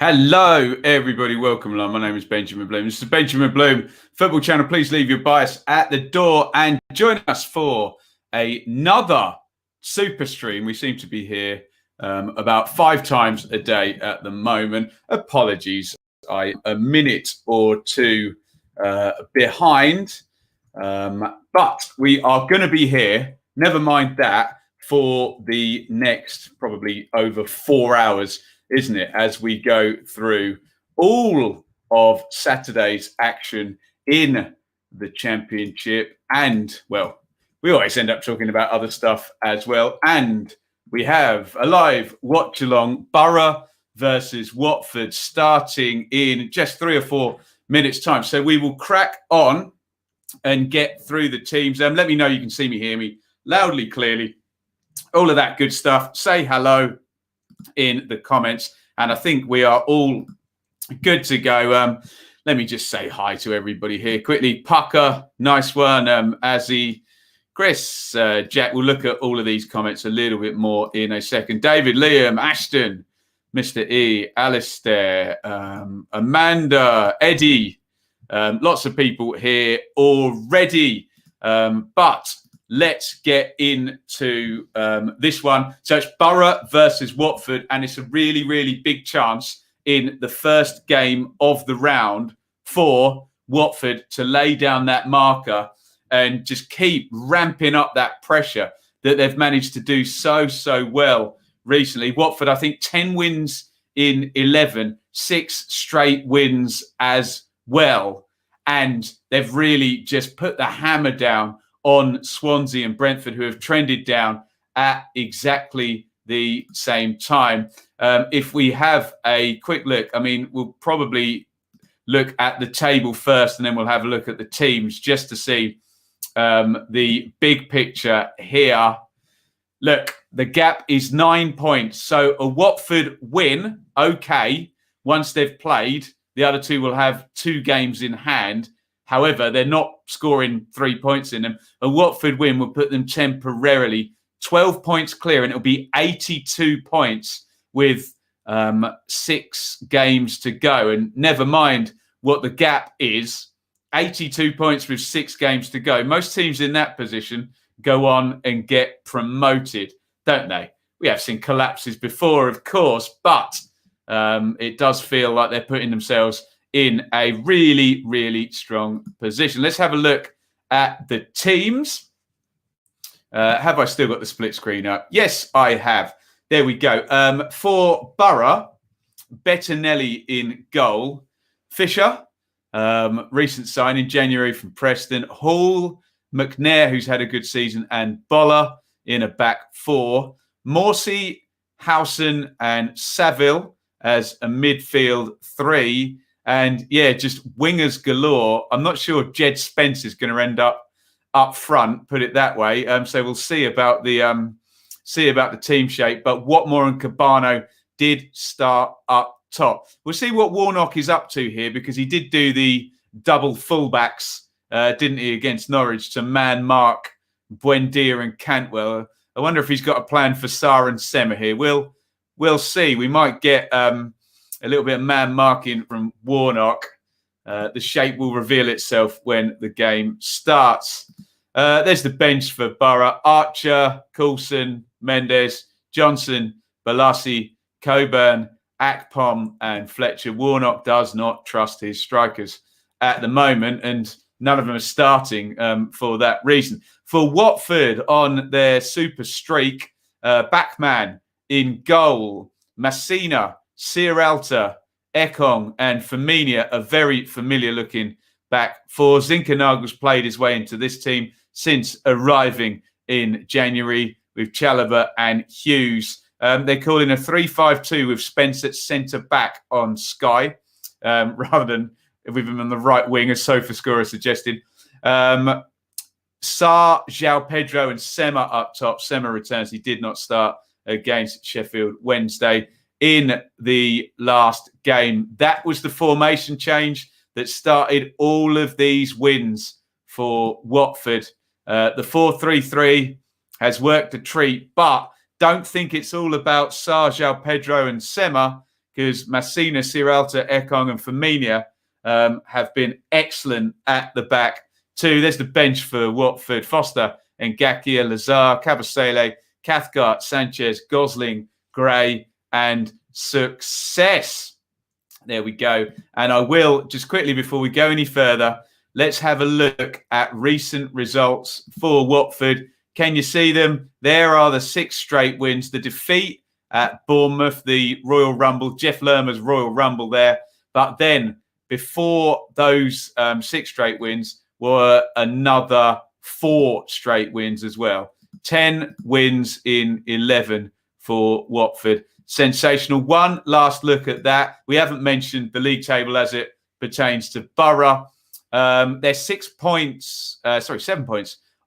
Hello, everybody. Welcome along. My name is Benjamin Bloom. This is Benjamin Bloom Football Channel. Please leave your bias at the door and join us for another super stream. We seem to be here about 5 times a day at the moment. Apologies, I'm a minute or two behind, but we are going to be here. Never mind that, for the next probably over 4 hours, isn't it, as we go through all of Saturday's action in the Championship. And, well, we always end up talking about other stuff as well. And we have a live watch-along, Boro versus Watford, starting in just 3 or 4 minutes' time. So we will crack on and get through the teams. Let me know you can see me, hear me loudly, clearly, all of that good stuff. Say hello in the comments, and I think we are all good to go. Let me just say hi to everybody here quickly. Pucker, nice one. Azzy, Chris, Jack. We'll look at all of these comments a little bit more in a second. David, Liam, Ashton, Mr. E, Alistair, Amanda, Eddie. Lots of people here already, but let's get into this one. So it's Boro versus Watford, and it's a really, really big chance in the first game of the round for Watford to lay down that marker and just keep ramping up that pressure that they've managed to do so well recently. Watford, I think 10 wins in 11, 6 straight wins as well. And they've really just put the hammer down on Swansea and Brentford, who have trended down at exactly the same time. If we have a quick look, I mean, we'll probably look at the table first, and then we'll have a look at the teams just to see the big picture here. Look, the gap is 9 points. So a Watford win, okay, once they've played, the other two will have 2 games in hand. However, they're not scoring 3 points in them. A Watford win will put them temporarily 12 points clear, and it'll be 82 points with 6 games to go. And never mind what the gap is, 82 points with 6 games to go. Most teams in that position go on and get promoted, don't they? We have seen collapses before, of course, but it does feel like they're putting themselves in a really, really strong position. Let's have a look at the teams. Have I still got the split screen up? Yes, I have. There we go. For Boro, Bettinelli in goal. Fisher, recent sign in January from Preston. Hall, McNair, who's had a good season, and Boller in a back 4. Morsey, Howson, and Saville as a midfield 3. And yeah, just wingers galore. I'm not sure Jed Spence is going to end up front, put it that way. So we'll see about the team shape. But Watmore and Cabano did start up top. We'll see what Warnock is up to here, because he did do the double fullbacks, didn't he, against Norwich, to man mark Buendia and Cantwell. I wonder if he's got a plan for Sarr and Sema here. We'll see. We might get a little bit of man marking from Warnock. The shape will reveal itself when the game starts. There's the bench for Boro. Archer, Coulson, Mendes, Johnson, Balassi, Coburn, Akpom, and Fletcher. Warnock does not trust his strikers at the moment, and none of them are starting for that reason. For Watford on their super streak, Backman in goal, Massina, Sierralta, Ekong, and Firmino, a very familiar-looking back 4. Zinkernagel's played his way into this team since arriving in January with Chalobah and Hughes. They're calling a 3-5-2 with Spence at centre-back on Sky, rather than with him on the right wing, as SofaScorer suggested. Sarr, João Pedro, and Sema up top. Sema returns. He did not start against Sheffield Wednesday in the last game. That was the formation change that started all of these wins for Watford. The 4-3-3 has worked a treat, but don't think it's all about Sarr, João Pedro and Sema. because Massina, Sierralta, Ekong and Firmina have been excellent at the back too. There's the bench for Watford. Foster and Ngakia, Lazar, Kabasele, Cathcart, Sanchez, Gosling, Gray and Success. There we go. And I will, just quickly before we go any further, let's have a look at recent results for Watford. Can you see them? There are the 6 straight wins. The defeat at Bournemouth, the Royal Rumble, Jeff Lerma's Royal Rumble there. But then before those 6 straight wins were another 4 straight wins as well. 10 wins in 11 for Watford. Sensational. One last look at that. We haven't mentioned the league table as it pertains to Boro. They're 7 points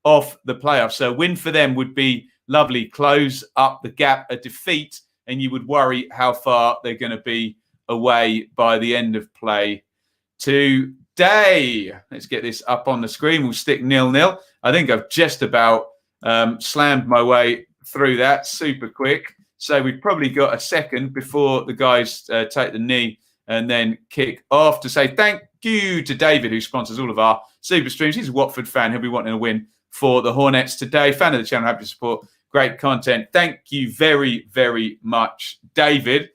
off the playoffs. So a win for them would be lovely. Close up the gap. A defeat, and you would worry how far they're going to be away by the end of play today. Let's get this up on the screen. We'll stick 0-0. I think I've just about slammed my way through that super quick. So we've probably got a second before the guys take the knee and then kick off. To say thank you to David, who sponsors all of our super streams. He's a Watford fan. He'll be wanting a win for the Hornets today. Fan of the channel, happy to support. Great content. Thank you very, very much, David.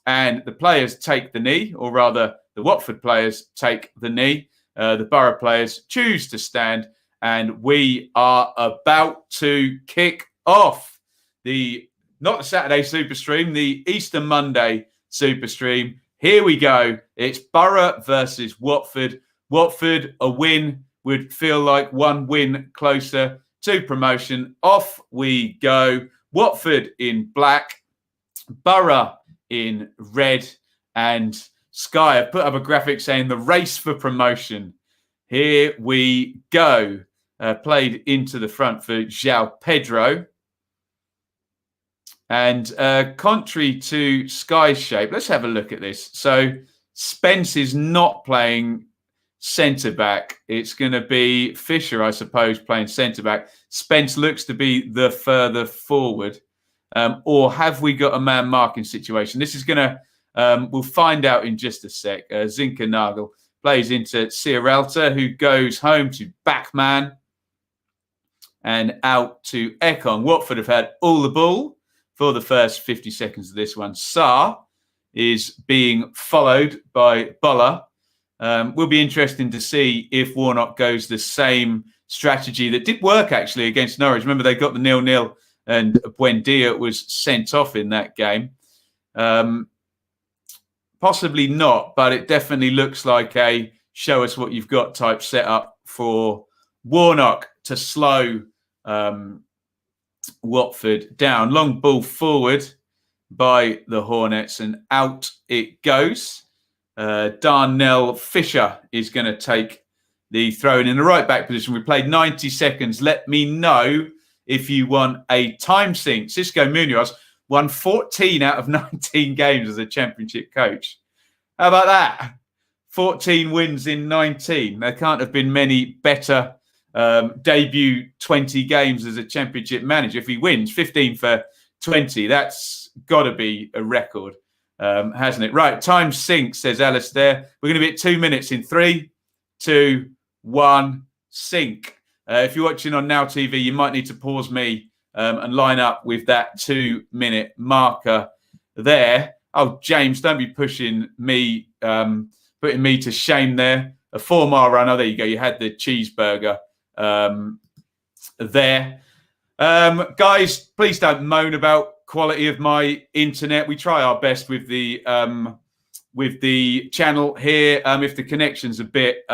And the players take the knee, or rather the Watford players take the knee. The Boro players choose to stand. And we are about to kick off not the Saturday Super Stream, the Easter Monday Super Stream. Here we go. It's Boro versus Watford. Watford, a win would feel like one win closer to promotion. Off we go. Watford in black, Boro in red, and Sky have put up a graphic saying the race for promotion. Here we go. Played into the front for João Pedro. And contrary to Sky's shape, let's have a look at this. So Spence is not playing centre-back. It's going to be Fisher, I suppose, playing centre-back. Spence looks to be the further forward. Or have we got a man marking situation? This is going to, we'll find out in just a sec. Zinkernagel plays into Sierralta, who goes home to Backman and out to Ekong. Watford have had all the ball for the first 50 seconds of this one. Sarr is being followed by Bola. Will be interesting to see if Warnock goes the same strategy that did work actually against Norwich. Remember, they got the 0-0 and Buendia was sent off in that game. Possibly not, but it definitely looks like a show us what you've got type setup for Warnock to slow Watford down. Long ball forward by the Hornets and out it goes. Darnell Fisher is going to take the throw in the right back position. We played 90 seconds. Let me know if you want a time sync. Cisco Munoz won 14 out of 19 games as a championship coach. How about that? 14 wins in 19. There can't have been many better debut 20 games as a championship manager. If he wins 15 for 20, that's got to be a record, hasn't it? Right, time sync, says Alistair. We're going to be at 2 minutes in 3, 2, 1, sync. If you're watching on Now TV, you might need to pause me and line up with that 2-minute marker there. Oh, James, don't be pushing me, putting me to shame there. A 4-mile run. Oh, there you go. You had the cheeseburger there. Guys, please don't moan about quality of my internet. We try our best with the channel here. If the connection's a bit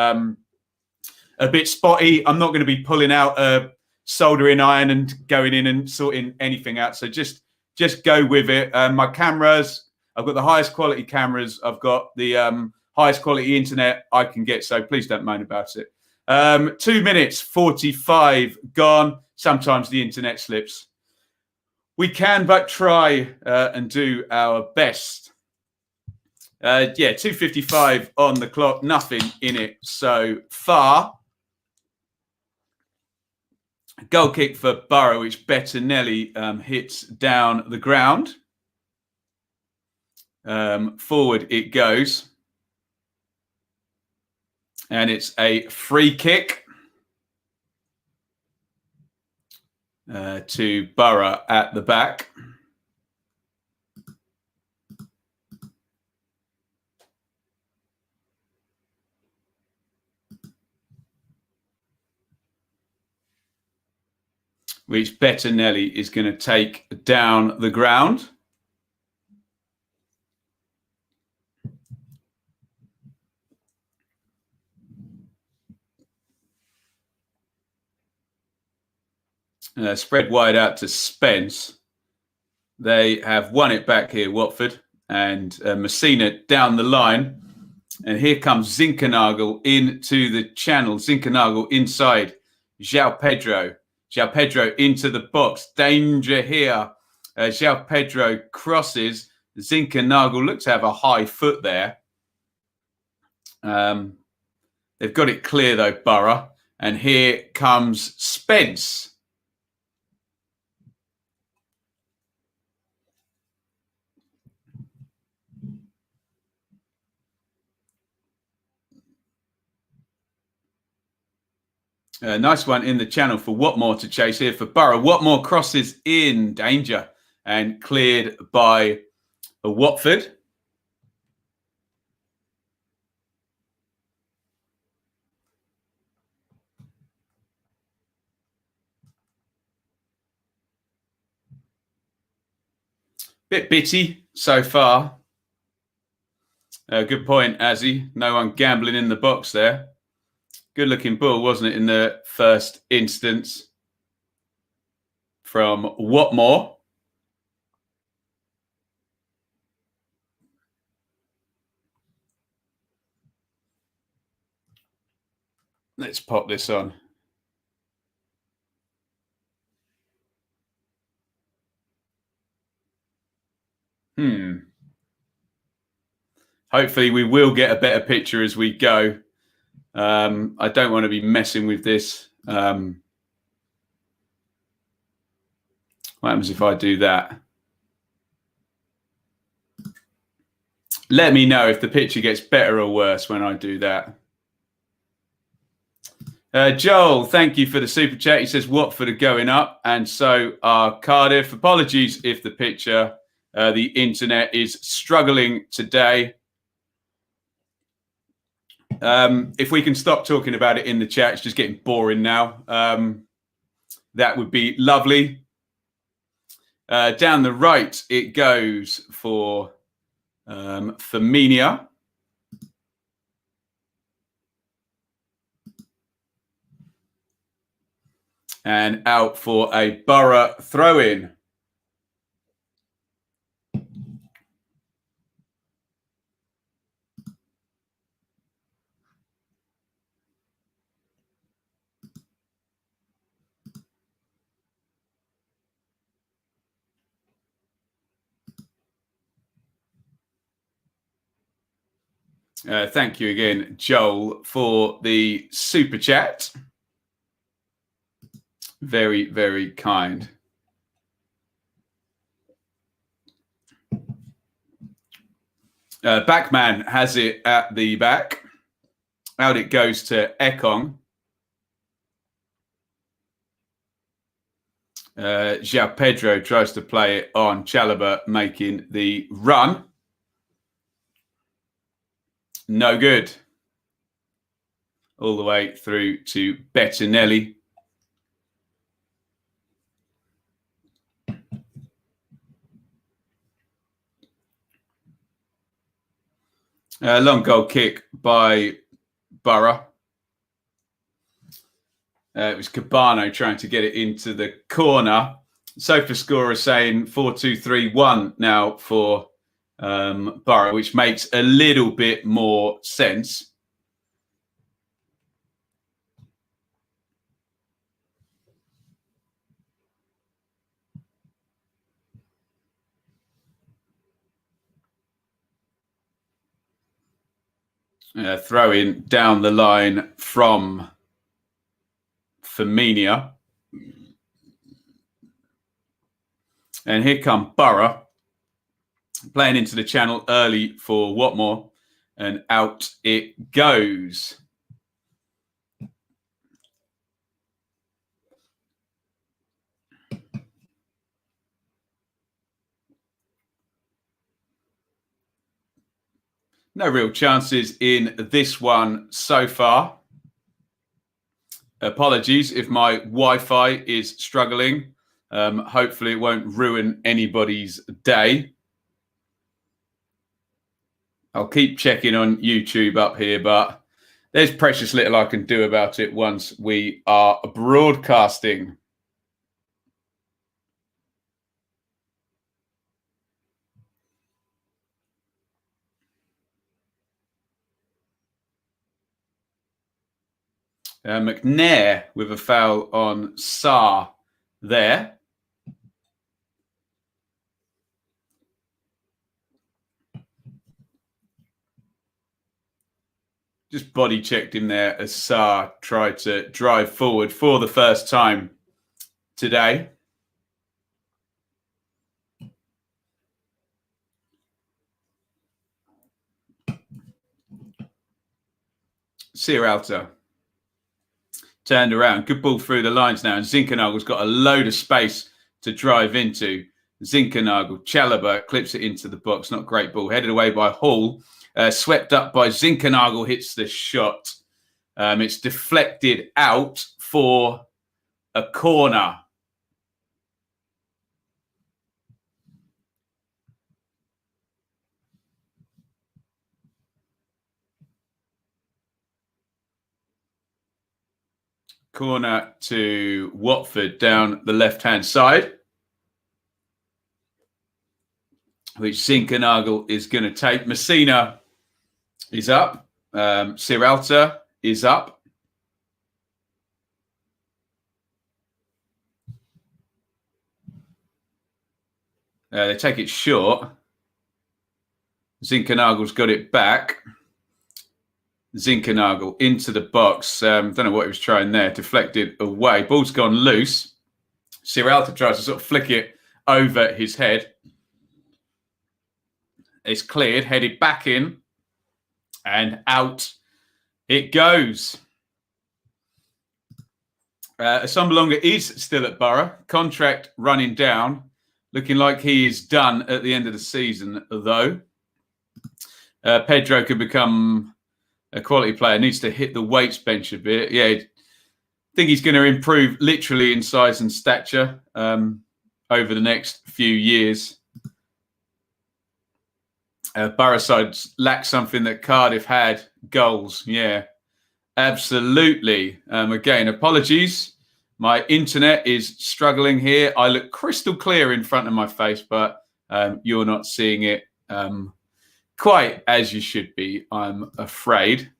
spotty, I'm not going to be pulling out a soldering iron and going in and sorting anything out. So just go with it. My cameras, I've got the highest quality cameras. I've got the highest quality internet I can get. So please don't moan about it. 2 minutes 45 gone. Sometimes the internet slips. We can but try and do our best. 2:55 on the clock. Nothing in it so far. Goal kick for Boro, which Bettinelli hits down the ground. Forward it goes. And it's a free kick to Boro at the back. Which Bettinelli is going to take down the ground. Spread wide out to Spence. They have won it back here, Watford. And Messina down the line. And here comes Zinkernagel into the channel. Zinkernagel inside. João Pedro. João Pedro into the box. Danger here. João Pedro crosses. Zinkernagel looks to have a high foot there. They've got it clear though, Boro. And here comes Spence. Nice one in the channel for Watmore to chase here for Boro. Watmore crosses in danger and cleared by Watford. Bit bitty so far. Good point, Azzy. No one gambling in the box there. Good looking ball, wasn't it, in the first instance from Watmore. Let's pop this on. Hopefully we will get a better picture as we go. I don't want to be messing with this. What happens if I do that? Let me know if the picture gets better or worse when I do that. Joel, thank you for the super chat. He says Watford are going up, and so are Cardiff. Apologies if the picture, the internet is struggling today. If we can stop talking about it in the chat, it's just getting boring now. That would be lovely. Down the right, it goes for Firmino. And out for a Boro throw-in. Thank you again, Joel, for the super chat. Very, very kind. Backman has it at the back. Out it goes to Ekong. João Pedro tries to play it on Chalobah, making the run. No good. All the way through to Bettinelli. Long goal kick by Boro. It was Cabano trying to get it into the corner. Sofa scorer saying 4-2-3-1 now for Boro, which makes a little bit more sense. Throwing down the line from Firmino. And here come Boro. Playing into the channel early for Watmore, and out it goes. No real chances in this one so far. Apologies if my Wi-Fi is struggling. Hopefully it won't ruin anybody's day. I'll keep checking on YouTube up here, but there's precious little I can do about it once we are broadcasting. McNair with a foul on Sarr there. Just body checked him there as Sarr tried to drive forward for the first time today. Sierralta turned around. Good ball through the lines now. And Zinkernagel's got a load of space to drive into. Zinkernagel, Chalobah clips it into the box. Not a great ball. Headed away by Hall. Swept up by Zinkernagel, hits the shot. It's deflected out for a corner. Corner to Watford down the left-hand side, which Zinkernagel is going to take. Messina is up. Sierralta is up. They take it short. Zinkernagel's got it back. Zinkernagel into the box. Don't know what he was trying there. Deflected away. Ball's gone loose. Sierralta tries to sort of flick it over his head. It's cleared, headed back in, and out it goes. Assombalonga is still at Boro. Contract running down. Looking like he is done at the end of the season, though. Pedro could become a quality player. Needs to hit the weights bench a bit. Yeah, I think he's going to improve literally in size and stature over the next few years. Borough sides lack something that Cardiff had. Goals. Yeah, absolutely. Again, apologies. My internet is struggling here. I look crystal clear in front of my face, but you're not seeing it quite as you should be, I'm afraid.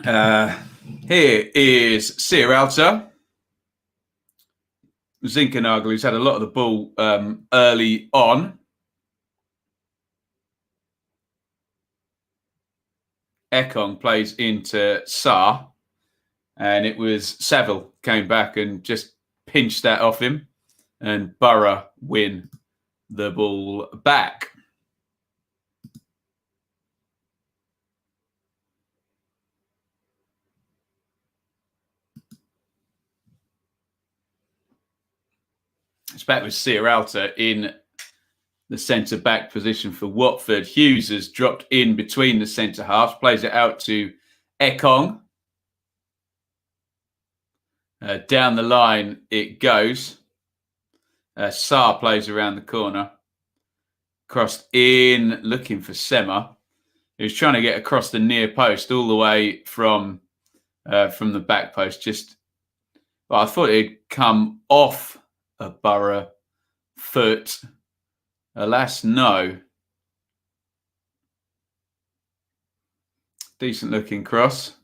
Here is Sierralta. Zinkernagel, who's had a lot of the ball early on. Ekong plays into Sarr. And it was Saville came back and just pinched that off him. And Borough win the ball back. It's back with Sierralta in the centre-back position for Watford. Hughes has dropped in between the centre-halves, plays it out to Ekong. Down the line it goes. Sarr plays around the corner. Crossed in, looking for Sema. He was trying to get across the near post all the way from the back post. I thought it'd come off a Borough foot. Alas, no. Decent looking cross.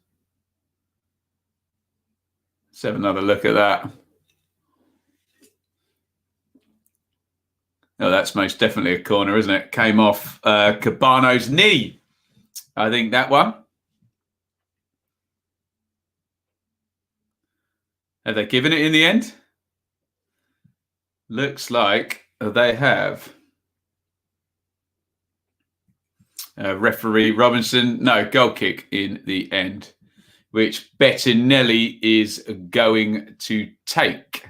Let's have another look at that. Oh, that's most definitely a corner, isn't it? Came off Cabano's knee. I think that one. Have they given it in the end? Looks like they have. Referee Robinson, no, goal kick in the end, which Bettinelli is going to take.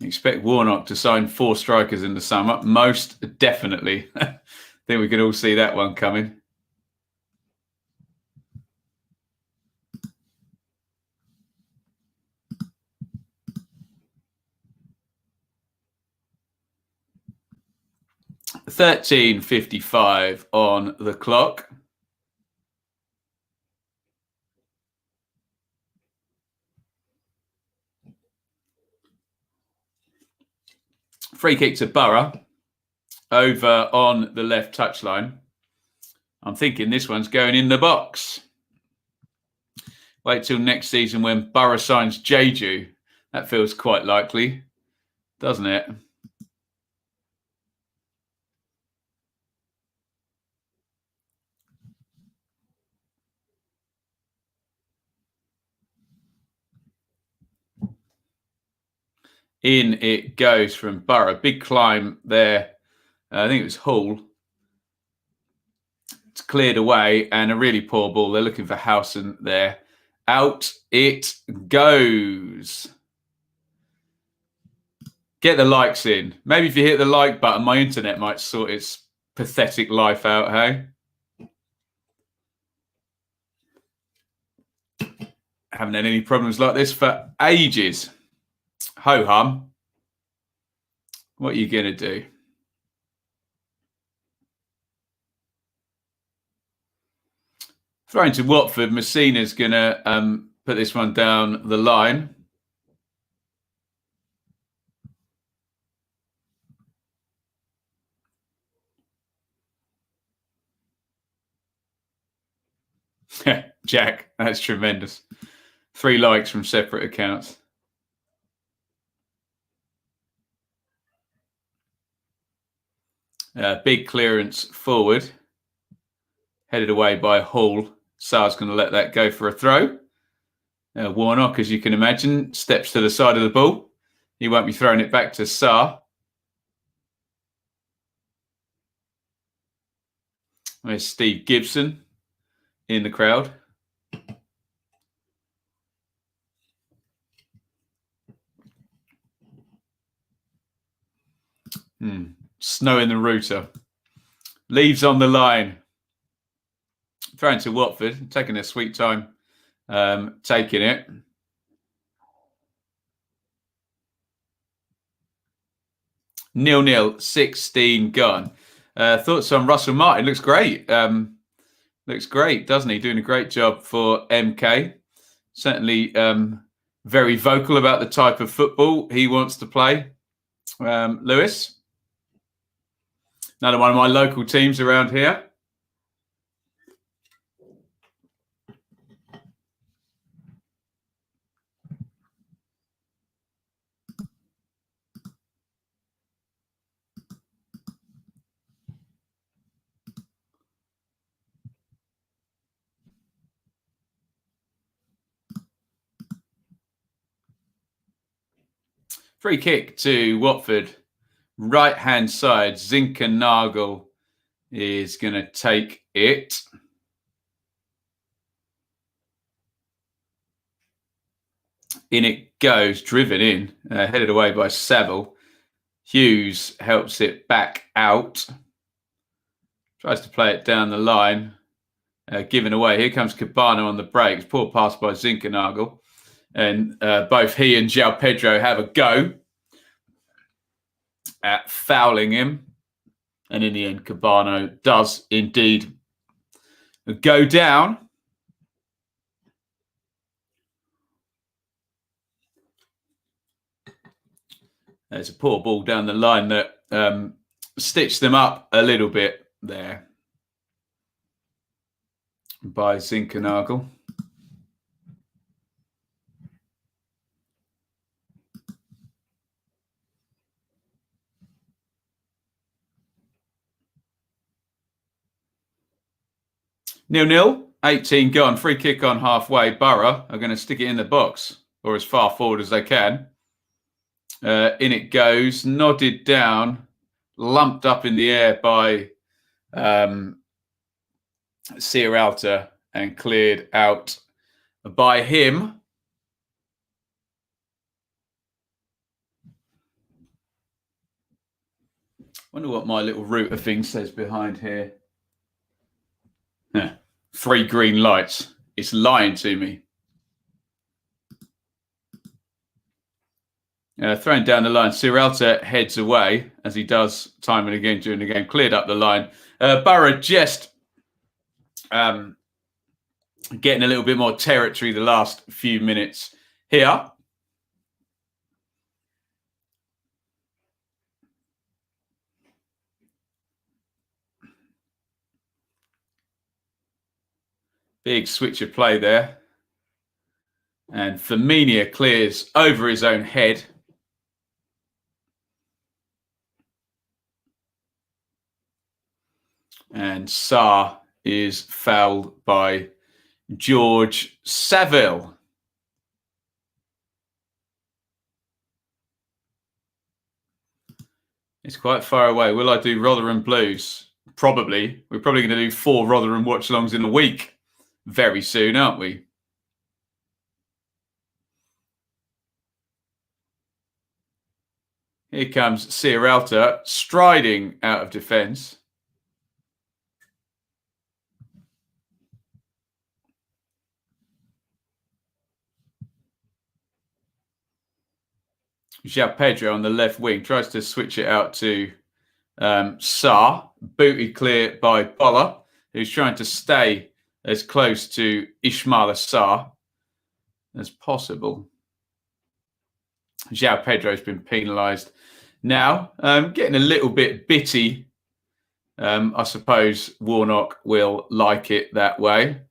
Expect Warnock to sign 4 strikers in the summer. Most definitely. I think we can all see that one coming. $13.55 on the clock. Free kick to Boro over on the left touchline. I'm thinking this one's going in the box. Wait till next season when Boro signs Jeju. That feels quite likely, doesn't it? In it goes from Boro. Big climb there. I think it was Hall. It's cleared away and a really poor ball. They're looking for Howson there. Out it goes. Get the likes in. Maybe if you hit the like button, my internet might sort its pathetic life out, hey? Haven't had any problems like this for ages. Ho-hum. What are you going to do? Throwing to Watford. Messina's going to put this one down the line. Jack, that's tremendous. 3 likes from separate accounts. Big clearance forward. Headed away by Hall. Sar's going to let that go for a throw. Warnock, as you can imagine, steps to the side of the ball. He won't be throwing it back to Sar. There's Steve Gibson in the crowd. Snow in the router. Leaves on the line. Throwing to Watford. Taking their sweet time. Taking it. Nil-nil. 16 gone. Thoughts on Russell Martin? Looks great. Looks great, doesn't he? Doing a great job for MK. Certainly very vocal about the type of football he wants to play. Lewis? Another one of my local teams around here. Free kick to Watford. Right-hand side. Zinkernagel is going to take it. In it goes, driven in, headed away by Saville. Hughes helps it back out. Tries to play it down the line. Given away. Here comes Cabana on the brakes. Poor pass by Zinkernagel. And both he and João Pedro have a go at fouling him. And in the end, Cabano does indeed go down. There's a poor ball down the line that stitched them up a little bit there by Zinkernagel. 0-0, 18 gone. Free kick on halfway. Boro are going to stick it in the box, or as far forward as they can. In it goes, nodded down, lumped up in the air by Sierralta and cleared out by him. Wonder what my little router thing says behind here. 3 green lights. It's lying to me. Thrown down the line. Sierralta heads away, as he does time and again during the game. Cleared up the line. Boro just getting a little bit more territory the last few minutes here. Big switch of play there. And Firmino clears over his own head. And Sarr is fouled by George Saville. It's quite far away. Will I do Rotherham Blues? Probably. We're probably going to do 4 Rotherham watch-alongs in a week very soon, aren't we? Here comes Sierralta striding out of defence. João Pedro on the left wing tries to switch it out to Sarr, booted clear by Boller, who's trying to stay as close to Ismaila Sarr as possible. João Pedro's been penalised. Now, getting a little bit bitty. I suppose Warnock will like it that way.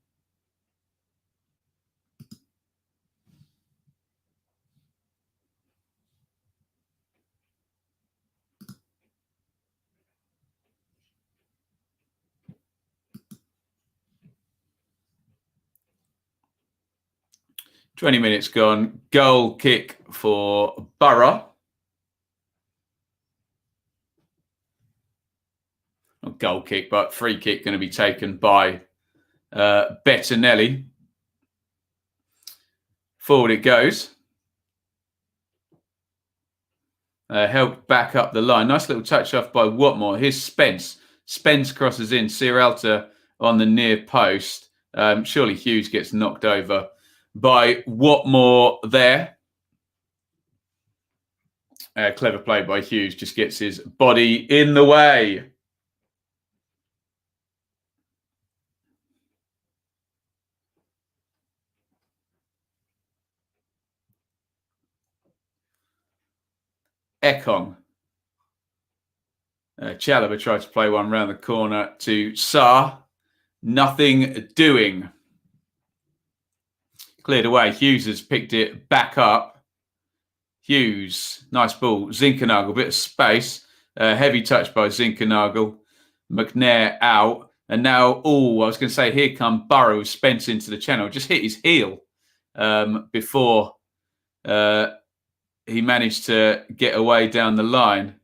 "20 minutes gone. Goal kick for Boro." Not goal kick, but free kick going to be taken by Bettinelli. Forward it goes. Helped back up the line. Nice little touch off by Watmore. Here's Spence. Spence crosses in. Sierralta on the near post. Surely Hughes gets knocked over by Watmore there. Clever play by Hughes. Just gets his body in the way. Ekong. Chalobah tried to play one round the corner to Sarr. Nothing doing. Cleared away. Hughes has picked it back up. Hughes, nice ball. Zinkernagel, bit of space. Heavy touch by Zinkernagel. McNair out. And now, I was going to say, here come Boro, Spence into the channel. Just hit his heel before he managed to get away down the line.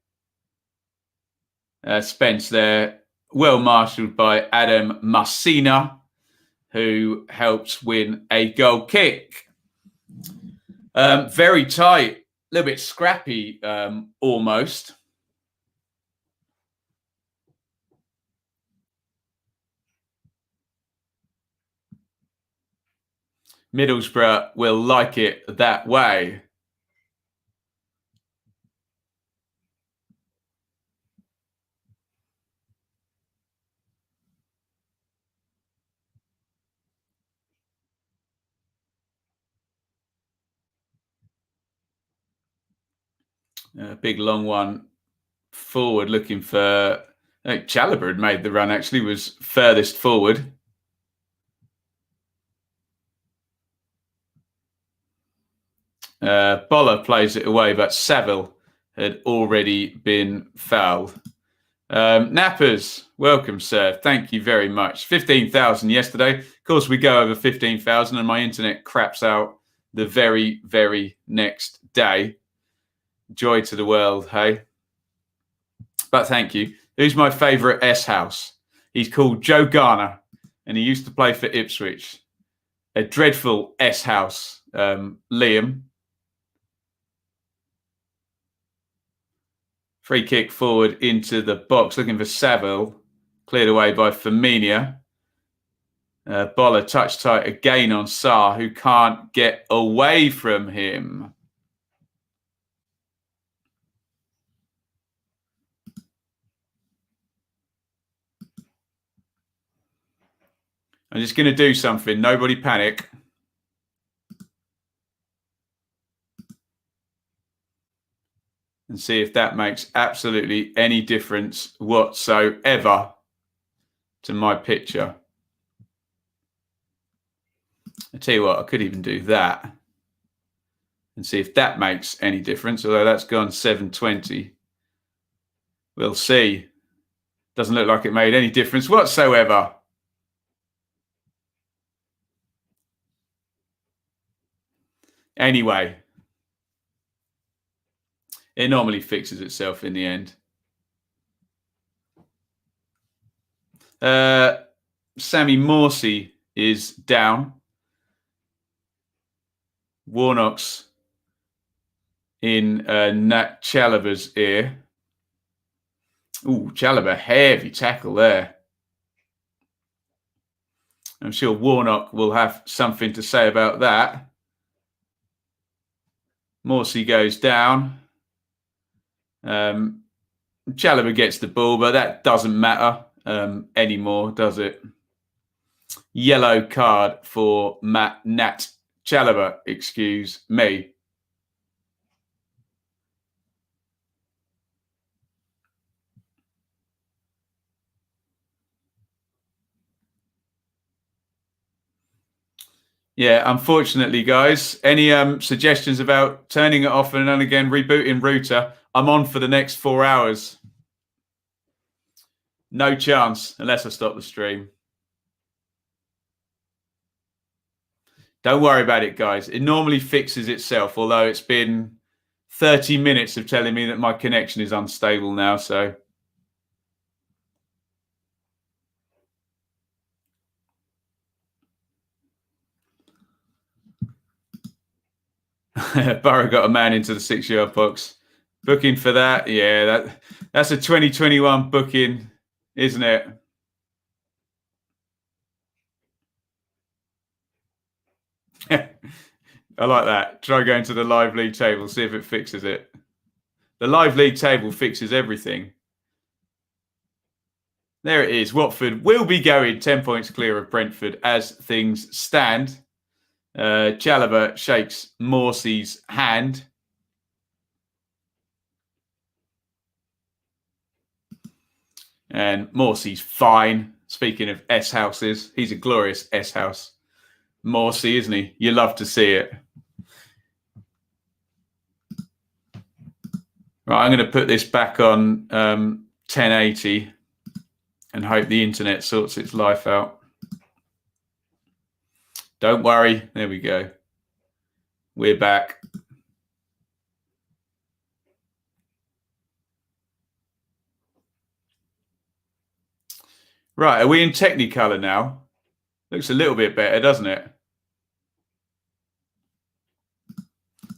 Spence there, well marshalled by Adam Massina, who helps win a goal kick. Very tight, a little bit scrappy almost. Middlesbrough will like it that way. Big long one forward looking for... Chalobah had made the run, actually, was furthest forward. Boller plays it away, but Saville had already been fouled. Nappers, welcome, sir. Thank you very much. 15,000 yesterday. Of course, we go over 15,000 and my internet craps out the very, very next day. Joy to the world, hey? But thank you. Who's my favourite S-House? He's called Joe Garner, and he used to play for Ipswich. A dreadful S-House. Liam. Free kick forward into the box, looking for Saville. Cleared away by Firmino. Boller touch tight again on Sarr, who can't get away from him. I'm just going to do something. Nobody panic. And see if that makes absolutely any difference whatsoever to my picture. I tell you what, I could even do that and see if that makes any difference, although that's gone 720. We'll see. Doesn't look like it made any difference whatsoever. Anyway, it normally fixes itself in the end. Sammy Morsey is down. Warnock's in Nat Chalaba's ear. Ooh, Chalaba, heavy tackle there. I'm sure Warnock will have something to say about that. Morsey goes down. Chalaba gets the ball, but that doesn't matter anymore, does it? Yellow card for Nat Chalaba, excuse me. Yeah, unfortunately, guys, any suggestions about turning it off and then again rebooting router? I'm on for the next 4 hours. No chance, unless I stop the stream. Don't worry about it, guys. It normally fixes itself, although it's been 30 minutes of telling me that my connection is unstable now, so... Boro got a man into the 6-yard box. Booking for that? Yeah, that's a 2021 booking, isn't it? I like that. Try going to the live league table, see if it fixes it. The live league table fixes everything. There it is. Watford will be going 10 points clear of Brentford as things stand. Chalaba shakes Morsey's hand. And Morsey's fine. Speaking of S-houses, he's a glorious S-house. Morsey, isn't he? You love to see it. Right, I'm going to put this back on 1080 and hope the internet sorts its life out. Don't worry. There we go. We're back. Right, are we in Technicolor now? Looks a little bit better, doesn't it?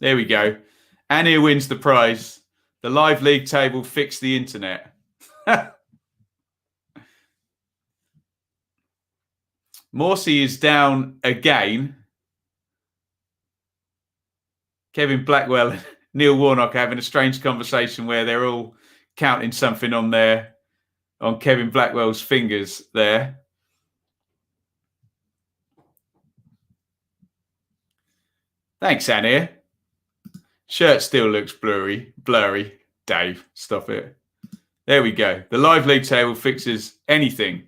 There we go. Ania wins the prize. The live league table fixed the internet. Morsey is down again. Kevin Blackwell and Neil Warnock are having a strange conversation where they're all counting something on Kevin Blackwell's fingers there. Thanks, Ania. Shirt still looks blurry. Dave, stop it. There we go. The live league table fixes anything.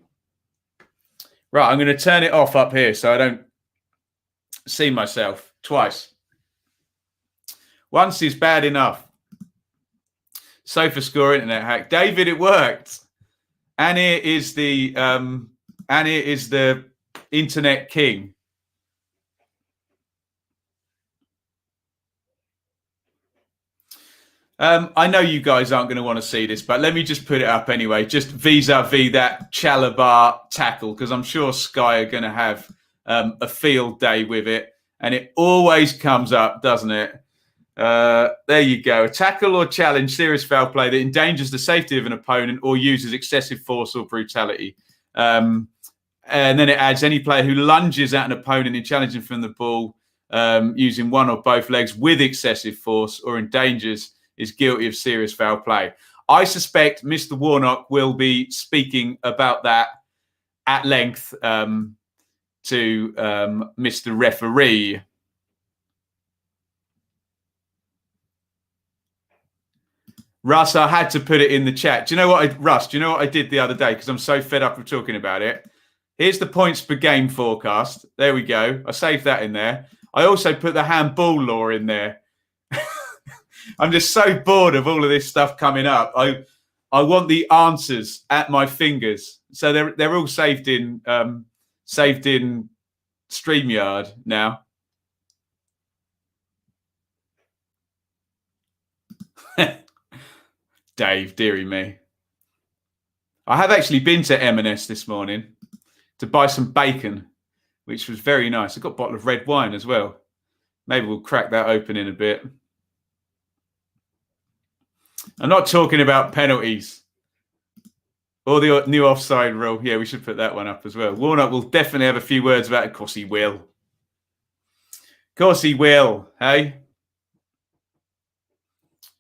Right, I'm going to turn it off up here so I don't see myself twice. Once is bad enough. Sofa score internet hack. David, it worked. And here is the internet king. I know you guys aren't going to want to see this, but let me just put it up anyway, just vis-a-vis that Chalabar tackle, because I'm sure Sky are going to have a field day with it. And it always comes up, doesn't it? There you go. A tackle or challenge, serious foul play that endangers the safety of an opponent or uses excessive force or brutality. And then it adds any player who lunges at an opponent in challenging from the ball using one or both legs with excessive force or endangers is guilty of serious foul play. I suspect Mr. Warnock will be speaking about that at length to Mr. Referee. Russ, I had to put it in the chat. Do you know what, Russ? Do you know what I did the other day? Because I'm so fed up of talking about it. Here's the points per game forecast. There we go. I saved that in there. I also put the handball law in there. I'm just so bored of all of this stuff coming up. I want the answers at my fingers. So they're all saved in StreamYard now. Dave, dearie me. I have actually been to M&S this morning to buy some bacon, which was very nice. I got a bottle of red wine as well. Maybe we'll crack that open in a bit. I'm not talking about penalties or the new offside rule. Yeah, we should put that one up as well. Warnock will definitely have a few words about it. Of course he will. Of course he will, hey?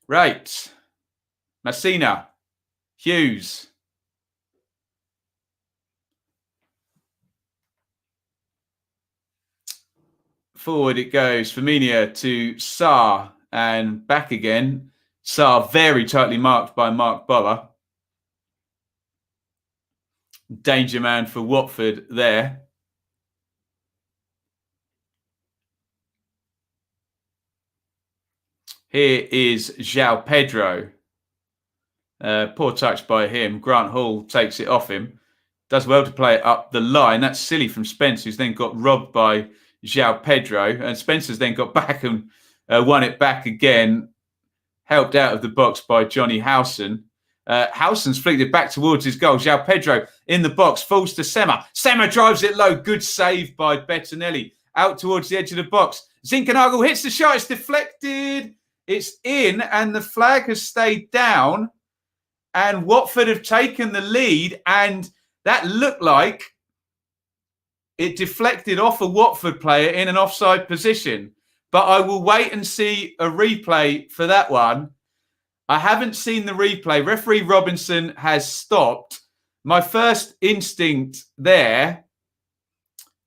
Right. Messina. Hughes. Forward it goes. Firmino to Sarr and back again. Sarr very tightly marked by Mark Boller. Danger man for Watford there. Here is João Pedro. Poor touch by him. Grant Hall takes it off him. Does well to play it up the line. That's silly from Spence, who's then got robbed by João Pedro. And Spencer's then got back and won it back again. Helped out of the box by Johnny Howson. Howson's flicked it back towards his goal. João Pedro in the box, falls to Sema. Sema drives it low. Good save by Bettinelli. Out towards the edge of the box. Zinkernagel hits the shot. It's deflected. It's in, and the flag has stayed down. And Watford have taken the lead, and that looked like it deflected off a Watford player in an offside position. But I will wait and see a replay for that one. I haven't seen the replay. Referee Robinson has stopped. My first instinct there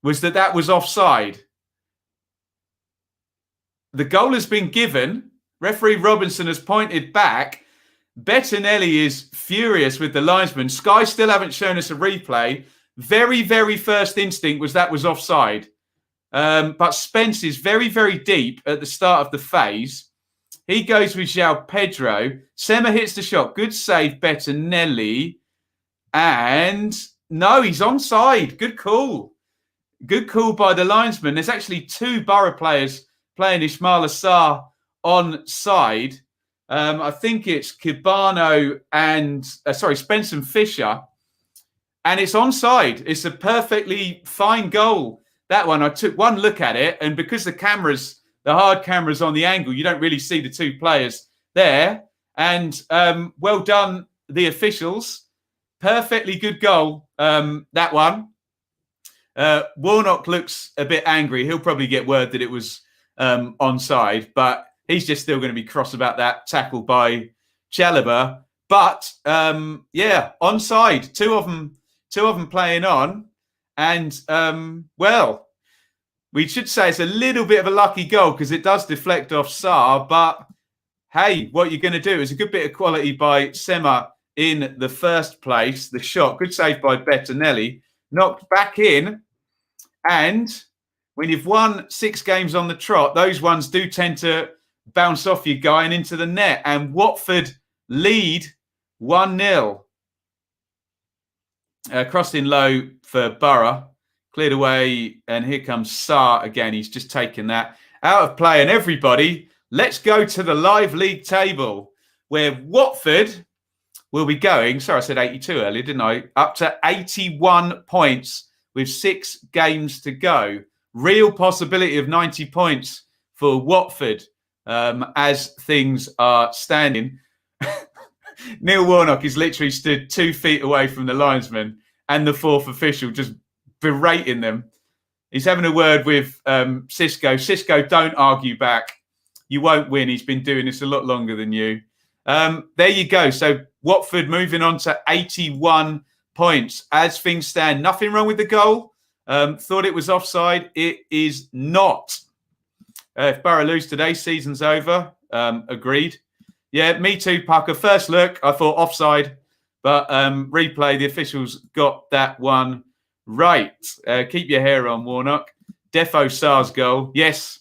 was that was offside. The goal has been given. Referee Robinson has pointed back. Bettinelli is furious with the linesman. Sky still haven't shown us a replay. Very, very first instinct was that was offside. But Spence is very, very deep at the start of the phase. He goes with João Pedro. Sema hits the shot. Good save, Bettinelli. And no, he's onside. Good call. Good call by the linesman. There's actually two Boro players playing Ismail Assar onside. I think it's Kibano and, Spence and Fisher. And it's onside. It's a perfectly fine goal. That one, I took one look at it, and because the hard camera's on the angle, you don't really see the two players there. And well done, the officials. Perfectly good goal, that one. Warnock looks a bit angry. He'll probably get word that it was onside, but he's just still going to be cross about that tackle by Chalobah. But onside. Two of them playing on. And, we should say it's a little bit of a lucky goal because it does deflect off Sarr. But, hey, what you're going to do is a good bit of quality by Sema in the first place. The shot, good save by Bettinelli, knocked back in. And when you've won 6 games on the trot, those ones do tend to bounce off your guy and into the net. And Watford lead 1-0. Crossed in low for Boro. Cleared away, and here comes Sarr again. He's just taken that out of play. And everybody, let's go to the live league table where Watford will be going. Sorry, I said 82 earlier, didn't I? Up to 81 points with 6 games to go. Real possibility of 90 points for Watford as things are standing. Neil Warnock is literally stood 2 feet away from the linesman and the 4th official, just berating them. He's having a word with Cisco. Cisco, don't argue back. You won't win. He's been doing this a lot longer than you. There you go. So Watford moving on to 81 points. As things stand, nothing wrong with the goal. Thought it was offside. It is not. If Boro lose today, season's over. Agreed. Yeah, me too, Pucker. First look, I thought offside, but replay, the officials got that one right. Keep your hair on, Warnock. Defo Sarr's goal. Yes.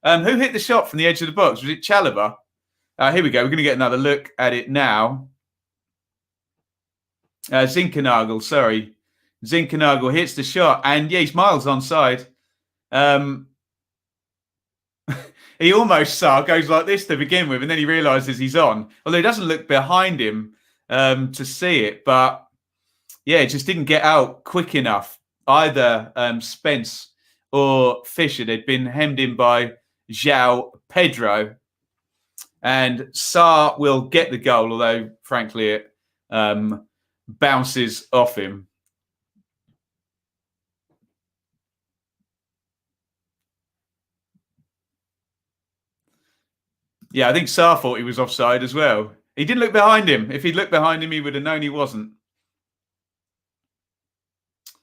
Who hit the shot from the edge of the box? Was it Chalobah? Here we go. We're going to get another look at it now. Zinkernagel, sorry. Zinkernagel hits the shot, and yeah, he's miles onside. He almost goes like this to begin with, and then he realises he's on. Although he doesn't look behind him to see it, but yeah, it just didn't get out quick enough. Either Spence or Fisher, they'd been hemmed in by João Pedro, and Sarr will get the goal, although frankly it bounces off him. Yeah, I think Sarr thought he was offside as well. He didn't look behind him. If he'd looked behind him, he would have known he wasn't.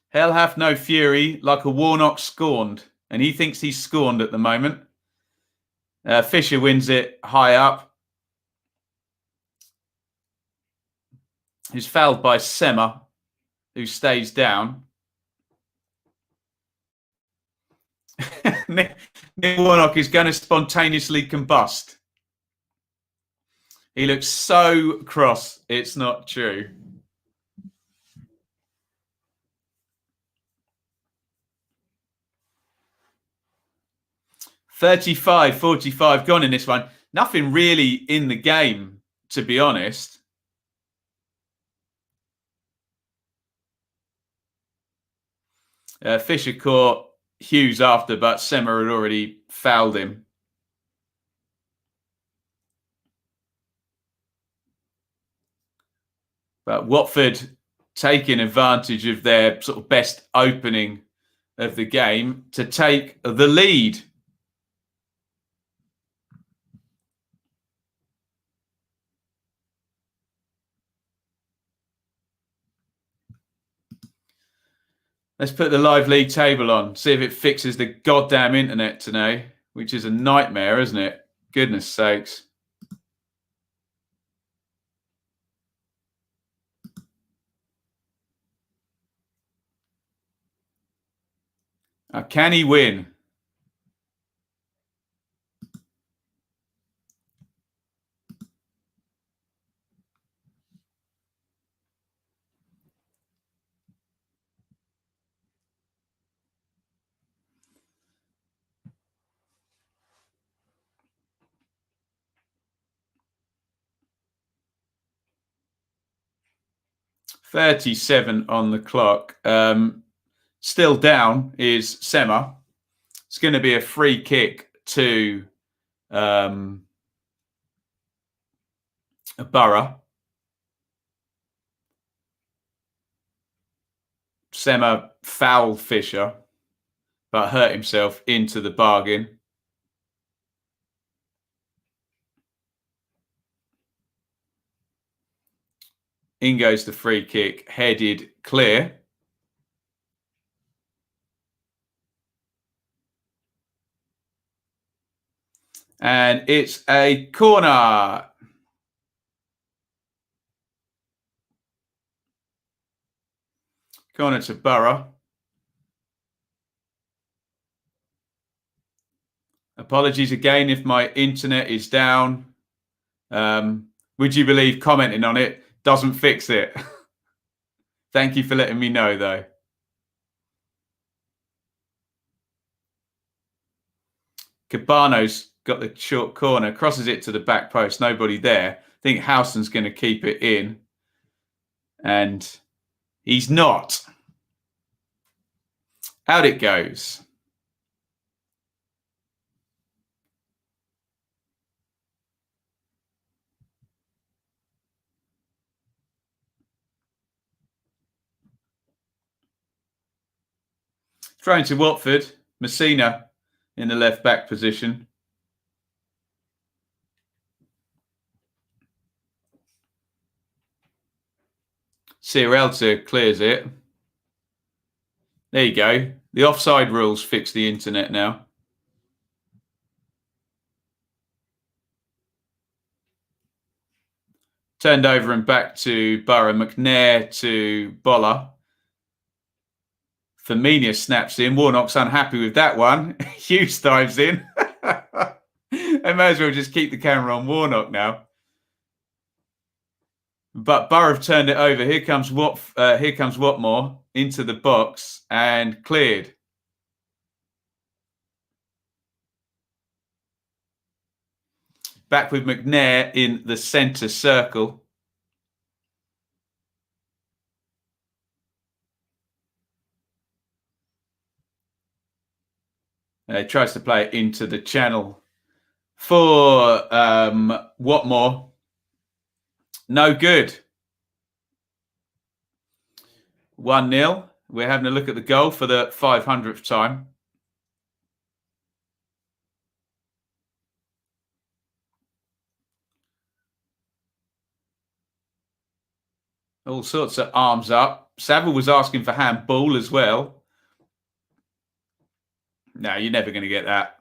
Hell hath no fury like a Warnock scorned. And he thinks he's scorned at the moment. Fisher wins it high up. He's fouled by Sema, who stays down. Neil Warnock is going to spontaneously combust. He looks so cross, it's not true. $35-45 gone in this one. Nothing really in the game, to be honest. Fisher caught Hughes after, but Sema had already fouled him. But Watford taking advantage of their sort of best opening of the game to take the lead. Let's put the live league table on, see if it fixes the goddamn internet today, which is a nightmare, isn't it? Goodness sakes. Can he win? $37 on the clock. Still down is Sema. It's going to be a free kick to Boro. Sema fouled Fisher, but hurt himself into the bargain. In goes the free kick, headed clear. And it's a corner. Corner to Boro. Apologies again if my internet is down. Would you believe commenting on it doesn't fix it? Thank you for letting me know, though. Cabano's got the short corner, crosses it to the back post. Nobody there. I think Howson's going to keep it in. And he's not. Out it goes. Thrown to Watford. Messina in the left back position. Sierralta clears it. There you go. The offside rules fix the internet now. Turned over and back to Boro. McNair to Bolla. Firmino snaps in. Warnock's unhappy with that one. Hughes dives in. They may as well just keep the camera on Warnock now. But Boro have turned it over. Here comes Watmore into the box and cleared. Back with McNair in the centre circle. Tries to play it into the channel for Watmore. No good. 1-0. We're having a look at the goal for the 500th time. All sorts of arms up. Saville was asking for handball as well. No, you're never going to get that.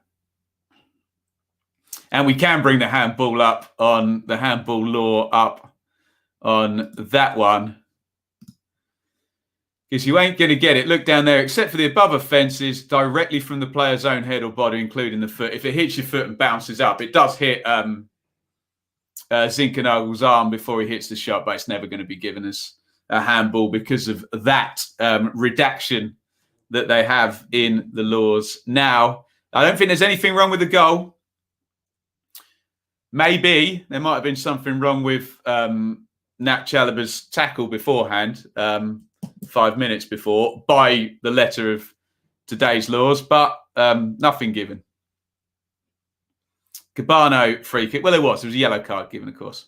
And we can bring the handball up on the handball law up on that one. Because you ain't going to get it. Look down there, except for the above offences, directly from the player's own head or body, including the foot. If it hits your foot and bounces up, it does hit Zinkennagel's arm before he hits the shot, but it's never going to be given as a handball because of that redaction that they have in the laws. Now, I don't think there's anything wrong with the goal. Maybe there might have been something wrong with Nat Chalaba's tackle beforehand, 5 minutes before, by the letter of today's laws, but nothing given. Cabano free kick. Well, there was a yellow card given, of course.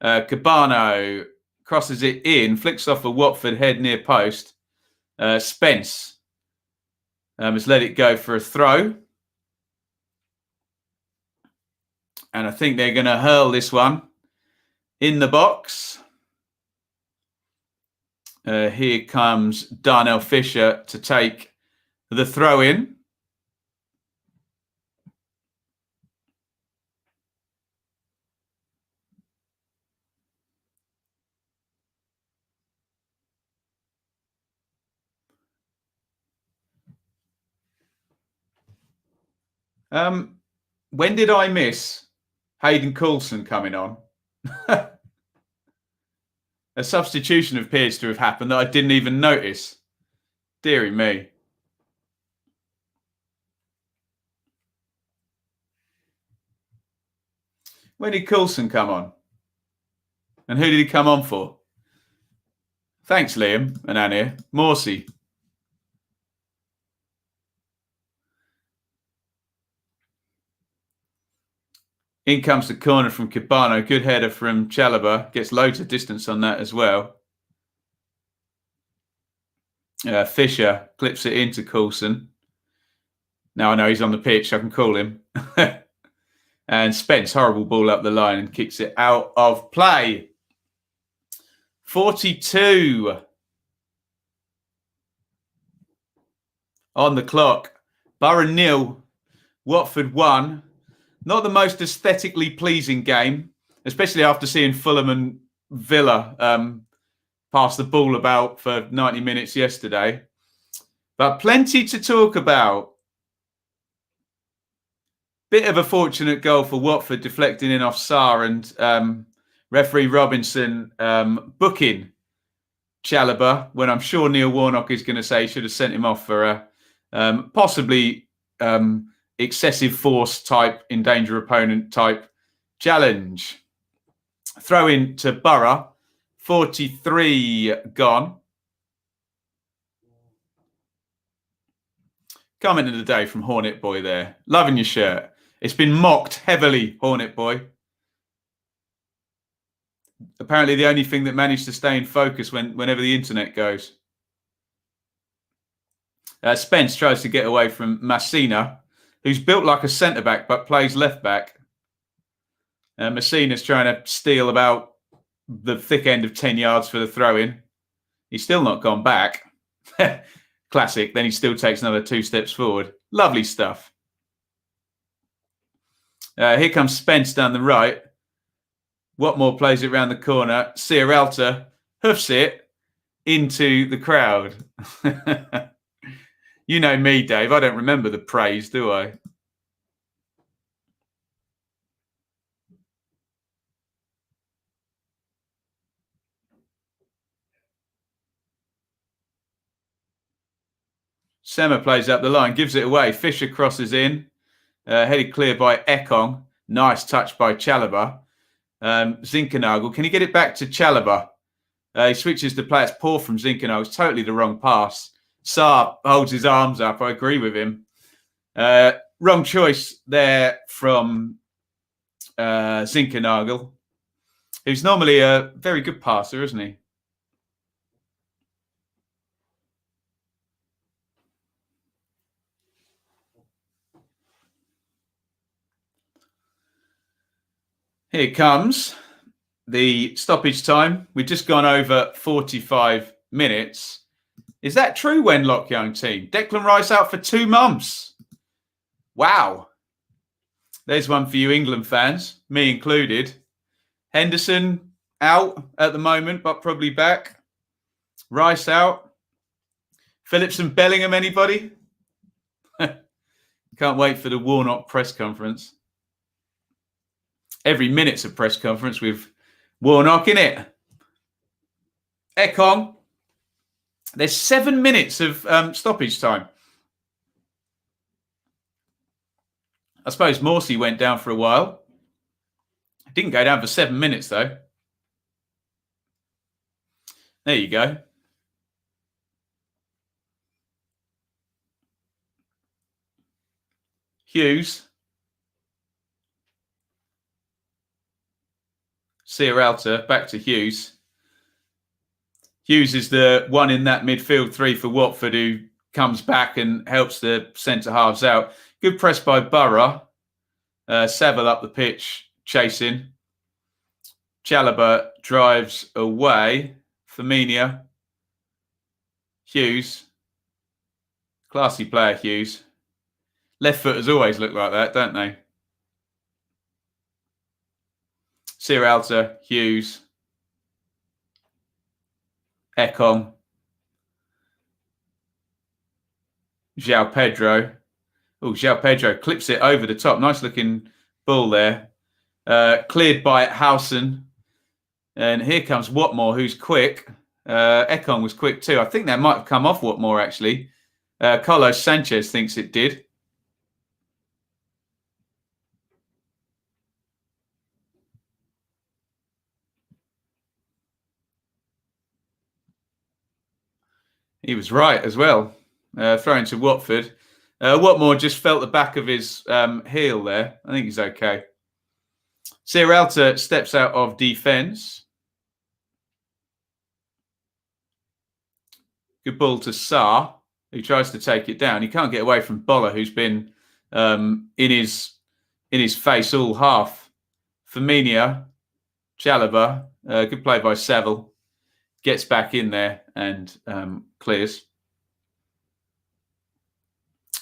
Cabano crosses it in, flicks off a Watford head near post. Spence has let it go for a throw. And I think they're going to hurl this one in the box. Here comes Darnell Fisher to take the throw in. When did I miss Hayden Coulson coming on? A substitution appears to have happened that I didn't even notice. Deary me. When did Coulson come on? And who did he come on for? Thanks, Liam and Annie. Morsey. In comes the corner from Cabano. Good header from Chalobah. Gets loads of distance on that as well. Fisher clips it into Coulson. Now I know he's on the pitch. I can call him. And Spence, horrible ball up the line and kicks it out of play. 42 on the clock. Boro 0, Watford 1. Not the most aesthetically pleasing game, especially after seeing Fulham and Villa pass the ball about for 90 minutes yesterday. But plenty to talk about. Bit of a fortunate goal for Watford, deflecting in off Sarr and referee Robinson booking Chalobah, when I'm sure Neil Warnock is going to say should have sent him off for a possibly excessive force type, endanger opponent type challenge. Throw in to Boro, 43 gone. Comment of the day from Hornet Boy there. Loving your shirt. It's been mocked heavily, Hornet Boy. Apparently the only thing that managed to stay in focus whenever the internet goes. Spence tries to get away from Messina, who's built like a centre-back but plays left-back. Messina's trying to steal about the thick end of 10 yards for the throw-in. He's still not gone back. Classic. Then he still takes another 2 steps forward. Lovely stuff. Here comes Spence down the right. Watmore plays it round the corner. Sierralta hoofs it into the crowd. You know me, Dave. I don't remember the praise, do I? Semmer plays up the line, gives it away. Fisher crosses in. Headed clear by Ekong. Nice touch by Chalobah. Zinkernagel. Can he get it back to Chalobah? He switches the play. It's poor from Zinkernagel. It's totally the wrong pass. Saar holds his arms up. I agree with him. Wrong choice there from Zinkernagel, who's normally a very good passer, isn't he? Here comes the stoppage time. We've just gone over 45 minutes. Is that true, Wenlock, young team? Declan Rice out for 2 months. Wow. There's one for you England fans, me included. Henderson out at the moment, but probably back. Rice out. Phillips and Bellingham, anybody? Can't wait for the Warnock press conference. Every minute's a press conference with Warnock in it. Ekong. There's 7 minutes of stoppage time. I suppose Morsey went down for a while. Didn't go down for 7 minutes, though. There you go. Hughes. Sierralta, back to Hughes. Hughes is the one in that midfield 3 for Watford who comes back and helps the centre-halves out. Good press by Boro. Saville up the pitch, chasing. Chalobah drives away. Firmino. Hughes. Classy player, Hughes. Left footers always look like that, don't they? Sierralta, Hughes. Ekong. João Pedro. Oh, João Pedro clips it over the top. Nice looking ball there. Cleared by Howson. And here comes Watmore, who's quick. Ekong was quick too. I think that might have come off Watmore, actually. Carlos Sanchez thinks it did. He was right as well. Throwing to Watford. Watmore just felt the back of his heel there. I think he's okay. Sierralta steps out of defence. Good ball to Saar, who tries to take it down. He can't get away from Boller, who's been in his face all half. Firmino, Chalobah, good play by Saville. Gets back in there and clears.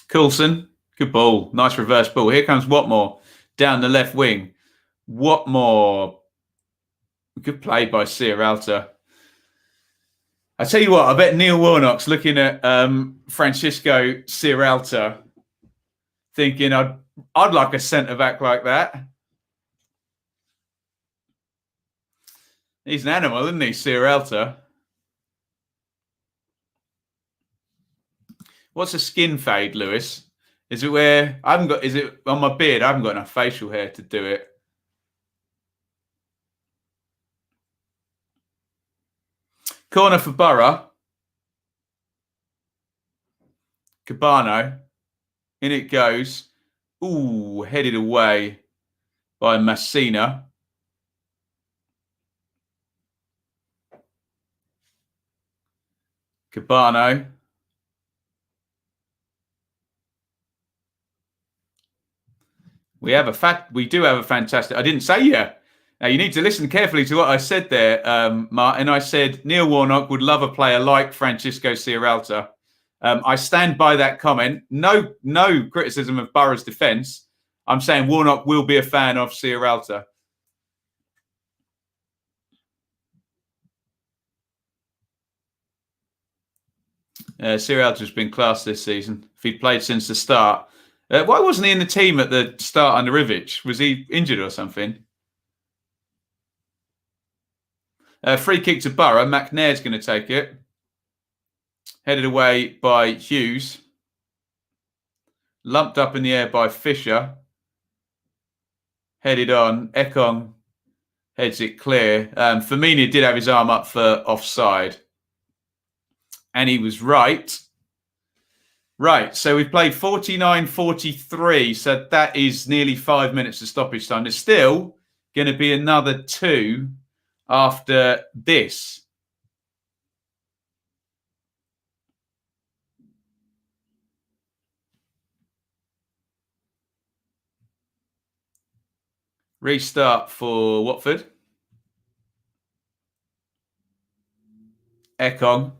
Coulson, good ball. Nice reverse ball. Here comes Watmore down the left wing. Watmore, good play by Sierralta. I tell you what, I bet Neil Warnock's looking at Francisco Sierralta thinking, I'd like a centre-back like that. He's an animal, isn't he, Sierralta? What's a skin fade, Lewis? Is it where I haven't got? Is it on my beard? I haven't got enough facial hair to do it. Corner for Boro. Cabano. In it goes. Ooh, headed away by Messina. Cabano. We do have a fantastic. I didn't say yeah. Now you need to listen carefully to what I said there, Martin. I said Neil Warnock would love a player like Francisco Sierralta. I stand by that comment. No criticism of Boro's defence. I'm saying Warnock will be a fan of Sierralta. Sierralta's been class this season. If he'd played since the start. Why wasn't he in the team at the start under Rivic? Was he injured or something? Free kick to Boro. McNair's going to take it. Headed away by Hughes. Lumped up in the air by Fisher. Headed on. Ekong heads it clear. Firmino did have his arm up for offside. And he was right. Right, so we've played 49-43, so that is nearly 5 minutes of stoppage time. There's still going to be another 2 after this. Restart for Watford. Ekong.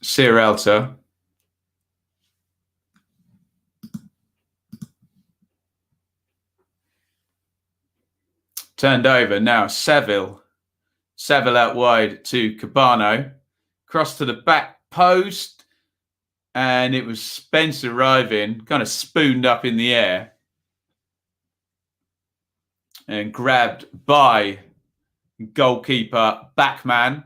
Sierralta. Turned over. Now Saville. Saville out wide to Cabano. Cross to the back post. And it was Spence arriving, kind of spooned up in the air. And grabbed by goalkeeper Backman.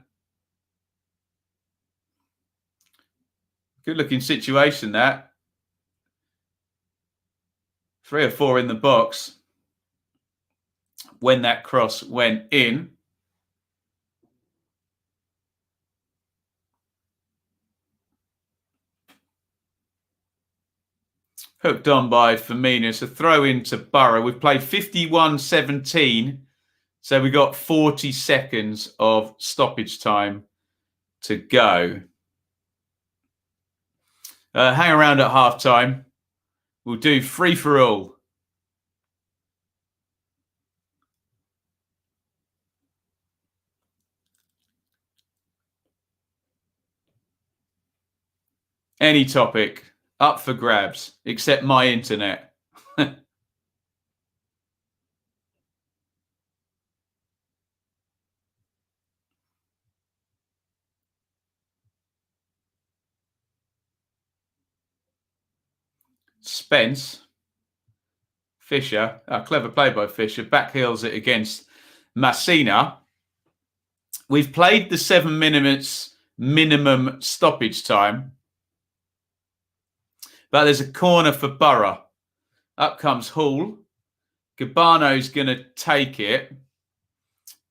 Good looking situation, that. 3 or 4 in the box when that cross went in. Hooked on by Firmino. It's a throw into Boro. We've played 51-17. So we got 40 seconds of stoppage time to go. Hang around at half time. We'll do free for all. Any topic up for grabs, except my internet. Spence. Fisher. Clever play by Fisher. Backheels it against Messina. We've played the 7 minutes minimum stoppage time. But there's a corner for Boro. Up comes Hall. Cabano's going to take it.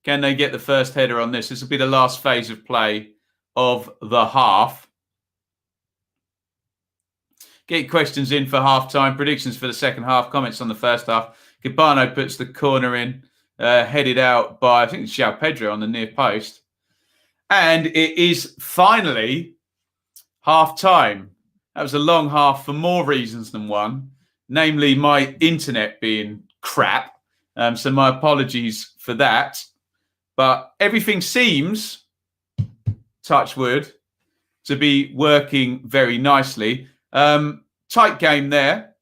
Can they get the first header on this? This will be the last phase of play of the half. Get your questions in for half-time. Predictions for the second half. Comments on the first half. Cabano puts the corner in. Headed out by, I think it's João Pedro on the near post. And it is finally half-time. That was a long half for more reasons than one, namely my internet being crap. So my apologies for that. But everything seems, touch wood, to be working very nicely. Tight game there.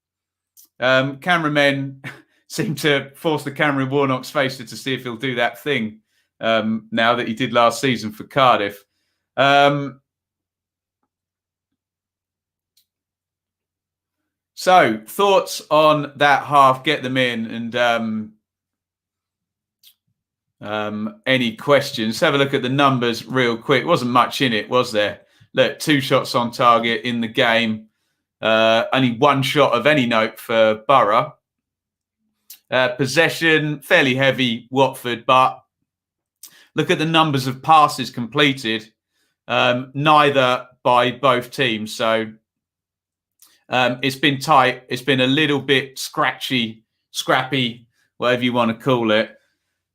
Cameramen seem to force the camera in Warnock's face to see if he'll do that thing now that he did last season for Cardiff. So, thoughts on that half? Get them in, and any questions? Have a look at the numbers real quick. Wasn't much in it, was there? Look, 2 shots on target in the game. Only 1 shot of any note for Boro. Possession, fairly heavy Watford, but look at the numbers of passes completed. Neither by both teams. So it's been tight. It's been a little bit scratchy, scrappy, whatever you want to call it.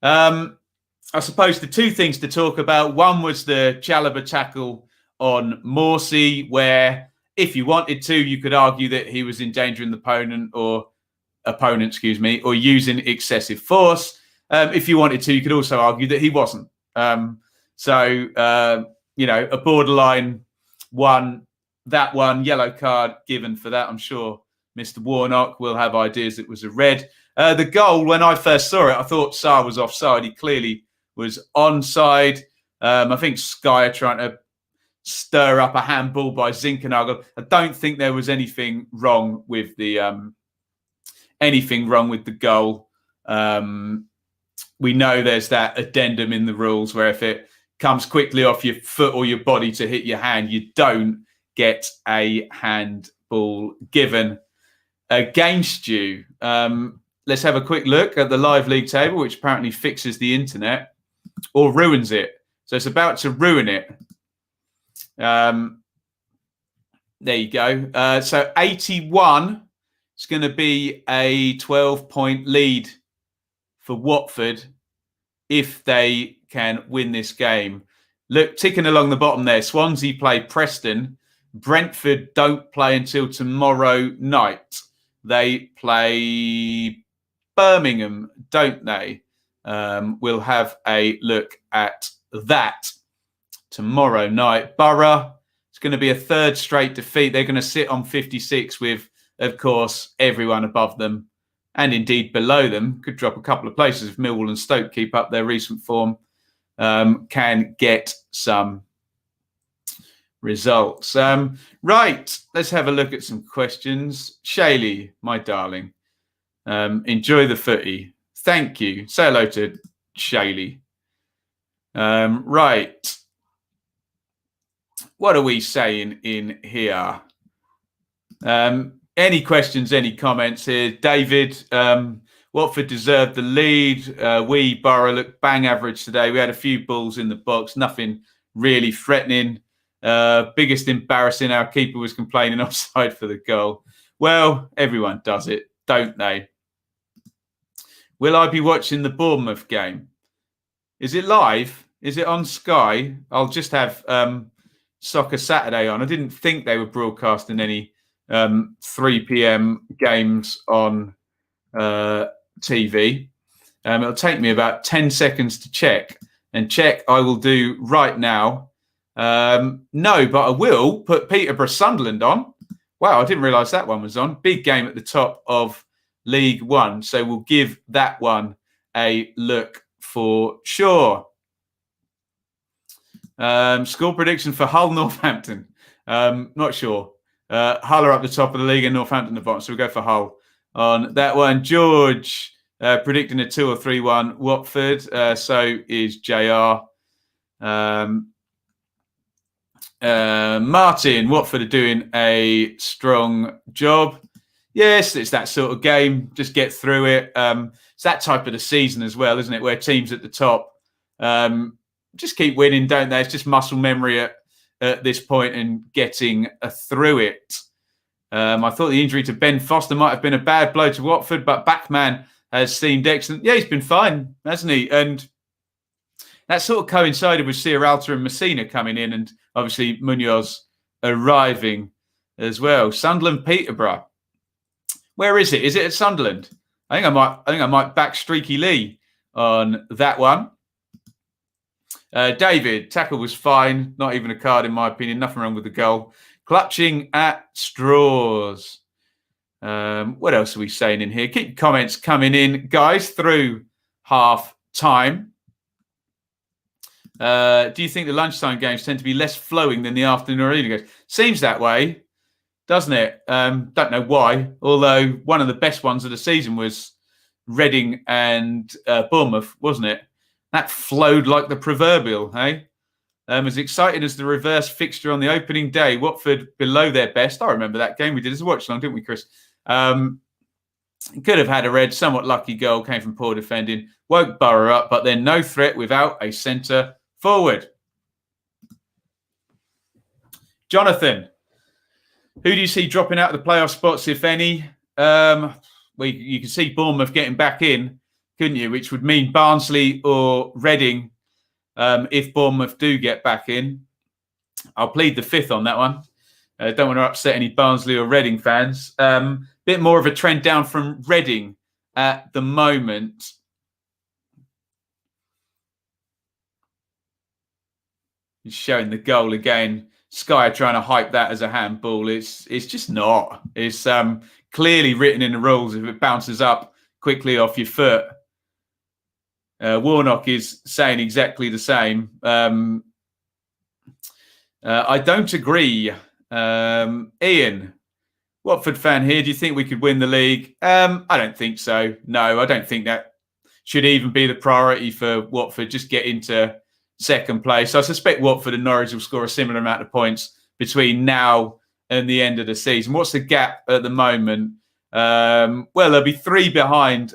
I suppose the 2 things to talk about. One was the Chalobah tackle on Morsey, where if you wanted to, you could argue that he was endangering the opponent, or using excessive force. If you wanted to, you could also argue that he wasn't. A borderline one, yellow card given for that. I'm sure Mr. Warnock will have ideas it was a red. The goal, when I first saw it, I thought Sarr was offside. He clearly was onside. I think Sky are trying to stir up a handball by Zinkernagel. I don't think there was anything wrong with the goal. We know there's that addendum in the rules where if it comes quickly off your foot or your body to hit your hand, you don't get a handball given against you. Let's have a quick look at the live league table, which apparently fixes the internet or ruins it. So it's about to ruin it. There you go. So 81 is going to be a 12-point lead for Watford if they can win this game. Look, ticking along the bottom there, Swansea play Preston. Brentford don't play until tomorrow night. They play Birmingham, don't they? We'll have a look at that tomorrow night. Boro, it's going to be a 3rd straight defeat. They're going to sit on 56 with, of course, everyone above them and indeed below them. Could drop a couple of places if Millwall and Stoke keep up their recent form. Can get some results. Right, let's have a look at some questions. Shaylee, my darling, enjoy the footy. Thank you. Say hello to Shaylee. Right. What are we saying in here? Any questions, any comments here? David, Watford deserved the lead. Boro looked bang average today. We had a few balls in the box, nothing really threatening. Biggest embarrassing, our keeper was complaining offside for the goal. Well, everyone does it, don't they? Will I be watching the Bournemouth game? Is it live? Is it on Sky? I'll just have Soccer Saturday on. I didn't think they were broadcasting any 3 p.m. games on TV. It'll take me about 10 seconds to check. And check I will do right now. No, but I will put Peterborough Sunderland on. Wow, I didn't realise that one was on. Big game at the top of League One. So we'll give that one a look for sure. Score prediction for Hull Northampton. Not sure. Hull are up the top of the league and Northampton at the bottom. So we'll go for Hull on that one. George predicting a 2 or 3-1 Watford. So is JR. Martin, Watford are doing a strong job. Yes, it's that sort of game. Just get through it. It's that type of the season as well, isn't it? Where teams at the top just keep winning, don't they? It's just muscle memory at this point and getting through it. I thought the injury to Ben Foster might have been a bad blow to Watford, but Backman has seemed excellent. Yeah, he's been fine, hasn't he? And that sort of coincided with Sierralta and Messina coming in, and obviously Munoz arriving as well. Sunderland, Peterborough. Where is it? Is it at Sunderland? I think I might back Streaky Lee on that one. David, tackle was fine. Not even a card in my opinion. Nothing wrong with the goal. Clutching at straws. What else are we saying in here? Keep comments coming in, guys, through half time. Do you think the lunchtime games tend to be less flowing than the afternoon or evening games? Seems that way. doesn't it? Don't know why. Although one of the best ones of the season was Reading and Bournemouth, wasn't it? That flowed like the proverbial, hey? As exciting as the reverse fixture on the opening day, Watford below their best. I remember that game. We did as a watch along, didn't we, Chris? Could have had a red, somewhat lucky goal, came from poor defending. Woke Boro up, but then no threat without a centre forward. Jonathan, who do you see dropping out of the playoff spots, if any? You can see Bournemouth getting back in, couldn't you? Which would mean Barnsley or Reading if Bournemouth do get back in. I'll plead the fifth on that one. Don't want to upset any Barnsley or Reading fans. Bit more of a trend down from Reading at the moment. He's showing the goal again. Sky are trying to hype that as a handball. It's just not. It's clearly written in the rules if it bounces up quickly off your foot. Warnock is saying exactly the same. I don't agree. Iain, Watford fan here. Do you think we could win the league? I don't think so. No, I don't think that should even be the priority for Watford. Just get into second place. I suspect Watford and Norwich will score a similar amount of points between now and the end of the season. What's the gap at the moment? Well, there'll be 3 behind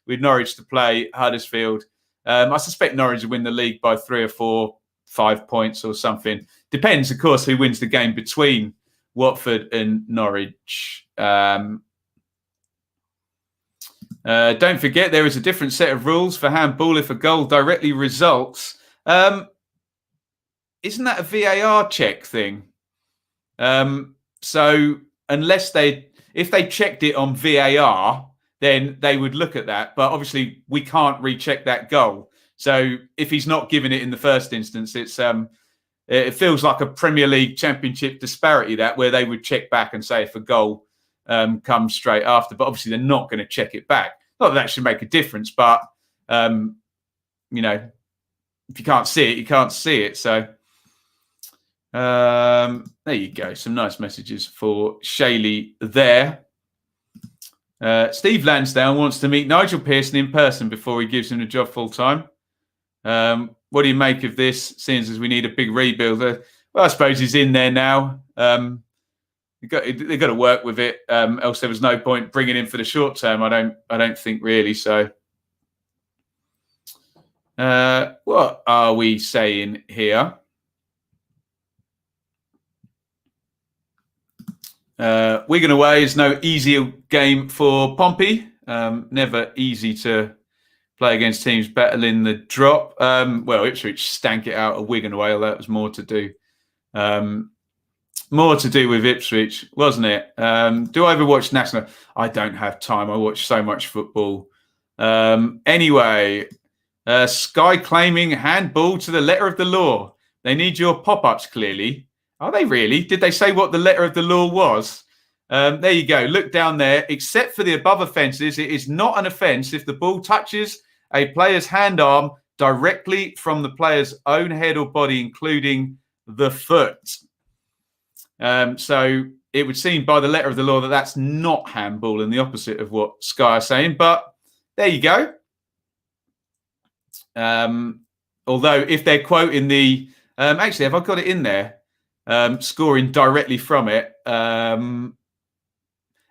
with Norwich to play Huddersfield. I suspect Norwich will win the league by 3 or 4, 5 points or something. Depends, of course, who wins the game between Watford and Norwich. Don't forget, there is a different set of rules for handball if a goal directly results. Isn't that a VAR check thing? So unless if they checked it on VAR, then they would look at that. But obviously, we can't recheck that goal. So if he's not given it in the first instance, it feels like a Premier League Championship disparity where they would check back and say if a goal comes straight after. But obviously, they're not going to check it back. Not that that should make a difference, but if you can't see it, you can't see it. So there you go. Some nice messages for Shaylee there. Steve Lansdowne wants to meet Nigel Pearson in person before he gives him the job full time. What do you make of this, seeing as we need a big rebuild? Well, I suppose he's in there now. They've got to work with it. Else there was no point bringing him for the short term. I don't think really. So, what are we saying here? Wigan away is no easy game for Pompey. Never easy to play against teams battling the drop. Well, Ipswich stank it out of Wigan away. That was more to do. More to do with Ipswich, wasn't it? Do I ever watch National? I don't have time. I watch so much football. Anyway, Sky claiming handball to the letter of the law. They need your pop-ups, clearly. Are they really? Did they say what the letter of the law was? There you go. Look down there. Except for the above offences, it is not an offence if the ball touches a player's hand arm directly from the player's own head or body, including the foot. So it would seem by the letter of the law that that's not handball and the opposite of what Sky are saying. But there you go. Although if they're quoting the... actually, have I got it in there? Scoring directly from it. Oh,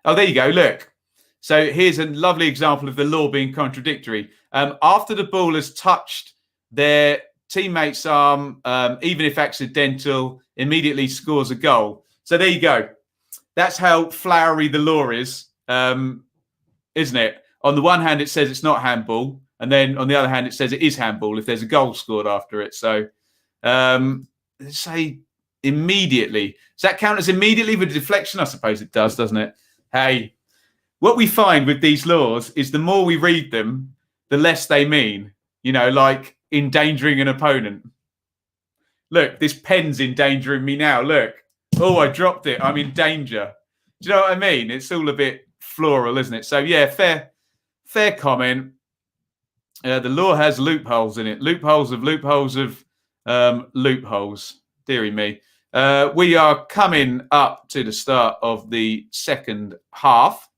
there you go. Look. So here's a lovely example of the law being contradictory. After the ball has touched their teammate's arm, even if accidental, immediately scores a goal. So there you go. That's how flowery the law is, isn't it? On the one hand, it says it's not handball. And then on the other hand, it says it is handball if there's a goal scored after it. So say immediately. Does that count as immediately with a deflection? I suppose it does, doesn't it? Hey, what we find with these laws is the more we read them, the less they mean. You know, like endangering an opponent. Look, this pen's endangering me now. Look. Oh, I dropped it. I'm in danger. Do you know what I mean? It's all a bit floral, isn't it? So, yeah, fair comment. The law has loopholes in it. Loopholes of loopholes of loopholes. Deary me. We are coming up to the start of the second half.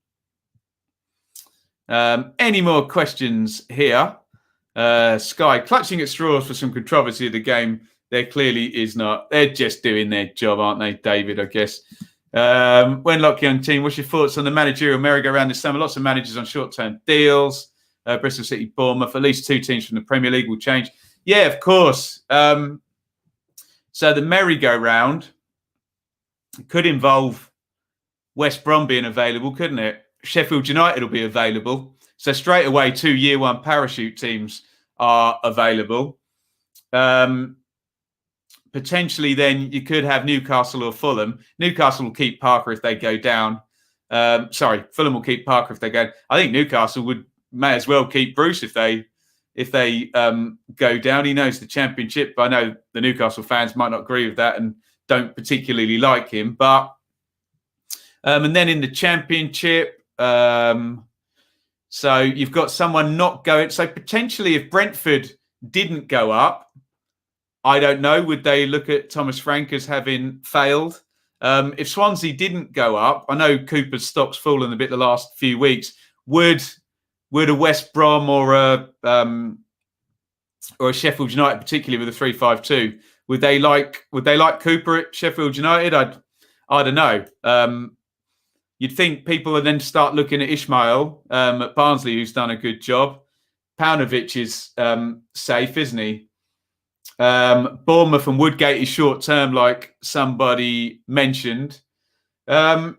Any more questions here? Sky, clutching at straws for some controversy of the game. There clearly is not. They're just doing their job, aren't they, David, I guess. When Lock Young team, what's your thoughts on the managerial merry-go-round this summer? Lots of managers on short-term deals. Bristol City, Bournemouth, at least 2 teams from the Premier League will change. Yeah, of course. So the merry-go-round could involve West Brom being available, couldn't it? Sheffield United will be available. So straight away, 2 year one parachute teams are available. Potentially then you could have Newcastle or Fulham. Newcastle will keep Parker if they go down. Fulham will keep Parker if they go. I think Newcastle may as well keep Bruce if they go down. He knows the Championship. But I know the Newcastle fans might not agree with that and don't particularly like him. But and then in the Championship, so you've got someone not going. So potentially, if Brentford didn't go up, I don't know. Would they look at Thomas Frank as having failed? If Swansea didn't go up, I know Cooper's stock's fallen a bit the last few weeks. Would a West Brom or a Sheffield United, particularly with a 3-5-2, would they like Cooper at Sheffield United? I don't know. You'd think people would then start looking at Ishmael at Barnsley, who's done a good job. Paunovic is safe, isn't he? Bournemouth and Woodgate is short term, like somebody mentioned. Yeah,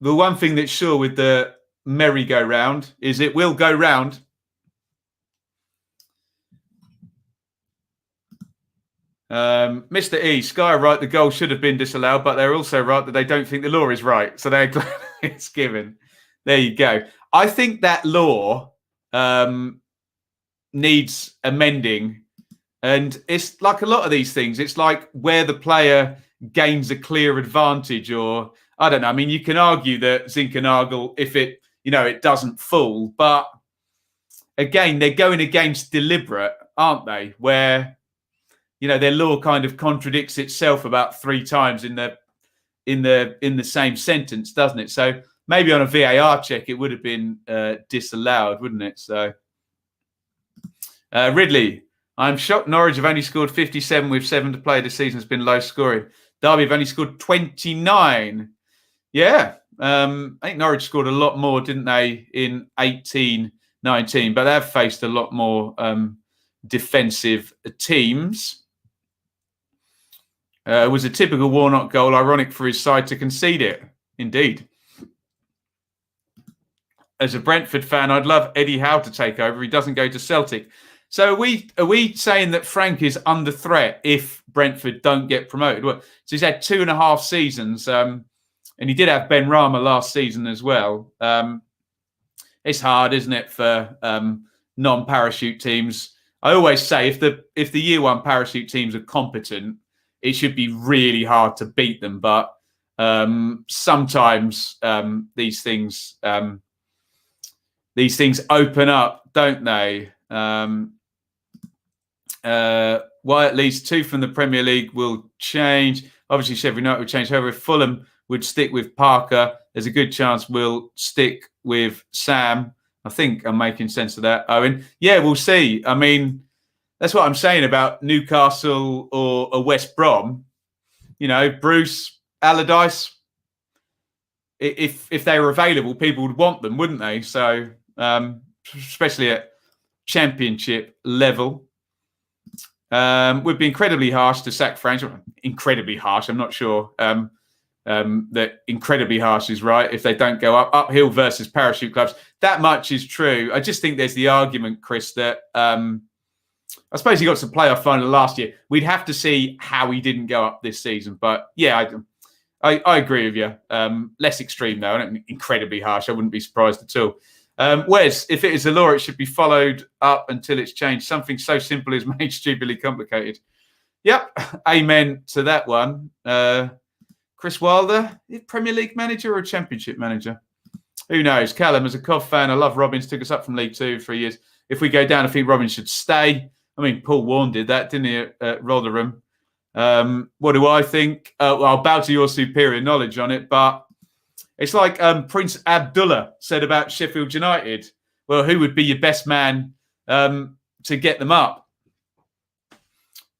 the one thing that's sure with the merry-go-round is it will go round. Mr. E, Sky are right, the goal should have been disallowed, but they're also right that they don't think the law is right. So they're glad it's given. There you go. I think that law needs amending. And it's like a lot of these things. It's like where the player gains a clear advantage, or I don't know. I mean, you can argue that Zinkernagel, if it doesn't fall, but again, they're going against deliberate, aren't they? Where their law kind of contradicts itself about 3 times in the same sentence, doesn't it? So maybe on a VAR check, it would have been disallowed, wouldn't it? So Ridley, I'm shocked Norwich have only scored 57 with 7 to play this season. Has been low scoring. Derby have only scored 29. Yeah, I think Norwich scored a lot more, didn't they, in 18-19? But they've faced a lot more defensive teams. It was a typical Warnock goal. Ironic for his side to concede it. Indeed. As a Brentford fan, I'd love Eddie Howe to take over. He doesn't go to Celtic. So are we saying that Frank is under threat if Brentford don't get promoted? Well, so he's had 2.5 seasons, and he did have Ben Rama last season as well. It's hard, isn't it, for non-parachute teams? I always say if the year one parachute teams are competent, it should be really hard to beat them. But sometimes these things open up, don't they? Why at least 2 from the Premier League will change. Obviously, Sheffield United will change. However, if Fulham would stick with Parker, there's a good chance we'll stick with Sam. I think I'm making sense of that, Owen. Yeah, we'll see. I mean, that's what I'm saying about Newcastle or West Brom. Bruce, Allardyce, if they were available, people would want them, wouldn't they? So, especially at Championship level. Would be incredibly harsh to sack Frank. Incredibly harsh. I'm not sure that incredibly harsh is right if they don't go up. Uphill versus parachute clubs. That much is true. I just think there's the argument, Chris, that I suppose he got to the playoff final last year. We'd have to see how he didn't go up this season. But yeah, I agree with you. Less extreme though. I don't think incredibly harsh. I wouldn't be surprised at all. Wes, if it is a law, it should be followed up until it's changed. Something so simple is made stupidly complicated. Yep, amen to that one. Chris Wilder, Premier League manager or Championship manager? Who knows? Callum, as a Cov fan, I love Robbins. Took us up from League 2 for years. If we go down, I think Robbins should stay. I mean, Paul Warne did that, didn't he, at Rotherham? What do I think? Well, I'll bow to your superior knowledge on it, but it's like Prince Abdullah said about Sheffield United. Well, who would be your best man to get them up?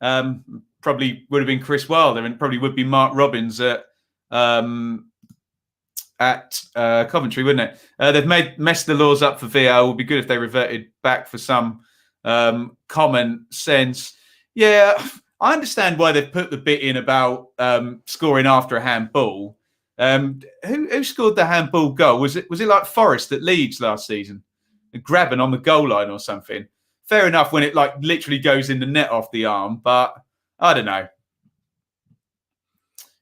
Probably would have been Chris Wilder, and probably would be Mark Robbins at Coventry, wouldn't it? They've messed the laws up for VAR. It would be good if they reverted back for some common sense. Yeah, I understand why they've put the bit in about scoring after a handball. Who scored the handball goal? Was it like Forest at Leeds last season? Grabbing on the goal line or something. Fair enough when it like literally goes in the net off the arm, but I don't know.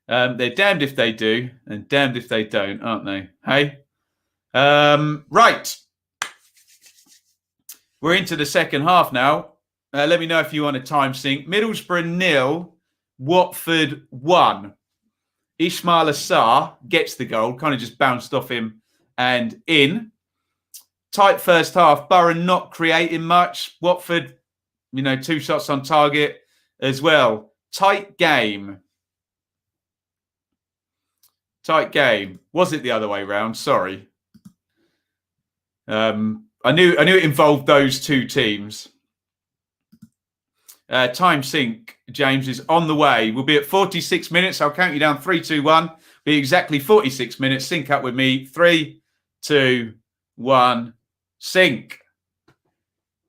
They're damned if they do and damned if they don't, aren't they? Hey? Right. We're into the second half now. Let me know if you want a time sync. Middlesbrough 0, Watford 1. Ismail Assar gets the goal, kind of just bounced off him and in. Tight first half. Boro not creating much. Watford, 2 shots on target as well. Tight game. Was it the other way round? Sorry. I knew it involved those two teams. Time sync, James, is on the way. We'll be at 46 minutes. I'll count you down. 3, 2, 1. Be exactly 46 minutes. Sync up with me. 3, 2, 1. Sync.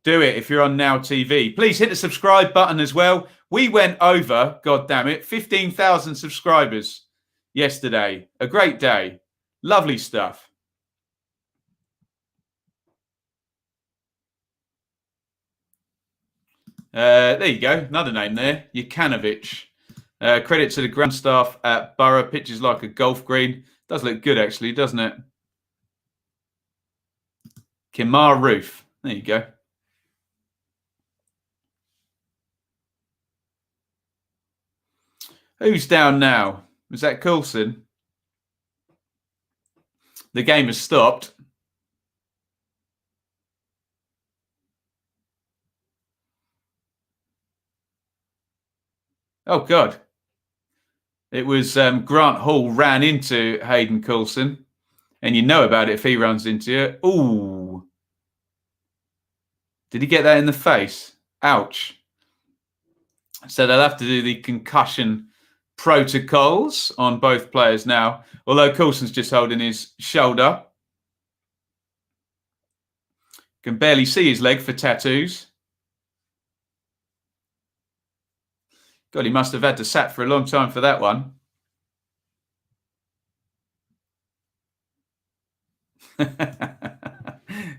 Do it if you're on Now TV. Please hit the subscribe button as well. We went over, God damn it, 15,000 subscribers yesterday. A great day. Lovely stuff. There you go. Another name there. Jukanovic. Credit to the ground staff at Boro. Pitches like a golf green. Does look good, actually, doesn't it? Kimar Ruth. There you go. Who's down now? Was that Coulson? The game has stopped. Oh, God. It was Grant Hall ran into Hayden Coulson. And you know about it if he runs into you. Ooh. Did he get that in the face? Ouch. So they'll have to do the concussion protocols on both players now. Although Coulson's just holding his shoulder. Can barely see his leg for tattoos. God, he must have had to sat for a long time for that one.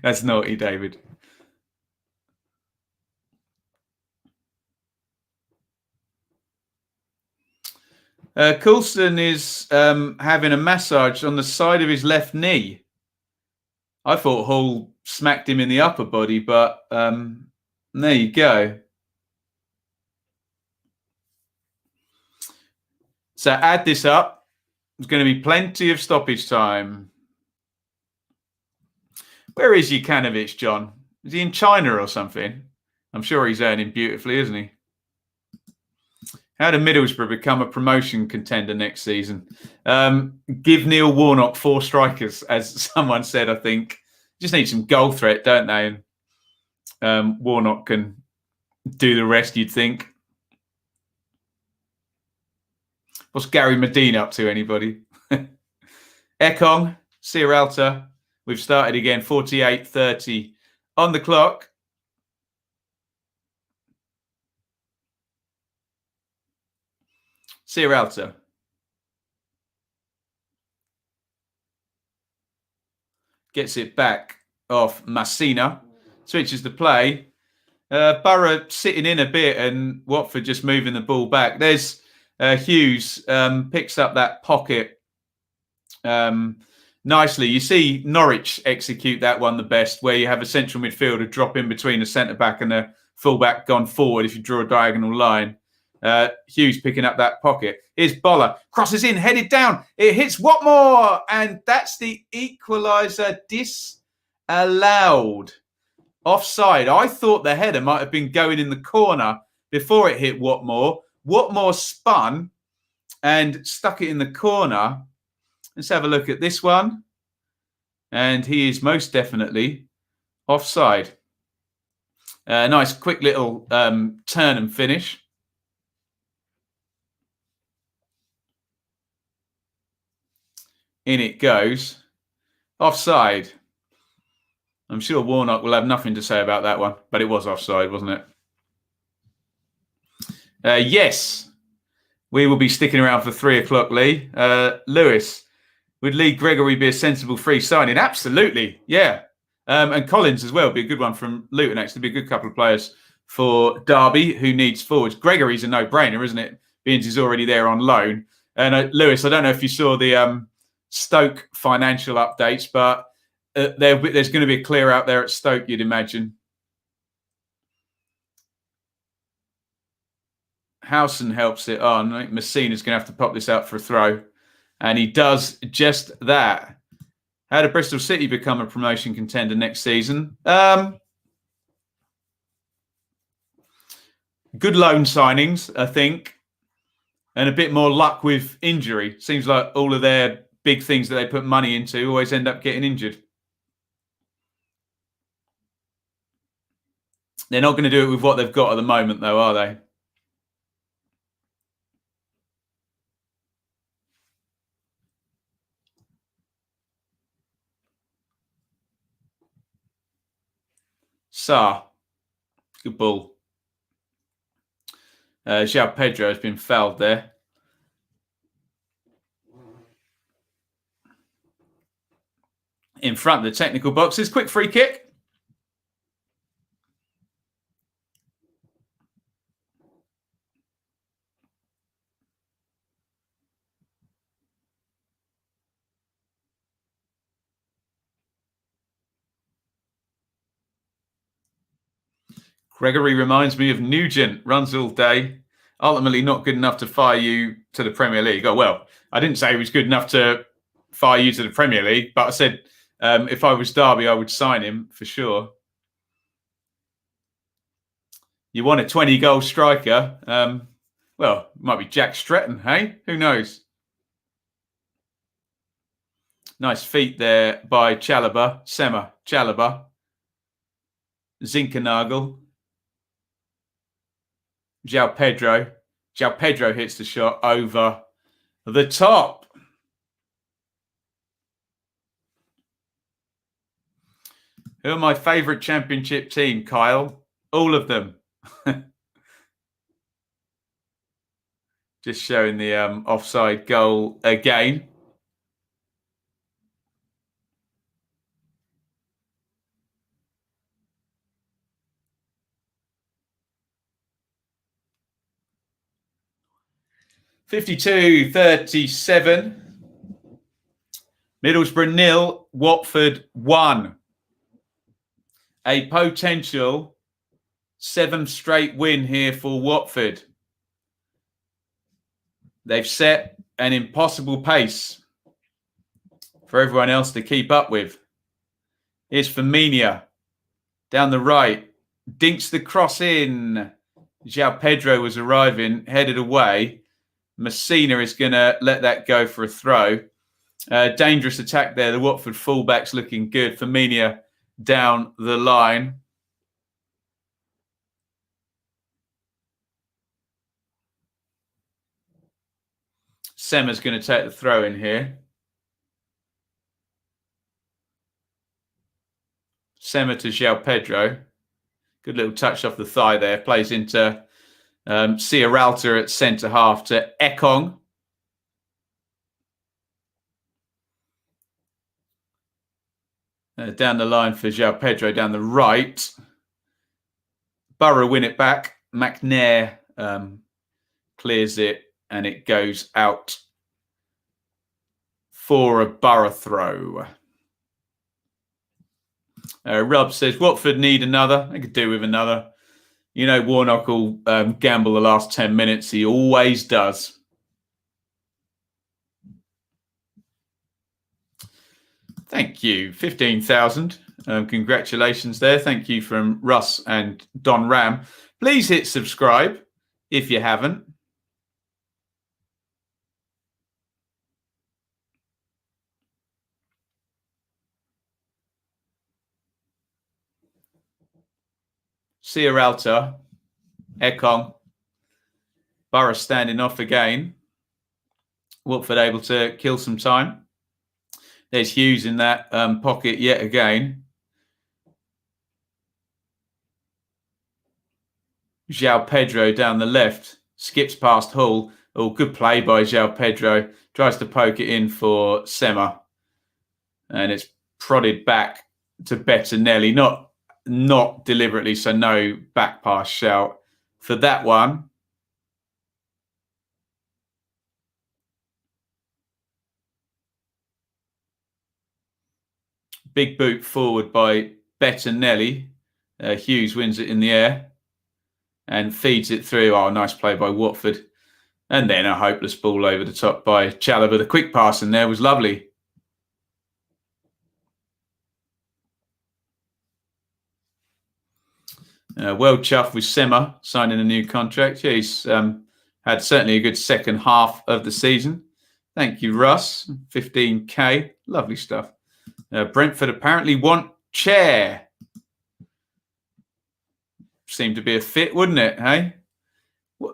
That's naughty, David. Coulson is having a massage on the side of his left knee. I thought Hall smacked him in the upper body, but there you go. So add this up. There's going to be plenty of stoppage time. Where is Jukanovic, John? Is he in China or something? I'm sure he's earning beautifully, isn't he? How did Middlesbrough become a promotion contender next season? Give Neil Warnock 4 strikers, as someone said, I think. Just need some goal threat, don't they? And Warnock can do the rest, you'd think. What's Gary Medina up to, anybody? Ekong, Sierralta. We've started again, 48:30 on the clock. Sierralta. Gets it back off Messina. Switches the play. Boro sitting in a bit and Watford just moving the ball back. There's Hughes picks up that pocket nicely. You see Norwich execute that one the best, where you have a central midfielder drop in between a centre-back and a full-back gone forward if you draw a diagonal line. Hughes picking up that pocket. Here's Boller. Crosses in, headed down. It hits Watmore. And that's the equaliser disallowed. Offside. I thought the header might have been going in the corner before it hit Watmore. Watmore spun and stuck it in the corner. Let's have a look at this one. And he is most definitely offside. Nice, quick little turn and finish. In it goes. Offside. I'm sure Warnock will have nothing to say about that one, but it was offside, wasn't it? Yes, we will be sticking around for 3 o'clock, Lee. Lewis, would Lee Gregory be a sensible free signing? Absolutely, yeah. And Collins as well, be a good one from Luton, actually. Be a good couple of players for Derby, who needs forwards. Gregory's a no-brainer, isn't it? Being he's already there on loan. And Lewis, I don't know if you saw the Stoke financial updates, but there's going to be a clear out there at Stoke, you'd imagine. Howson helps it on. I think Messina's going to have to pop this out for a throw. And he does just that. How did Bristol City become a promotion contender next season? Good loan signings, I think. And a bit more luck with injury. Seems like all of their big things that they put money into always end up getting injured. They're not going to do it with what they've got at the moment, though, are they? Sa. Good ball. João Pedro has been fouled there. In front of the technical boxes. Quick free kick. Gregory reminds me of Nugent. Runs all day. Ultimately not good enough to fire you to the Premier League. Oh, well, I didn't say he was good enough to fire you to the Premier League, but I said if I was Derby, I would sign him for sure. You want a 20-goal striker? Well, it might be Jack Stretton, hey? Who knows? Nice feet there by Chalobah. Sema Chalobah. Zinkernagel. João Pedro. João Pedro hits the shot over the top. Who are my favourite championship team, Kyle? All of them. Just showing the offside goal again. (52-37). Middlesbrough 0, Watford 1. A potential 7th straight win here for Watford. They've set an impossible pace for everyone else to keep up with. Here's Firmino down the right. Dinks the cross in. João Pedro was arriving, headed away. Messina is going to let that go for a throw. Dangerous attack there. The Watford fullback's looking good. Firmino down the line. Sema's going to take the throw in here. Sema to João Pedro. Good little touch off the thigh there. Plays into Ciaralta at centre-half to Ekong. Down the line for João Pedro down the right. Boro win it back. McNair clears it and it goes out for a Boro throw. Rob says, Watford need another. They could do with another. You know, Warnock will gamble the last 10 minutes. He always does. Thank you. 15,000. Congratulations there. Thank you from Russ and Don Ram. Please hit subscribe if you haven't. Ciaralta, Ekong, Boro standing off again. Watford able to kill some time. There's Hughes in that pocket yet again. João Pedro down the left. Skips past Hull. Oh, good play by João Pedro. Tries to poke it in for Sema. And it's prodded back to Bettinelli. Not deliberately, so no back pass shout for that one. Big boot forward by Bettinelli. Hughes wins it in the air and feeds it through. Oh, nice play by Watford. And then a hopeless ball over the top by Chalobah. The quick pass in there was lovely. Well chuffed with Sema signing a new contract. Yeah, he's had certainly a good second half of the season. Thank you, Russ. 15k. Lovely stuff. Brentford apparently want Chair. Seemed to be a fit, wouldn't it? Hey,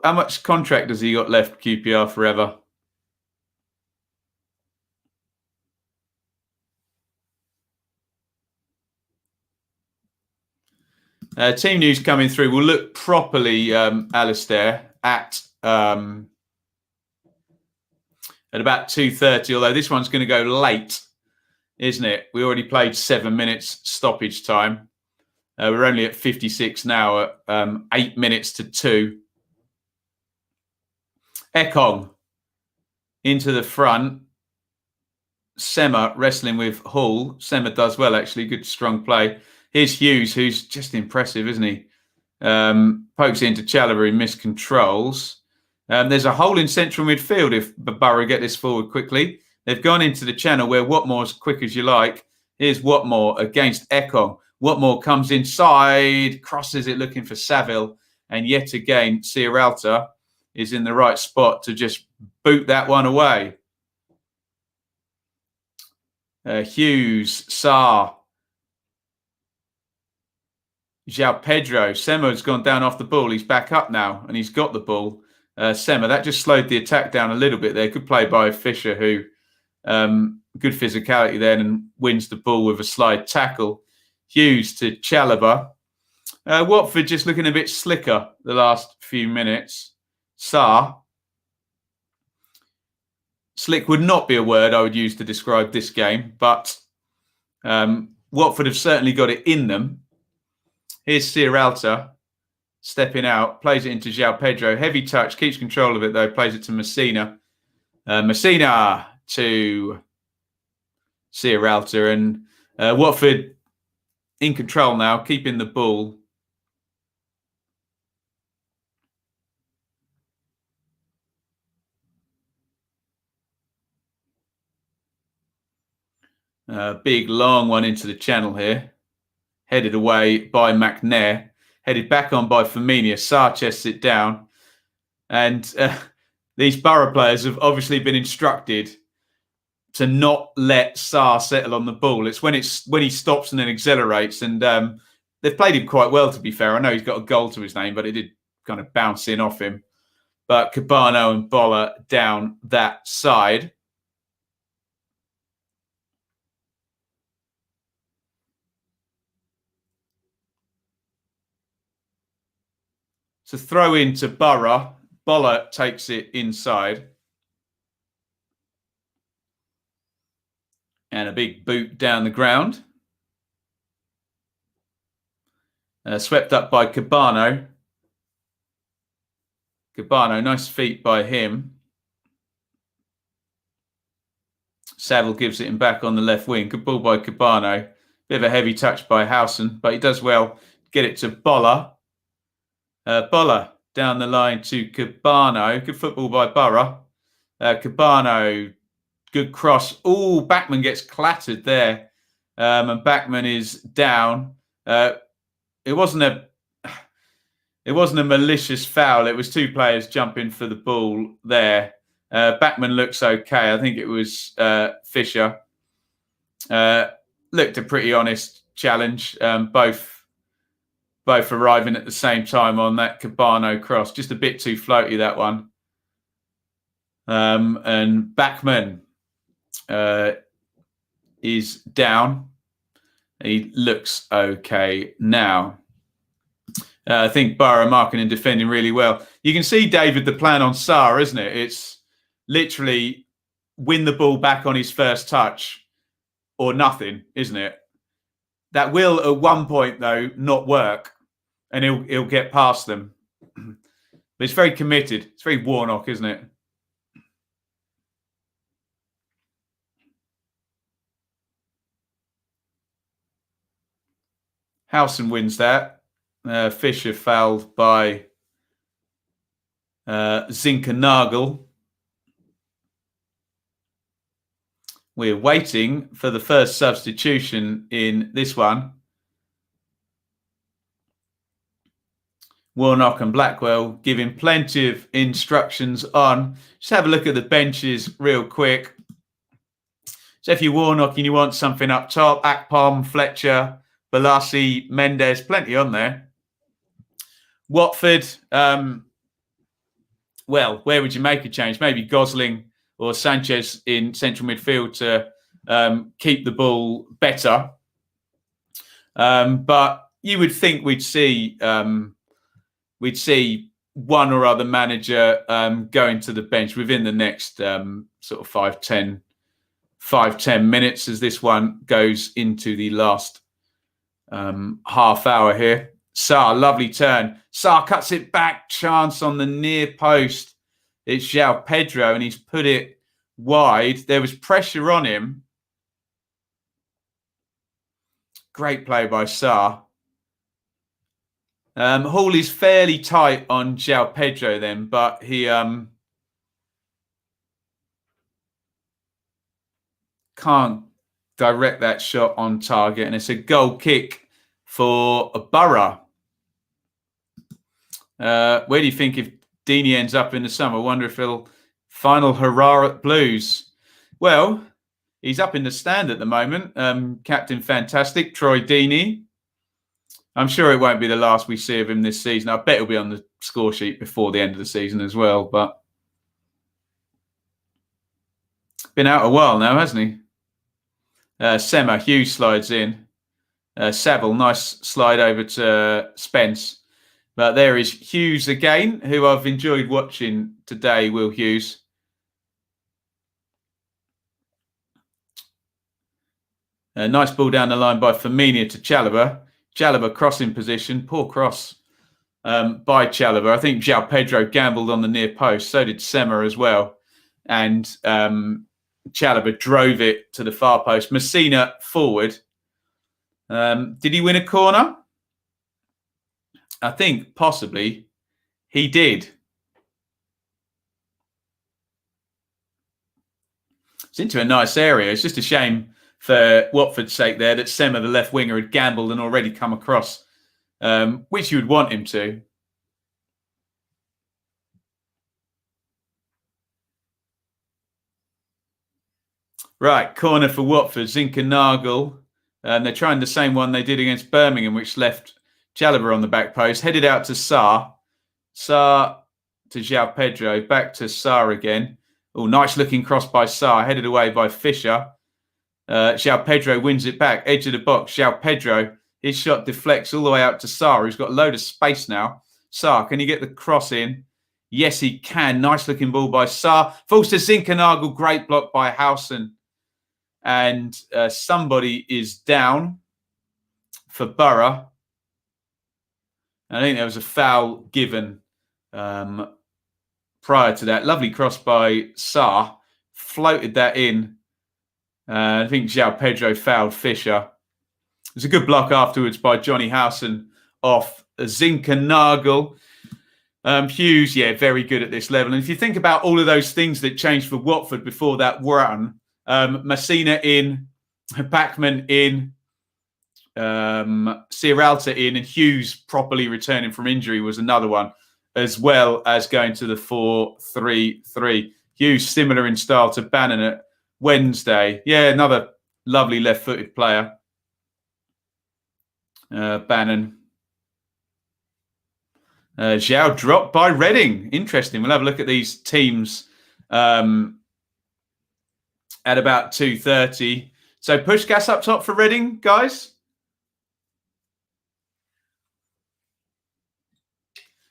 how much contract has he got left? QPR forever. Team news coming through. We'll look properly, Alistair, at about 2:30. Although this one's going to go late, isn't it? We already played 7 minutes stoppage time. We're only at 56 now at 8 minutes to 2. Ekong into the front. Sema wrestling with Hull. Sema does well, actually. Good, strong play. Here's Hughes, who's just impressive, isn't he? Pokes into Chalobah, who miscontrols. There's a hole in central midfield if Boro get this forward quickly. They've gone into the channel where Watmore's quick as you like. Here's Watmore against Ekong. Watmore comes inside, crosses it looking for Saville. And yet again, Ciaralta is in the right spot to just boot that one away. Hughes, Sarr, João Pedro. Sema's gone down off the ball. He's back up now and he's got the ball. Sema, that just slowed the attack down a little bit there. Good play by Fisher, who good physicality then and wins the ball with a slide tackle. Hughes to Chalobah. Watford just looking a bit slicker the last few minutes. Sarr. Slick would not be a word I would use to describe this game, but Watford have certainly got it in them. Here's Ciaralta stepping out, plays it into João Pedro. Heavy touch, keeps control of it though, plays it to Messina. Messina to Ciaralta, and Watford in control now, keeping the ball. Big long one into the channel here. Headed away by McNair. Headed back on by Firmino. Sarr chests it down. And these Boro players have obviously been instructed to not let Sarr settle on the ball. It's when he stops and then accelerates. And they've played him quite well, to be fair. I know he's got a goal to his name, but it did kind of bounce in off him. But Cabano and Boller down that side. So throw into Boro. Boller takes it inside. And a big boot down the ground. Swept up by Cabano. Cabano, nice feet by him. Saville gives it him back on the left wing. Good ball by Cabano. Bit of a heavy touch by Howson, but he does well. Get it to Boller. Boller down the line to Cabano. Good football by Boro. Cabano, good cross. Oh, Backman gets clattered there. And Backman is down. It wasn't a malicious foul. It was two players jumping for the ball there. Backman looks okay. I think it was Fisher. Looked a pretty honest challenge. Both both arriving at the same time on that Cabano cross. Just a bit too floaty, that one. And Bachmann is down. He looks okay now. I think Boro marking and defending really well. You can see, David, the plan on Sarr, isn't it? It's literally win the ball back on his first touch or nothing, isn't it? That will, at one point, though, not work, and he'll get past them. But it's very committed. It's very Warnock, isn't it? Howson wins that. Fisher fouled by Zinkernagel. We're waiting for the first substitution in this one. Warnock and Blackwell giving plenty of instructions on. Just have a look at the benches real quick. So if you're Warnock and you want something up top, Akpom, Fletcher, Balassi, Mendes, plenty on there. Watford, well, where would you make a change? Maybe Gosling or Sanchez in central midfield to keep the ball better. But you would think we'd see one or other manager going to the bench within the next sort of 5-10 minutes as this one goes into the last half hour here. Sarr, lovely turn. Sarr cuts it back. Chance on the near post. It's João Pedro, and he's put it wide. There was pressure on him. Great play by Sarr. Hall is fairly tight on João Pedro then, but he can't direct that shot on target, and it's a goal kick for a Boro. Where do you think if Deeney ends up in the summer? I wonder if he'll final hurrah at Blues. Well, he's up in the stand at the moment. Captain Fantastic, Troy Deeney. I'm sure it won't be the last we see of him this season. I bet he'll be on the score sheet before the end of the season as well. But been out a while now, hasn't he? Sema, Hughes slides in. Saville, nice slide over to Spence. But there is Hughes again, who I've enjoyed watching today, Will Hughes. A nice ball down the line by Firmino to Chalobah. Chalobah crossing position. Poor cross by Chalobah. I think João Pedro gambled on the near post. So did Sema as well. And Chalobah drove it to the far post. Messina forward. Did he win a corner? I think possibly he did. It's into a nice area. It's just a shame for Watford's sake there that Sema, the left winger, had gambled and already come across, which you would want him to. Right, corner for Watford. Zinkernagel. They're trying the same one they did against Birmingham, which left Chalobah on the back post. Headed out to Sarr. Sarr to João Pedro. Back to Sarr again. Oh, nice looking cross by Sarr. Headed away by Fisher. João Pedro wins it back. Edge of the box. João Pedro. His shot deflects all the way out to Sarr, who's got a load of space now. Sarr, can he get the cross in? Yes, he can. Nice looking ball by Sarr. Falls to Zinkernagel. Great block by Howson. And somebody is down for Boro. I think there was a foul given prior to that. Lovely cross by Sarr. Floated that in. I think João Pedro fouled Fisher. It was a good block afterwards by Johnny Howson off Zinkernagel. Hughes, yeah, very good at this level. And if you think about all of those things that changed for Watford before that run, Messina in, Bachmann in, Sierralta in, and Hughes properly returning from injury was another one, as well as going to the 4-3-3. Hughes similar in style to Bannon at Wednesday. Yeah, another lovely left-footed player. Bannon. Zhao dropped by Reading. Interesting. We'll have a look at these teams at about 2:30. So push gas up top for Reading, guys.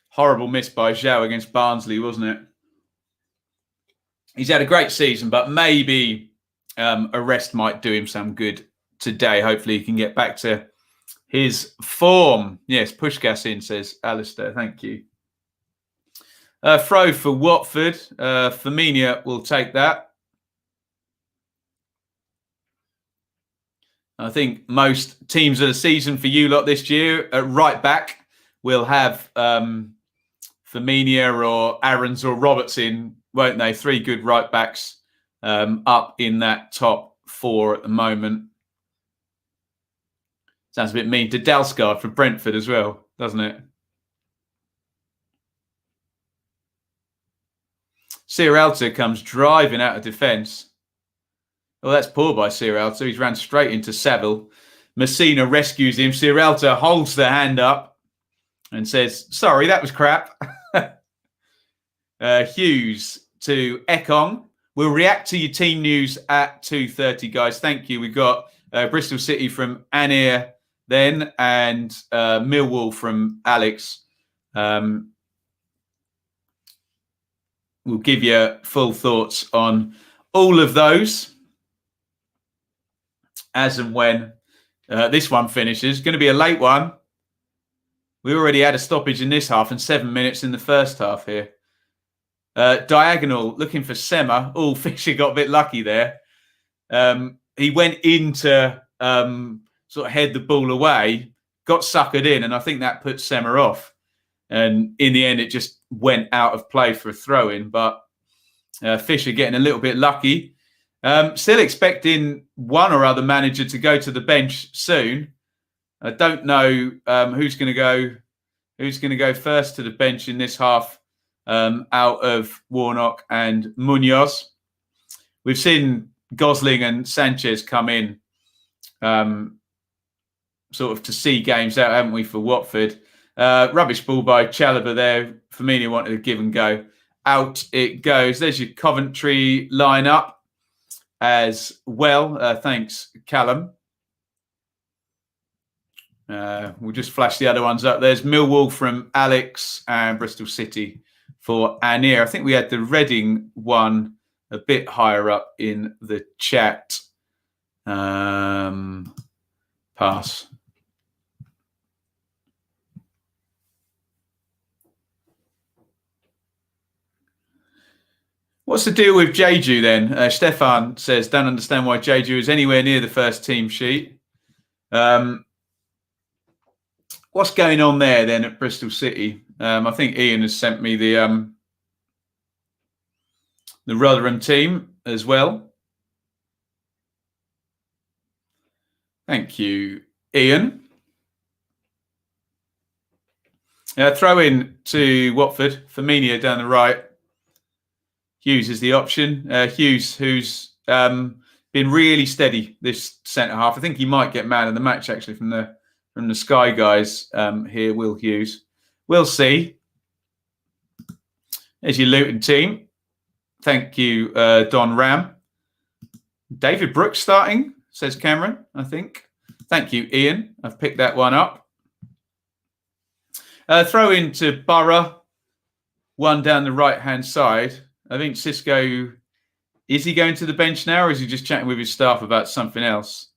Horrible miss by Zhao against Barnsley, wasn't it? He's had a great season, but maybe a rest might do him some good today. Hopefully he can get back to his form. Yes, push gas in, says Alistair. Thank you. Throw for Watford. Firmina will take that. I think most teams of the season for you lot this year at right back will have Firmina or Aarons or Roberts in, won't they? 3 good right backs up in that top 4 at the moment. Sounds a bit mean to Dalsgaard for Brentford as well, doesn't it? Sierralta comes driving out of defence. Well, that's poor by Sierralta. He's ran straight into Saville. Messina rescues him. Sierralta holds the hand up and says, sorry, that was crap. Hughes to Ekong. We'll react to your team news at 2:30, guys. Thank you. We've got Bristol City from Anir then and Millwall from Alex. We'll give you full thoughts on all of those as and when this one finishes. Going to be a late one. We already had a stoppage in this half and 7 minutes in the first half here. Diagonal, looking for Sema. Oh, Fisher got a bit lucky there. He went in to sort of head the ball away, got suckered in, and I think that put Sema off. And in the end, it just went out of play for a throw-in. But Fisher getting a little bit lucky. Still expecting one or other manager to go to the bench soon. I don't know who's going to go. Who's going to go first to the bench in this half out of Warnock and Munoz. We've seen Gosling and Sanchez come in sort of to see games out, haven't we, for Watford? Rubbish ball by Chalobah there. Firmino wanted a give and go. Out it goes. There's your Coventry lineup as well. Thanks, Callum. We'll just flash the other ones up. There's Millwall from Alex and Bristol City for Anir. I think we had the Reading one a bit higher up in the chat. Pass. What's the deal with Jeju then? Stefan says, don't understand why Jeju is anywhere near the first team sheet. What's going on there then at Bristol City? I think Iain has sent me the Rotherham team as well. Thank you, Iain. Throw in to Watford. Firmino down the right. Hughes is the option. Hughes, who's been really steady this centre half. I think he might get man of the match actually from the Sky guys here. Will Hughes. We'll see. There's your Luton team. Thank you, Don Ram. David Brooks starting, says Cameron, I think. Thank you, Iain. I've picked that one up. Throw into Boro. One down the right-hand side. I think Cisco, is he going to the bench now or is he just chatting with his staff about something else?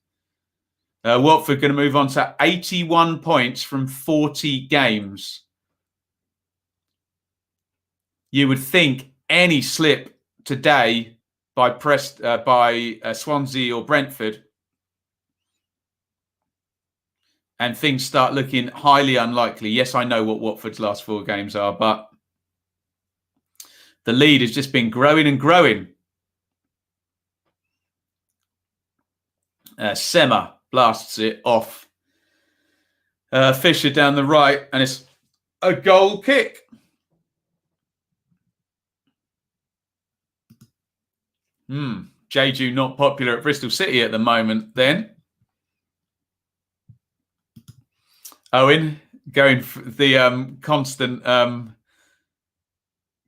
Watford going to move on to 81 points from 40 games. You would think any slip today by Swansea or Brentford and things start looking highly unlikely. Yes, I know what Watford's last 4 games are, but the lead has just been growing and growing. Sema blasts it off. Fisher down the right, and it's a goal kick. Jeju not popular at Bristol City at the moment then. Owen, going for the constant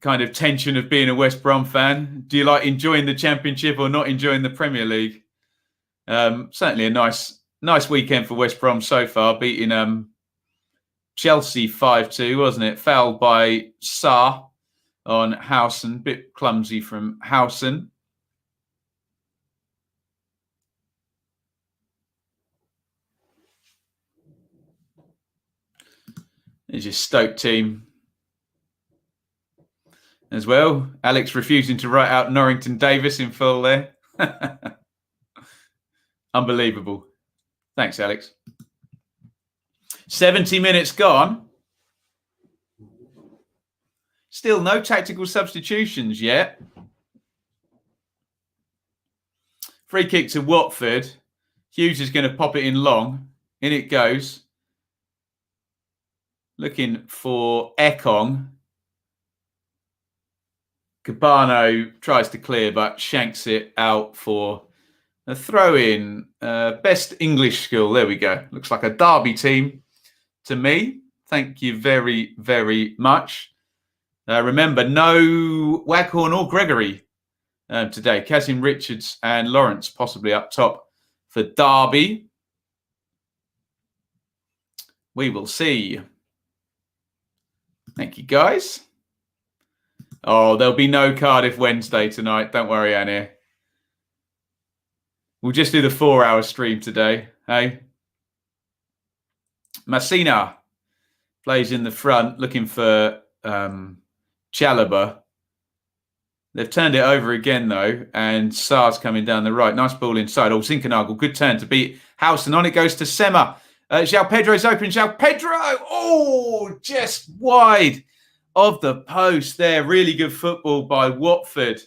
kind of tension of being a West Brom fan. Do you like enjoying the Championship or not enjoying the Premier League? Certainly a nice weekend for West Brom so far, beating Chelsea 5-2, wasn't it? Fouled by Sarr on Howson. Bit clumsy from Howson. There's your Stoke team as well. Alex refusing to write out Norrington Davis in full there. Unbelievable. Thanks, Alex. 70 minutes gone. Still no tactical substitutions yet. Free kick to Watford. Hughes is going to pop it in long. In it goes. Looking for Ekong. Cabano tries to clear, but shanks it out for a throw-in. Best English school. There we go. Looks like a Derby team to me. Thank you very, very much. Remember, no Waghorn or Gregory today. Kazim Richards and Lawrence possibly up top for Derby. We will see. Thank you, guys. Oh, there'll be no Cardiff Wednesday tonight. Don't worry, Annie. We'll just do the 4-hour stream today. Hey, Massina plays in the front, looking for Chalobah. They've turned it over again, though, and Sarr's coming down the right. Nice ball inside. Oh, Zinkernagel, good turn to beat Howson. On it goes to Sema. João Pedro's open. João Pedro! Oh, just wide of the post there. Really good football by Watford.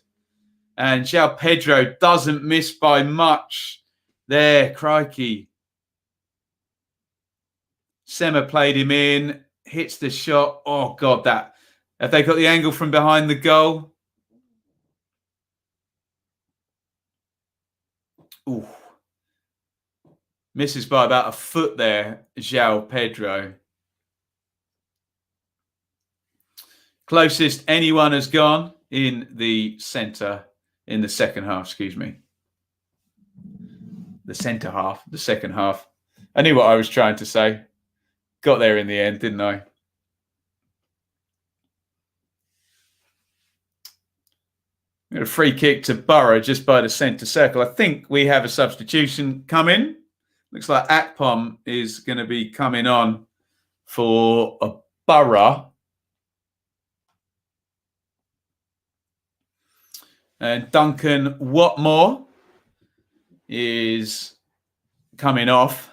And João Pedro doesn't miss by much there. Crikey. Sema played him in. Hits the shot. Oh, God, that. Have they got the angle from behind the goal? Ooh. Misses by about a foot there, João Pedro. Closest anyone has gone in the centre, in the second half, excuse me. The centre half, the second half. I knew what I was trying to say. Got there in the end, didn't I? We got a free kick to Boro just by the centre circle. I think we have a substitution coming. Looks like Akpom is going to be coming on for a Boro. And Duncan Watmore is coming off.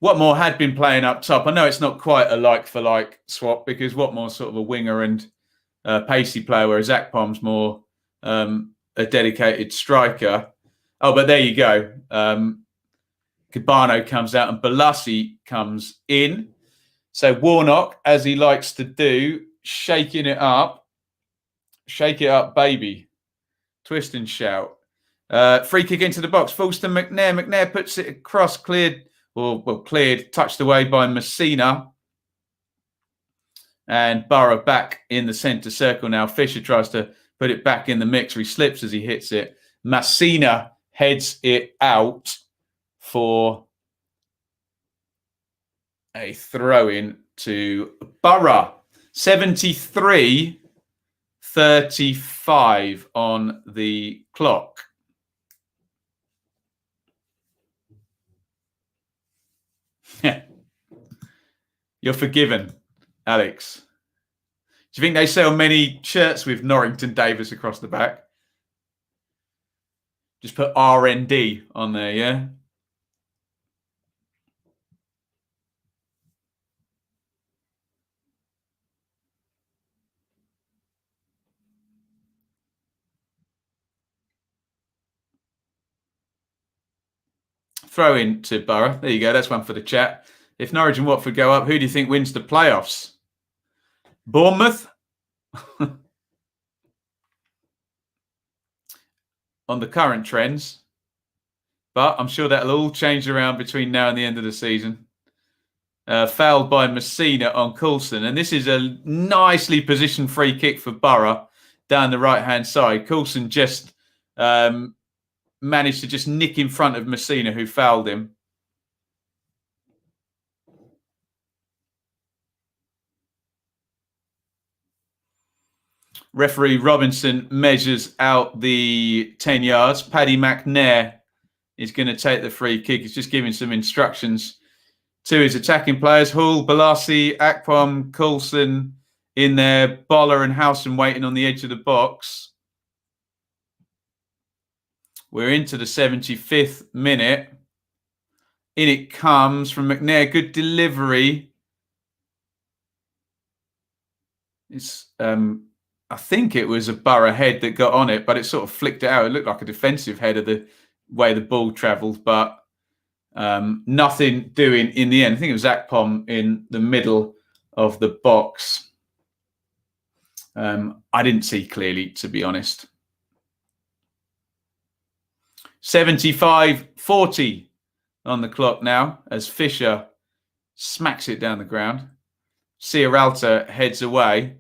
Watmore had been playing up top. I know it's not quite a like-for-like swap because Watmore's sort of a winger and pacey player, whereas Akpom's more a dedicated striker. Oh, but there you go. Cabano comes out and Balassi comes in. So Warnock, as he likes to do, shaking it up. Shake it up, baby. Twist and shout. Free kick into the box. Falls to McNair. McNair puts it across, cleared, touched away by Messina. And Boro back in the centre circle now. Fisher tries to put it back in the mix. He slips as he hits it. Messina heads it out for a throw-in to Boro. 73-35 on the clock. You're forgiven, Alex. Do you think they sell many shirts with Norrington Davis across the back? Just put RND on there, yeah? Throw in to Boro. There you go. That's one for the chat. If Norwich and Watford go up, who do you think wins the playoffs? Bournemouth? On the current trends. But I'm sure that'll all change around between now and the end of the season. fouled by Messina on Coulson. And this is a nicely positioned free kick for Boro down the right-hand side. Coulson just managed to just nick in front of Messina, who fouled him. Referee Robinson measures out the 10 yards. Paddy McNair is going to take the free kick. He's just giving some instructions to his attacking players. Hall, Balassi, Akpom, Coulson in there. Boller and Howson waiting on the edge of the box. We're into the 75th minute. In it comes from McNair. Good delivery. It's I think it was a Boro head that got on it, but it sort of flicked it out. It looked like a defensive head of the way the ball travelled, but nothing doing in the end. I think it was Akpom in the middle of the box. I didn't see clearly, to be honest. 75-40 on the clock now as Fisher smacks it down the ground. Ciaralta heads away.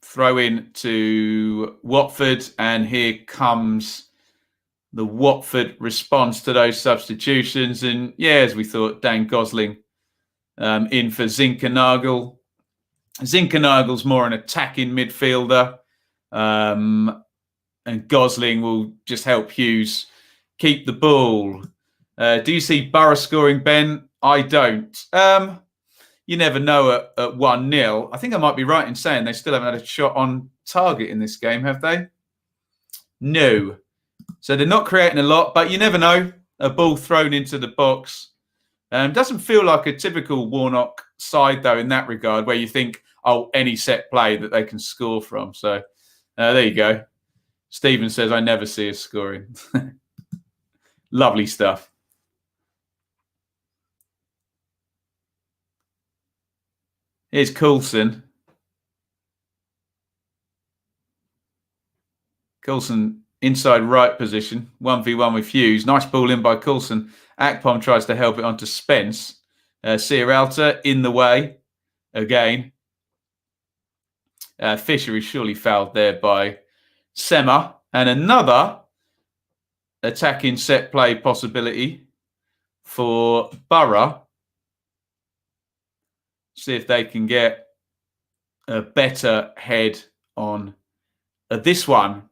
Throw in to Watford, and here comes the Watford response to those substitutions. And yeah, as we thought, Dan Gosling in for Zinkernagel. Zinkernagel's more an attacking midfielder, and Gosling will just help Hughes keep the ball. Do you see Boro scoring, Ben? I don't. You never know at 1-0. I think I might be right in saying they still haven't had a shot on target in this game, have they? No. So they're not creating a lot, but you never know. A ball thrown into the box. Doesn't feel like a typical Warnock side, though, in that regard, where you think, oh, any set play that they can score from. So there you go. Stephen says, I never see us scoring. Lovely stuff. Here's Coulson. Coulson inside right position. 1v1 with Hughes. Nice ball in by Coulson. Akpom tries to help it onto Spence. Ciaralta in the way again. Fisher is surely fouled there by Sema. And another attacking set play possibility for Boro. See if they can get a better head on this one.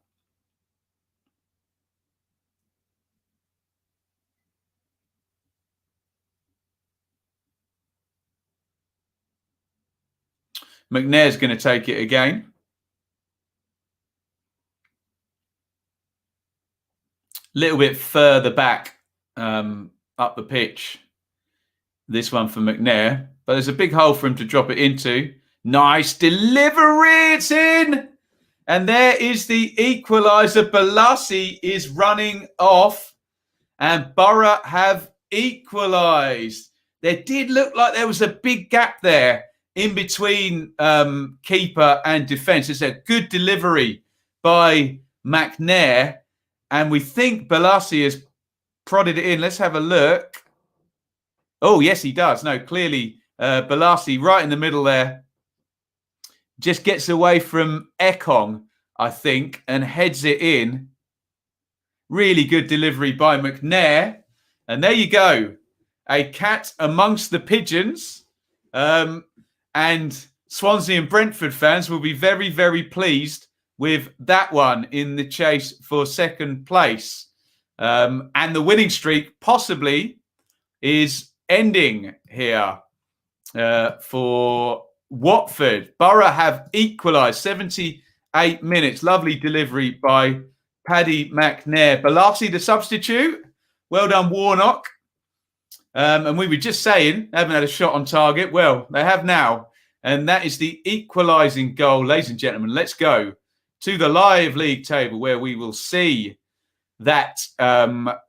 McNair's going to take it again. A little bit further back up the pitch. This one for McNair. But there's a big hole for him to drop it into. Nice delivery. It's in. And there is the equaliser. Balassi is running off. And Boro have equalised. There did look like there was a big gap there in between keeper and defence. It's a good delivery by McNair. And we think Balassi has prodded it in. Let's have a look. Oh, yes, he does. No, clearly Balassi right in the middle there. Just gets away from Ekong, I think, and heads it in. Really good delivery by McNair. And there you go. A cat amongst the pigeons. And Swansea and Brentford fans will be very, very pleased with that one in the chase for second place. And the winning streak possibly is ending here for Watford. Boro have equalised 78 minutes. Lovely delivery by Paddy McNair. Balassi, the substitute. Well done, Warnock. And we were just saying, haven't had a shot on target. Well, they have now. And that is the equalising goal. Ladies and gentlemen, let's go to the live league table where we will see that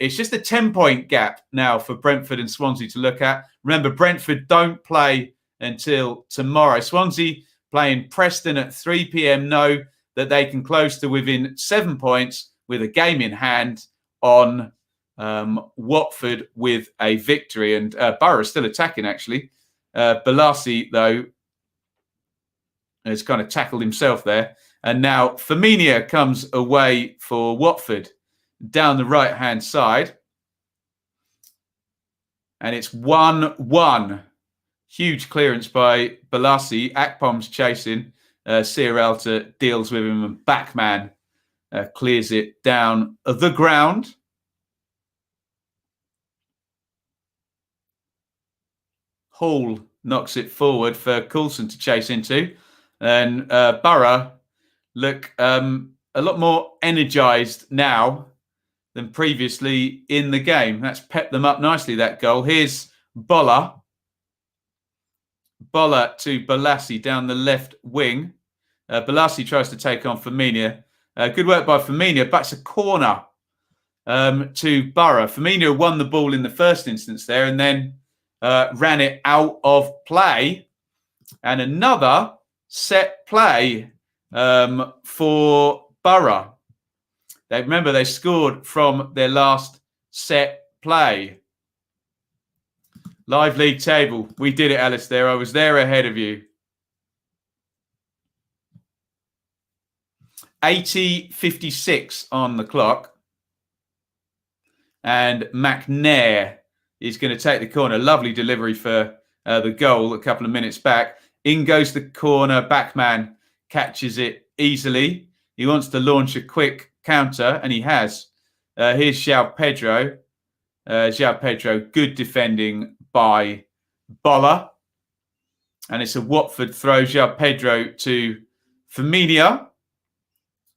it's just a 10-point gap now for Brentford and Swansea to look at. Remember, Brentford don't play until tomorrow. Swansea playing Preston at 3 p.m. know that they can close to within 7 points with a game in hand on Watford with a victory. And Boro still attacking, actually. Balassi, though, has kind of tackled himself there. And now Firmino comes away for Watford down the right-hand side. And it's 1-1. Huge clearance by Balassi. Akpom's chasing. Sierralta deals with him, and Backman clears it down the ground. Hall knocks it forward for Coulson to chase into. And Boro look a lot more energised now than previously in the game. That's pepped them up nicely, that goal. Here's Bolla. Bolla to Balassi down the left wing. Balassi tries to take on Firmino. Good work by Firmino. Backs a corner to Boro. Firmino won the ball in the first instance there and then ran it out of play. And another set play for Boro. Remember, they scored from their last set play. Live league table. We did it, Alistair. I was there ahead of you. 80:56 on the clock. And McNair is going to take the corner. Lovely delivery for the goal a couple of minutes back. In goes the corner. Backman catches it easily. He wants to launch a quick counter, and he has. Here's João Pedro. João Pedro, good defending by Bolla. And it's a Watford throw. João Pedro to Firmino.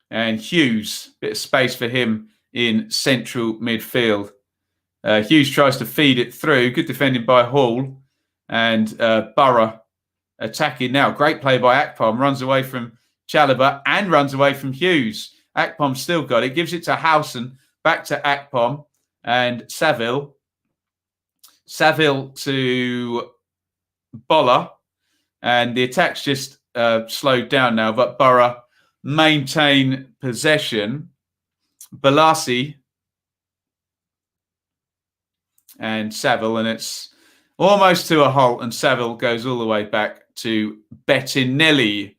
And Hughes, bit of space for him in central midfield. Hughes tries to feed it through. Good defending by Hall. And Boro attacking now. Great play by Akpom. Runs away from Chalobah and runs away from Hughes. Akpom still got it. Gives it to Howson. Back to Akpom and Saville. Saville to Bolla. And the attack's just slowed down now. But Boro maintain possession. Balassi and Saville, and it's almost to a halt, and Saville goes all the way back to Bettinelli,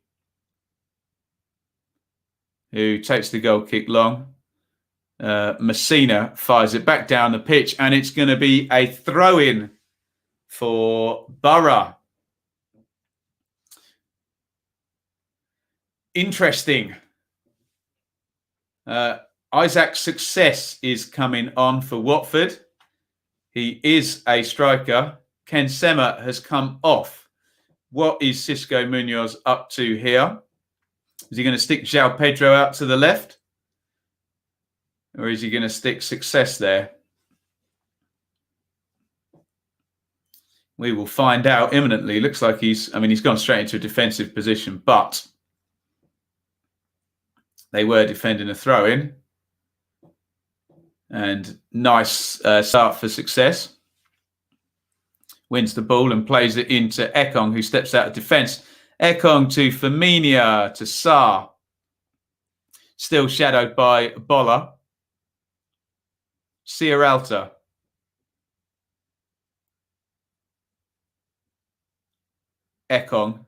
who takes the goal kick long. Messina fires it back down the pitch, and it's going to be a throw-in for Boro. Interesting. Isaac's success is coming on for Watford. He is a striker. Ken Sema has come off. What is Cisco Munoz up to here? Is he going to stick João Pedro out to the left? Or is he going to stick success there? We will find out imminently. Looks like he's gone straight into a defensive position, but they were defending a throw-in. And nice start for success. Wins the ball and plays it into Ekong, who steps out of defence. Ekong to Firmino, to Sarr. Still shadowed by Bolla. Sierralta. Ekong.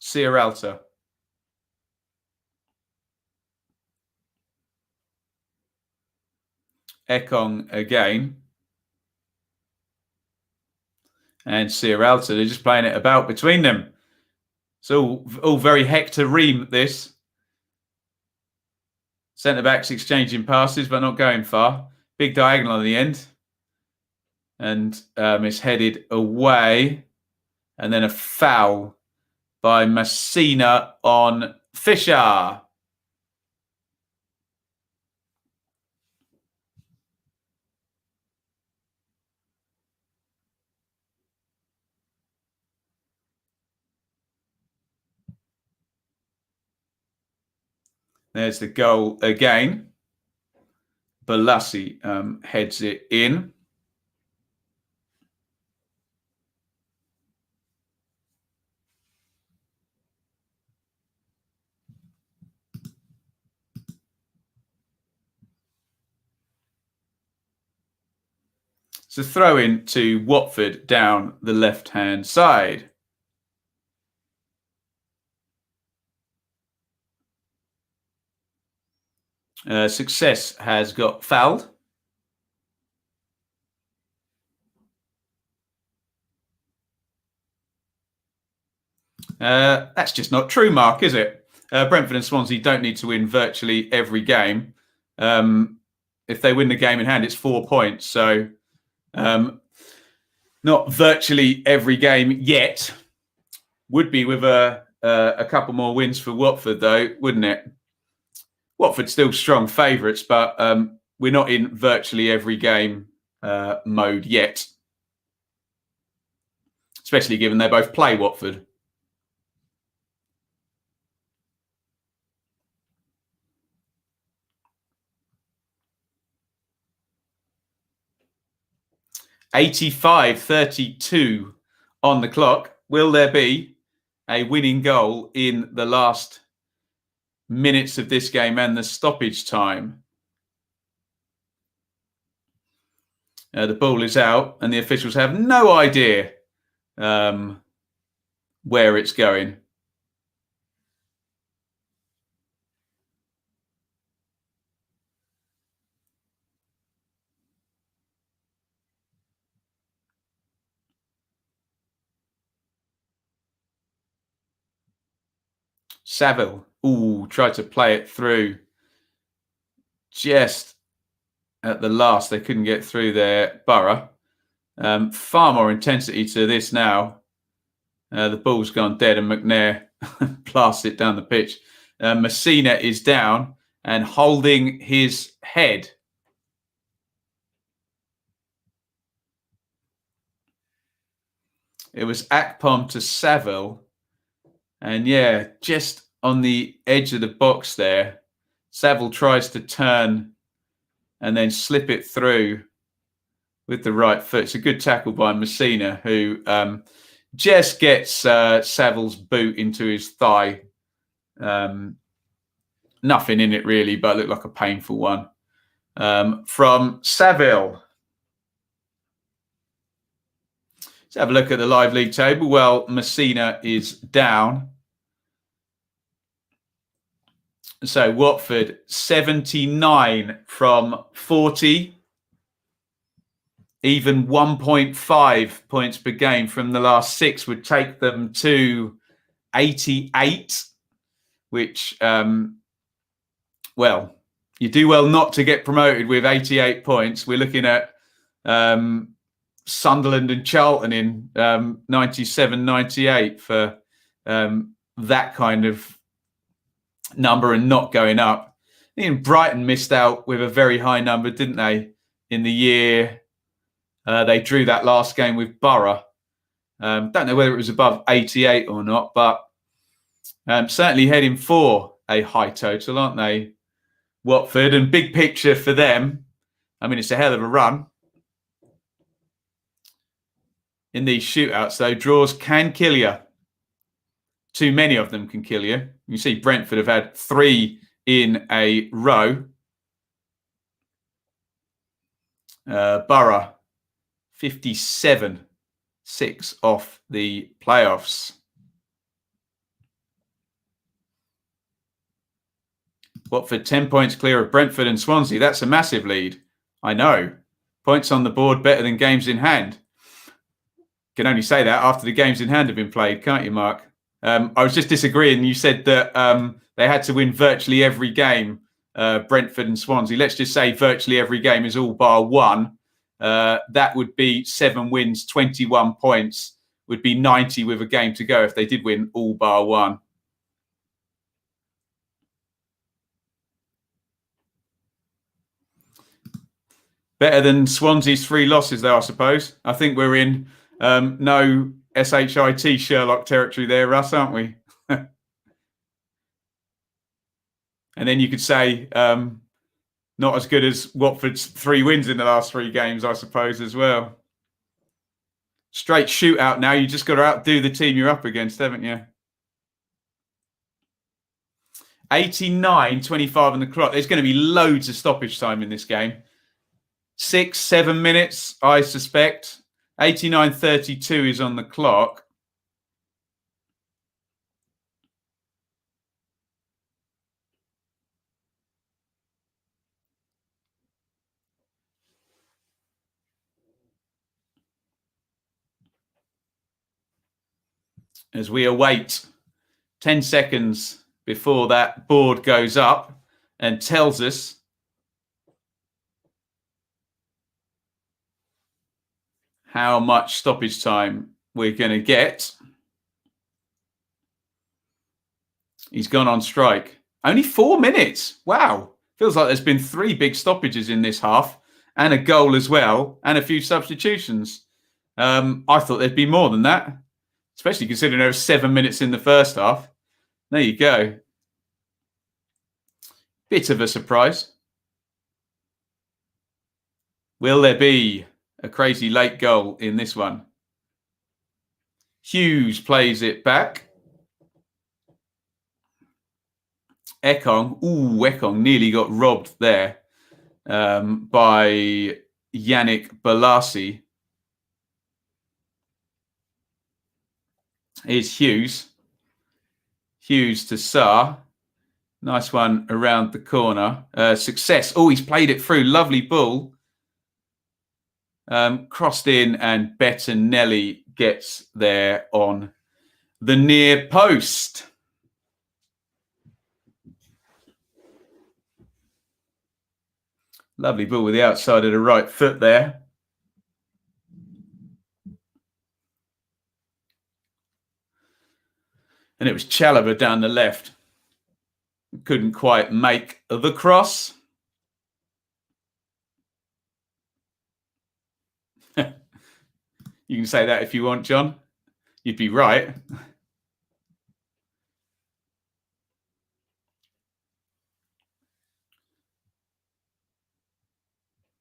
Sierralta. Ekong again. And Sierralta, they're just playing it about between them. It's all very Hector Ream, this. Centre-backs exchanging passes, but not going far. Big diagonal on the end. And it's headed away. And then a foul by Messina on Fisher. There's the goal again. Balassi heads it in. It's a throw in to Watford down the left-hand side. Success has got fouled. That's just not true, Mark, is it? Brentford and Swansea don't need to win virtually every game. If they win the game in hand, it's 4 points. So not virtually every game yet. Would be with a couple more wins for Watford, though, wouldn't it? Watford still strong favourites, but we're not in virtually every game mode yet. Especially given they both play Watford. (85-32) on the clock. Will there be a winning goal in the last minutes of this game and the stoppage time? The ball is out and the officials have no idea where it's going. Saville, tried to play it through. Just at the last, they couldn't get through there. Boro. Far more intensity to this now. The ball's gone dead and McNair blasts it down the pitch. Messina is down and holding his head. It was Akpom to Saville. And yeah, just on the edge of the box there, Saville tries to turn and then slip it through with the right foot. It's a good tackle by Messina, who just gets Saville's boot into his thigh. Nothing in it really, but looked like a painful one. From Saville. Let's have a look at the live league table. Well, Messina is down. So Watford 79 from 40. Even 1.5 points per game from the last 6 would take them to 88, which, well, you do well not to get promoted with 88 points. We're looking at Sunderland and Charlton in 97, 98 for that kind of number and not going up. Even Brighton missed out with a very high number, didn't they, in the year they drew that last game with Boro. Don't know whether it was above 88 or not, but certainly heading for a high total, aren't they, Watford? And big picture for them, I mean, it's a hell of a run. In these shootouts, though, draws can kill you. Too many of them can kill you. You see Brentford have had 3 in a row. Boro, 57, 6 off the playoffs. Watford 10 points clear of Brentford and Swansea. That's a massive lead. I know. Points on the board better than games in hand. Can only say that after the games in hand have been played, can't you, Mark? I was just disagreeing. You said that they had to win virtually every game, Brentford and Swansea. Let's just say virtually every game is all bar 1. That would be 7 wins, 21 points, would be 90 with a game to go if they did win all bar 1. Better than Swansea's 3 losses, though, I suppose. I think we're in no SHIT Sherlock territory there, Russ, aren't we? And then you could say not as good as Watford's 3 wins in the last 3 games, I suppose, as well. Straight shootout now. You just got to outdo the team you're up against, haven't you? 89-25 on the clock. There's going to be loads of stoppage time in this game. 6, 7 minutes, I suspect. 89:32 is on the clock. As we await 10 seconds before that board goes up and tells us how much stoppage time we're going to get. He's gone on strike. Only 4 minutes. Wow. Feels like there's been 3 big stoppages in this half and a goal as well and a few substitutions. I thought there'd be more than that, especially considering there were 7 minutes in the first half. There you go. Bit of a surprise. Will there be a crazy late goal in this one? Hughes plays it back. Ekong nearly got robbed there by Yannick Bolasie. Here's Hughes. Hughes to Sarr. Nice one around the corner. Success. Oh, he's played it through. Lovely ball. Crossed in and Bettinelli gets there on the near post. Lovely ball with the outside of the right foot there. And it was Chalobah down the left. Couldn't quite make the cross. You can say that if you want, John. You'd be right.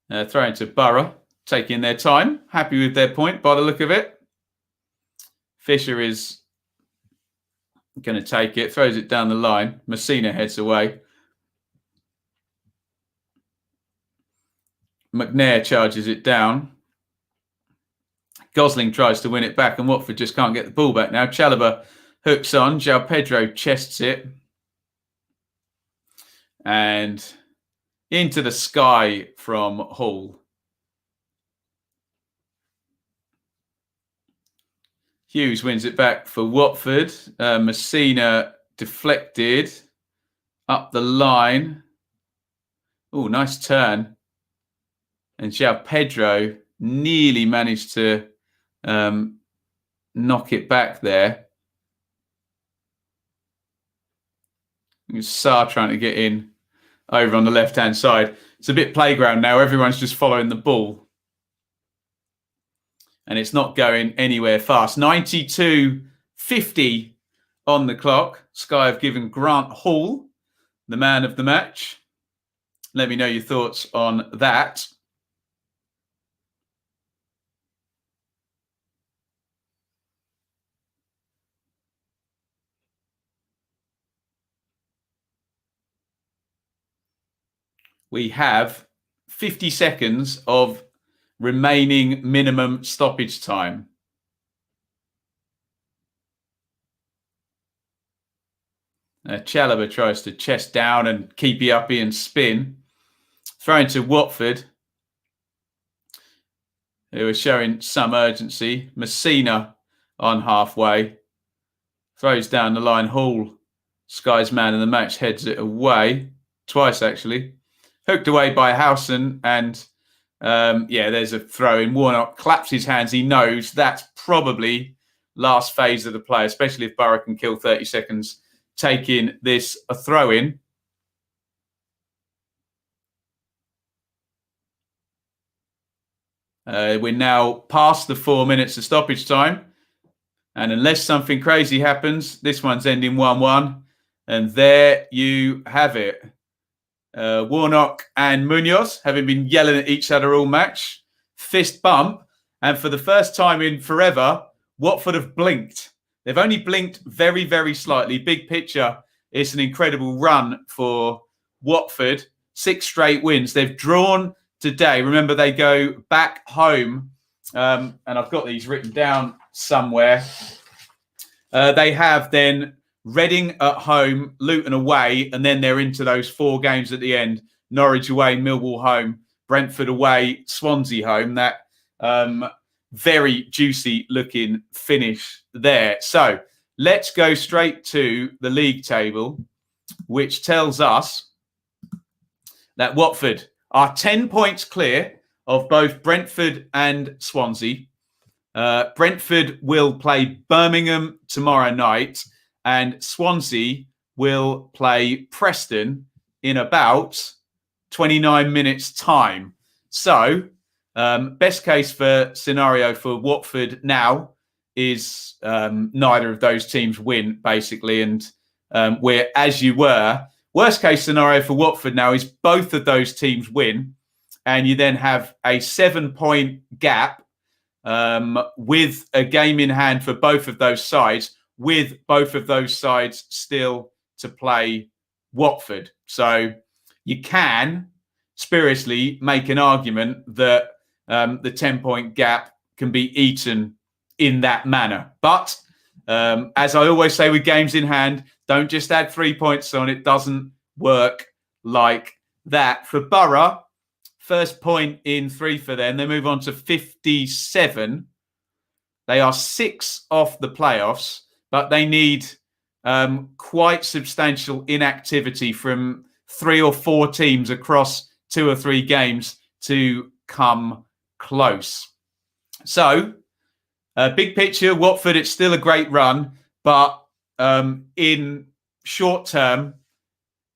Throwing to Boro, taking their time. Happy with their point by the look of it. Fisher is going to take it, throws it down the line. Messina heads away. McNair charges it down. Gosling tries to win it back, and Watford just can't get the ball back now. Chalobah hooks on. João Pedro chests it. And into the sky from Hall. Hughes wins it back for Watford. Messina deflected up the line. Oh, nice turn. And João Pedro nearly managed to knock it back there. Sarr trying to get in over on the left-hand side. It's a bit playground now. Everyone's just following the ball. And it's not going anywhere fast. 92:50 on the clock. Sky have given Grant Hall the man of the match. Let me know your thoughts on that. We have 50 seconds of remaining minimum stoppage time. Chalobah tries to chest down and keep it up and spin. Throwing to Watford, who are showing some urgency. Messina on halfway. Throws down the line. Hall, Sky's man in the match, heads it away. Twice, actually. Hooked away by Howson, and there's a throw in. Warnock claps his hands. He knows that's probably last phase of the play, especially if Boro can kill 30 seconds taking this a throw in. We're now past the 4 minutes of stoppage time. And unless something crazy happens, this one's ending 1-1. And there you have it. Warnock and Munoz, having been yelling at each other all match, fist bump, and for the first time in forever, Watford have blinked. They've only blinked very, very slightly. Big picture, it's an incredible run for Watford. 6 straight wins. They've drawn today. Remember, they go back home, and I've got these written down somewhere. They have then Reading at home, Luton away, and then they're into those 4 games at the end. Norwich away, Millwall home, Brentford away, Swansea home. That very juicy looking finish there. So let's go straight to the league table, which tells us that Watford are 10 points clear of both Brentford and Swansea. Brentford will play Birmingham tomorrow night, and Swansea will play Preston in about 29 minutes' time. So, best case for scenario for Watford now is neither of those teams win, basically, and we're as you were. Worst case scenario for Watford now is both of those teams win, and you then have a 7-point gap with a game in hand for both of those sides, with both of those sides still to play Watford. So you can spuriously make an argument that the 10-point gap can be eaten in that manner. But as I always say with games in hand, don't just add 3 points on. It doesn't work like that. For Boro, first point in 3 for them. They move on to 57. They are 6 off the playoffs, but they need quite substantial inactivity from 3 or 4 teams across 2 or 3 games to come close. So, big picture, Watford, it's still a great run, but in short term,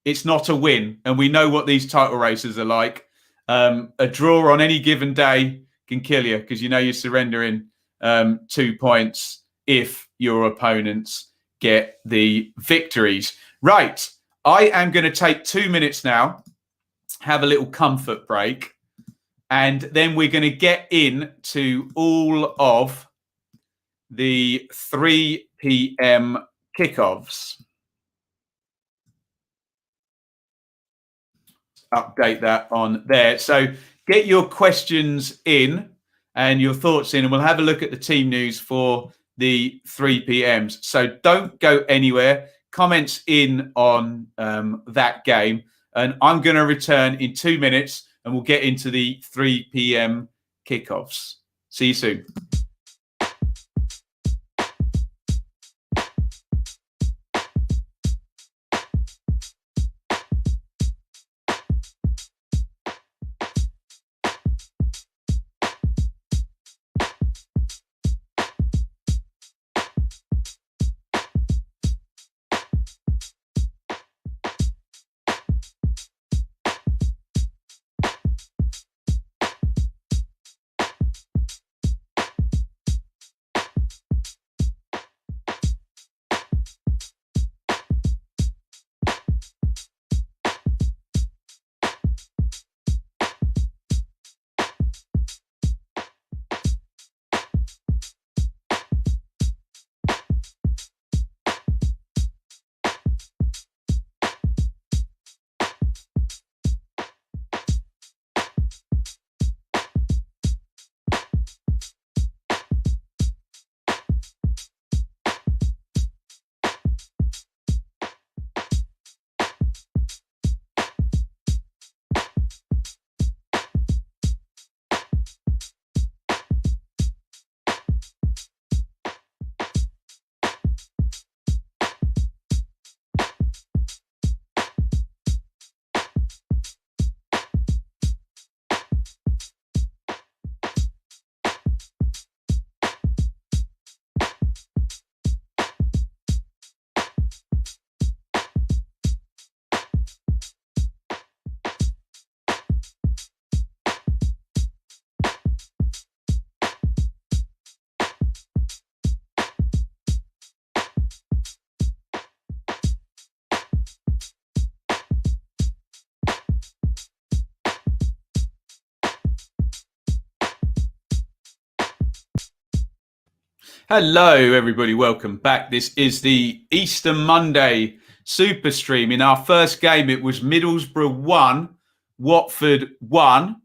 it's not a win. And we know what these title races are like. A draw on any given day can kill you because you know you're surrendering 2 points if your opponents get the victories. Right. I am going to take 2 minutes now, have a little comfort break, and then we're going to get into all of the 3 p.m. kickoffs. Update that on there. So get your questions in and your thoughts in, and we'll have a look at the team news for the 3 p.m.s. So don't go anywhere. Comments in on that game. And I'm going to return in 2 minutes and we'll get into the 3 p.m. kickoffs. See you soon. Hello, everybody. Welcome back. This is the Easter Monday Super Stream. In our first game, it was Middlesbrough 1, Watford 1.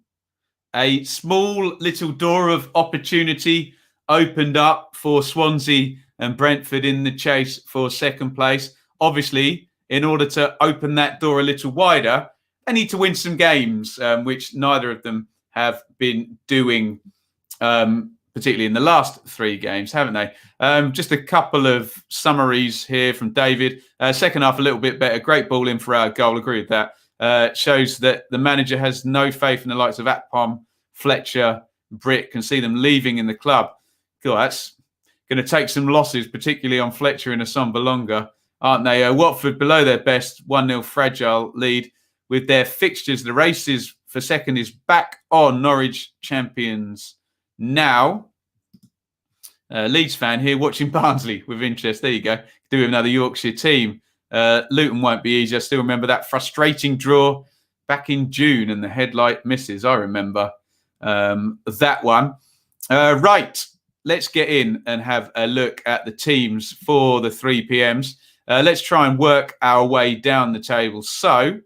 a small little door of opportunity opened up for Swansea and Brentford in the chase for second place. Obviously, in order to open that door a little wider, they need to win some games, which neither of them have been doing, particularly in the last 3 games, haven't they? Just a couple of summaries here from David. Second half, a little bit better. Great ball in for our goal. Agree with that. Shows that the manager has no faith in the likes of Akpom, Fletcher, Britt. Can see them leaving in the club. God, that's going to take some losses, particularly on Fletcher and Asomba longer, aren't they? Watford below their best, 1-0 fragile lead with their fixtures. The races for second is back on. Norwich champions now. Leeds fan here watching Barnsley with interest. There you go. Do with another Yorkshire team. Luton won't be easy. I still remember that frustrating draw back in June and the headlight misses. I remember that one. Right. Let's get in and have a look at the teams for the 3 PMs. Let's try and work our way down the table. So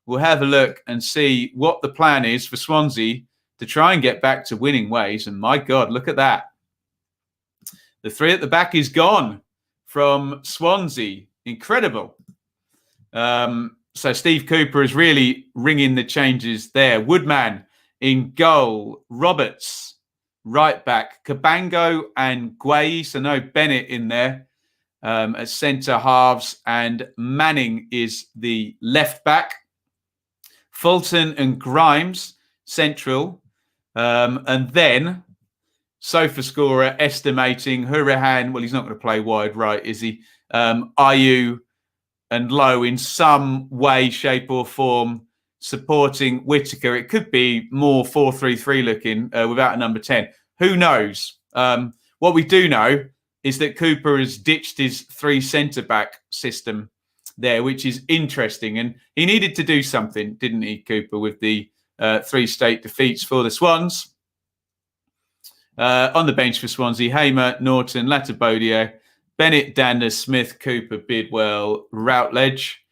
we'll have a look and see what the plan is for Swansea to try and get back to winning ways. And my God, look at that. The 3 at the back is gone from Swansea. Incredible. So Steve Cooper is really ringing the changes there. Woodman in goal. Roberts, right back. Cabango and Guay. So no Bennett in there as centre halves. And Manning is the left back. Fulton and Grimes, central. And then sofa scorer estimating Hurahan. Well, he's not going to play wide right, is he? Ayew and Lowe in some way, shape or form supporting Whittaker. It could be more 4-3-3 looking without a number 10. Who knows? What we do know is that Cooper has ditched his 3 centre-back system there, which is interesting. And he needed to do something, didn't he, Cooper, with the 3 state defeats for the Swans. On the bench for Swansea, Hamer, Norton, Latibodio, Bennett, Dander, Smith, Cooper, Bidwell, Routledge.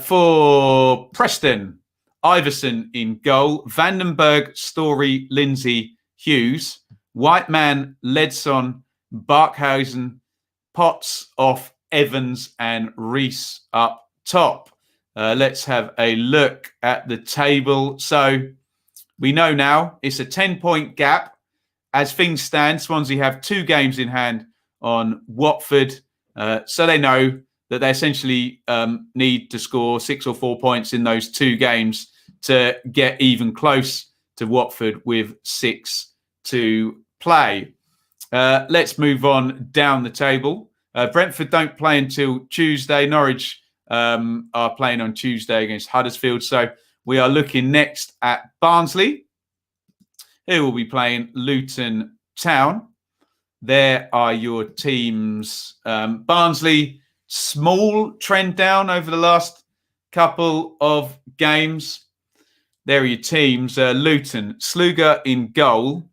For Preston, Iverson in goal, Vandenberg, Story, Lindsay, Hughes, Whiteman, Ledson, Barkhausen, Potts off, Evans and Reese up top. Let's have a look at the table. So we know now it's a 10-point gap. As things stand, Swansea have 2 games in hand on Watford. So they know that they essentially need to score 6 or 4 points in those 2 games to get even close to Watford with 6 to play. Let's move on down the table. Brentford don't play until Tuesday. Norwich are playing on Tuesday against Huddersfield. So we are looking next at Barnsley, who will be playing Luton Town. There are your teams. Barnsley, small trend down over the last couple of games. There are your teams. Luton, Sluga in goal.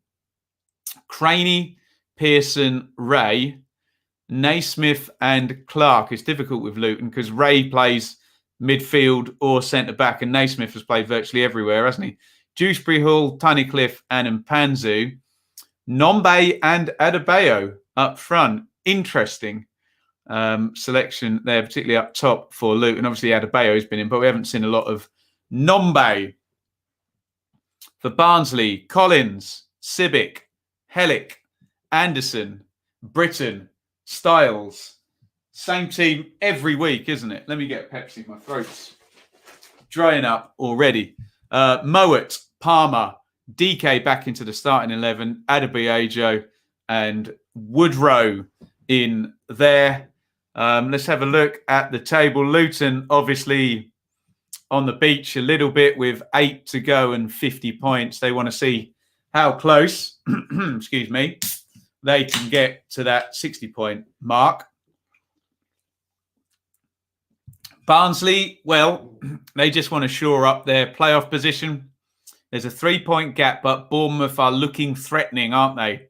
Craney, Pearson, Ray, Naismith and Clark. It's difficult with Luton because Ray plays midfield or centre-back and Naismith has played virtually everywhere, hasn't he? Dewsbury Hall, Tunnicliffe and Mpanzu. Nombe and Adebayo up front. Interesting selection there, particularly up top for Luton. Obviously, Adebayo has been in, but we haven't seen a lot of Nombe. For Barnsley, Collins, Sibic, Hellick, Anderson, Britton, Styles. Same team every week, isn't it? Let me get a Pepsi. My throat's drying up already. Mowat, Palmer, DK back into the starting 11, Adebayo and Woodrow in there. Let's have a look at the table. Luton, obviously, on the beach a little bit with 8 to go and 50 points. They want to see how close, excuse me, they can get to that 60-point mark. Barnsley, well, they just want to shore up their playoff position. There's a 3-point gap, but Bournemouth are looking threatening, aren't they?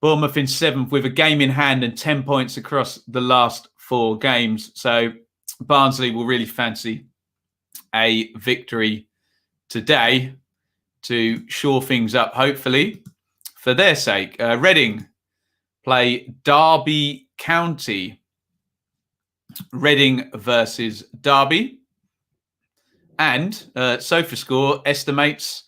Bournemouth in 7th with a game in hand and 10 points across the last 4 games. So Barnsley will really fancy a victory today to shore things up, hopefully, for their sake. Reading play Derby County. Reading versus Derby. And SofaScore estimates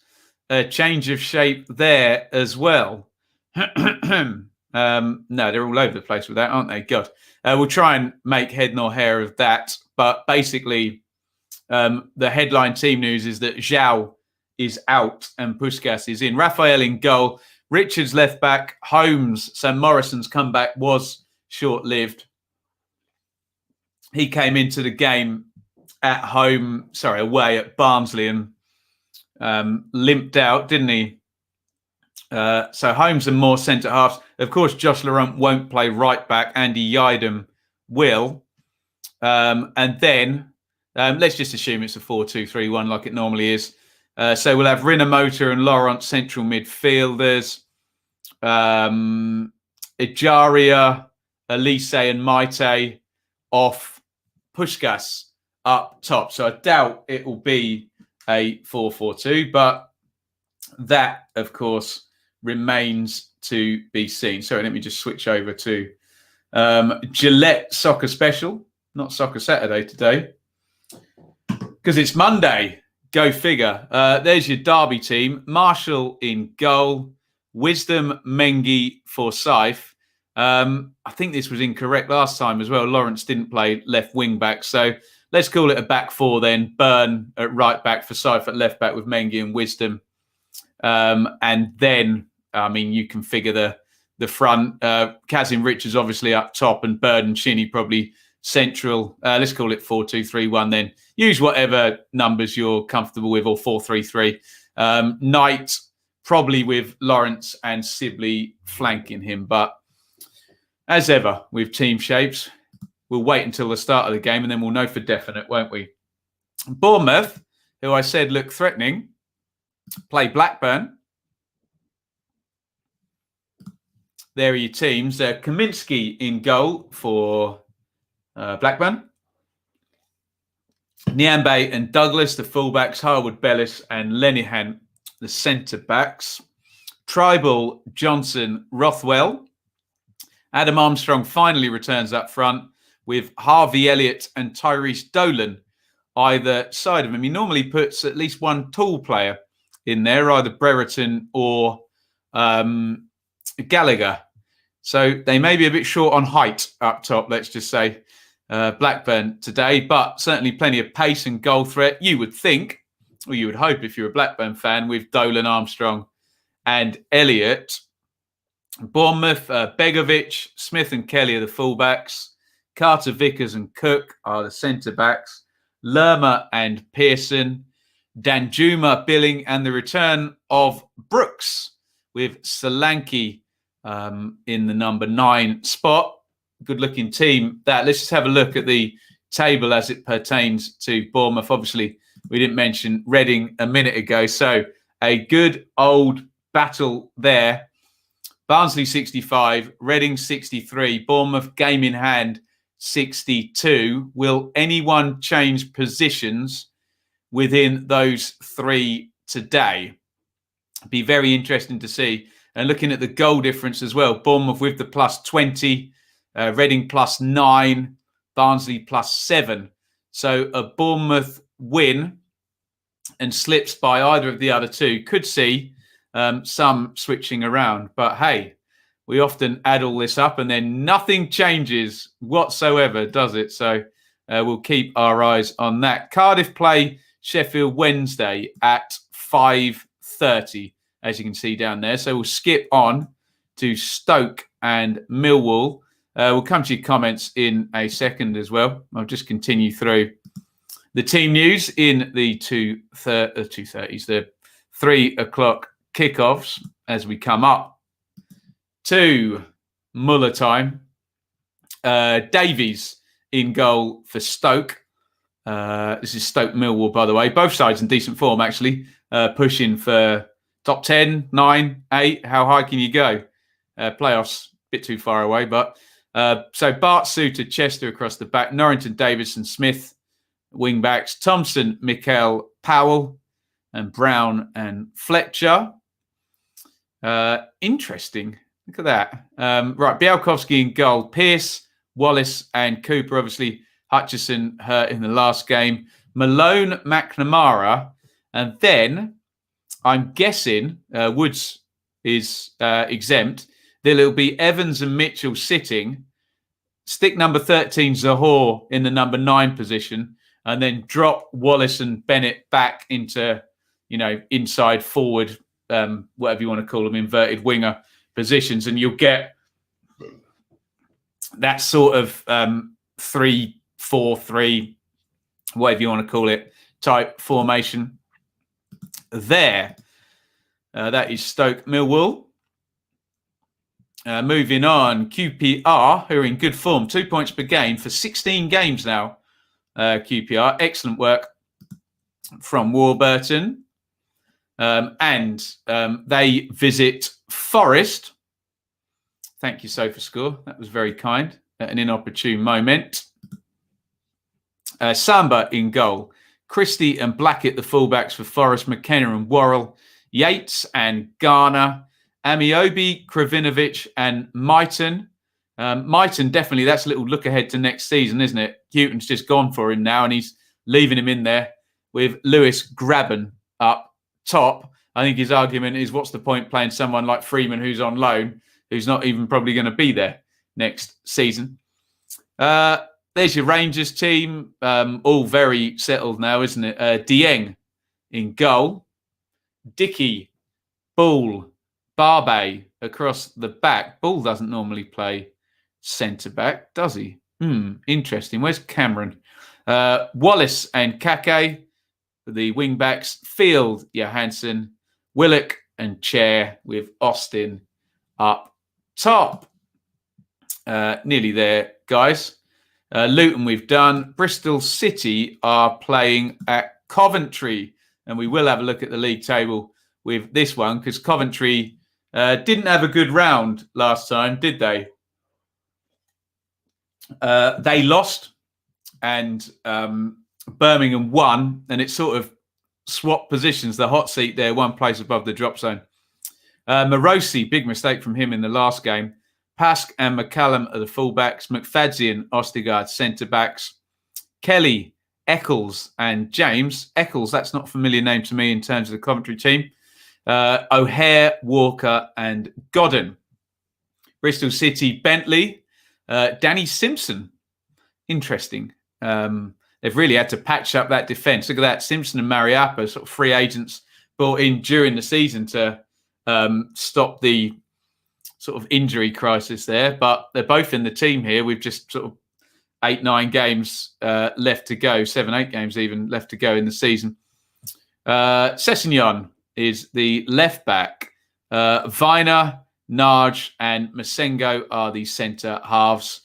a change of shape there as well. No, they're all over the place with that, aren't they? God. We'll try and make head nor hair of that. But basically, the headline team news is that Zhao is out and Puskas is in. Raphael in goal. Richards left back. Holmes. So Morrison's comeback was short-lived. He came into the game away at Barnsley and limped out, didn't he? So Holmes and more centre-halves. Of course, Josh Laurent won't play right-back. Andy Yidam will. And then, let's just assume it's a 4-2-3-1 like it normally is. So we'll have Rinomota and Laurent central midfielders. Ejaria, Elise and Maite off. Puskas up top. So I doubt it will be a 4-4-2, but that, of course, remains to be seen. So let me just switch over to Gillette Soccer Special, not Soccer Saturday today, because it's Monday. Go figure. There's your Derby team. Marshall in goal. Wisdom, Mengi, Forsyth. I think this was incorrect last time as well. Lawrence didn't play left wing back. So let's call it a back four then. Burn at right back, Forsyth at left back with Mengi and Wisdom. And then, I mean, you can figure the front. Kazim Richards obviously up top and Bird and Shinny probably central. Let's call it 4-2-3-1 then. Use whatever numbers you're comfortable with, or 4-3-3. Knight probably with Lawrence and Sibley flanking him. But as ever with team shapes, we'll wait until the start of the game and then we'll know for definite, won't we? Bournemouth, who I said looked threatening, play Blackburn. There are your teams. Kaminsky in goal for Blackburn. Nyambe and Douglas, the fullbacks. Harwood Bellis and Lenihan, the centre-backs. Tribal, Johnson, Rothwell. Adam Armstrong finally returns up front with Harvey Elliott and Tyrese Dolan either side of him. He normally puts at least one tall player in there, either Brereton or Gallagher. So they may be a bit short on height up top, let's just say, Blackburn today, but certainly plenty of pace and goal threat, you would think, or you would hope if you're a Blackburn fan, with Dolan, Armstrong and Elliott. Bournemouth, Begovic, Smith and Kelly are the fullbacks. Carter, Vickers and Cook are the centre-backs. Lerma and Pearson. Danjuma, Billing, and the return of Brooks with Solanke in the number 9 spot. Good-looking team. Let's just have a look at the table as it pertains to Bournemouth. Obviously, we didn't mention Reading a minute ago, so a good old battle there. Barnsley 65, Reading 63, Bournemouth game in hand 62. Will anyone change positions within those three today? Be very interesting to see. And looking at the goal difference as well, Bournemouth with the plus 20, Reading plus 9, Barnsley plus 7. So a Bournemouth win and slips by either of the other two could see some switching around. But hey, we often add all this up and then nothing changes whatsoever, does it? So we'll keep our eyes on that. Cardiff play Sheffield Wednesday at 5:30, as you can see down there. So we'll skip on to Stoke and Millwall. We'll come to your comments in a second as well. I'll just continue through the team news in the 2:30s, the 3 o'clock kickoffs as we come up to Muller time. Davies in goal for Stoke. This is Stoke Millwall, by the way. Both sides in decent form, actually. Pushing for top 10, 9, 8. How high can you go? Playoffs, a bit too far away. But so Bart, Suter, Chester across the back. Norrington, Davison, Smith, wing backs. Thompson, Mikel, Powell. and Brown and Fletcher. Interesting. Look at that. Right, Białkowski in goal. Pearce, Wallace and Cooper. Obviously, Hutchison hurt in the last game. Malone, McNamara. And then, I'm guessing, Woods is exempt. There'll be Evans and Mitchell sitting. Stick number 13, Zahor, in the number 9 position. And then drop Wallace and Bennett back into, inside forward, whatever you want to call them, inverted winger positions, and you'll get that sort of 3-4-3, whatever you want to call it, type formation there. That is Stoke Millwall. Moving on, QPR, who are in good form, 2 points per game for 16 games now. QPR, excellent work from Warburton. And they visit Forest. Thank you, SofaScore. That was very kind at an inopportune moment. Samba in goal. Christie and Blackett, the fullbacks for Forest. McKenna and Worrell. Yates and Garner. Amiobi, Kravinovic and Myton. Myton, definitely, that's a little look ahead to next season, isn't it? Houghton's just gone for him now, and he's leaving him in there with Lewis Graben up top. I think his argument is, what's the point playing someone like Freeman who's on loan, who's not even probably going to be there next season? There's your Rangers team, all very settled now, isn't it? Dieng in goal. Dickey, Bull, Barbet across the back. Bull doesn't normally play centre-back, does he? Interesting. Where's Cameron? Wallace and Kake, the wing-backs. Field, Johansson, Willock and Chair with Austin up top. Nearly there, guys. Luton we've done. Bristol City are playing at Coventry, and we will have a look at the league table with this one, because Coventry didn't have a good round last time, did they? They lost, and Birmingham won, and it sort of swapped positions, the hot seat there, one place above the drop zone. Morosi, big mistake from him in the last game. Pask and McCallum are the fullbacks. McFadzean and Ostigard centre-backs. Kelly, Eccles and James. Eccles, that's not a familiar name to me in terms of the Coventry team. O'Hare, Walker and Godden. Bristol City, Bentley. Danny Simpson. Interesting. They've really had to patch up that defence. Look at that. Simpson and Mariappa, sort of free agents brought in during the season to stop the sort of injury crisis there. But they're both in the team here. We've just sort of 8-9 games left to go. 7-8 games even left to go in the season. Sessegnon is the left back. Viner, Narge and Masengo are the centre halves.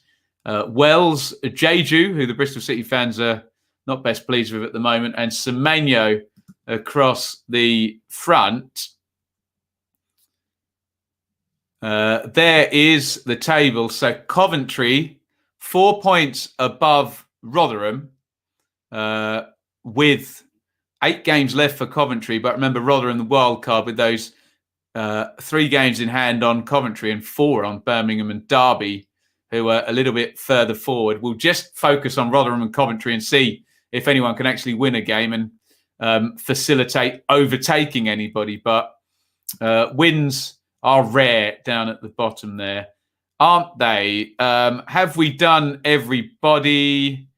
Wells, Jeju, who the Bristol City fans are not best pleased with at the moment, and Semenyo across the front. There is the table. So Coventry, 4 points above Rotherham, with 8 games left for Coventry. But remember, Rotherham, the wild card, with those 3 games in hand on Coventry and 4 on Birmingham and Derby, who are a little bit further forward. We'll just focus on Rotherham and Coventry and see if anyone can actually win a game and facilitate overtaking anybody. But wins are rare down at the bottom there, aren't they? Have we done everybody?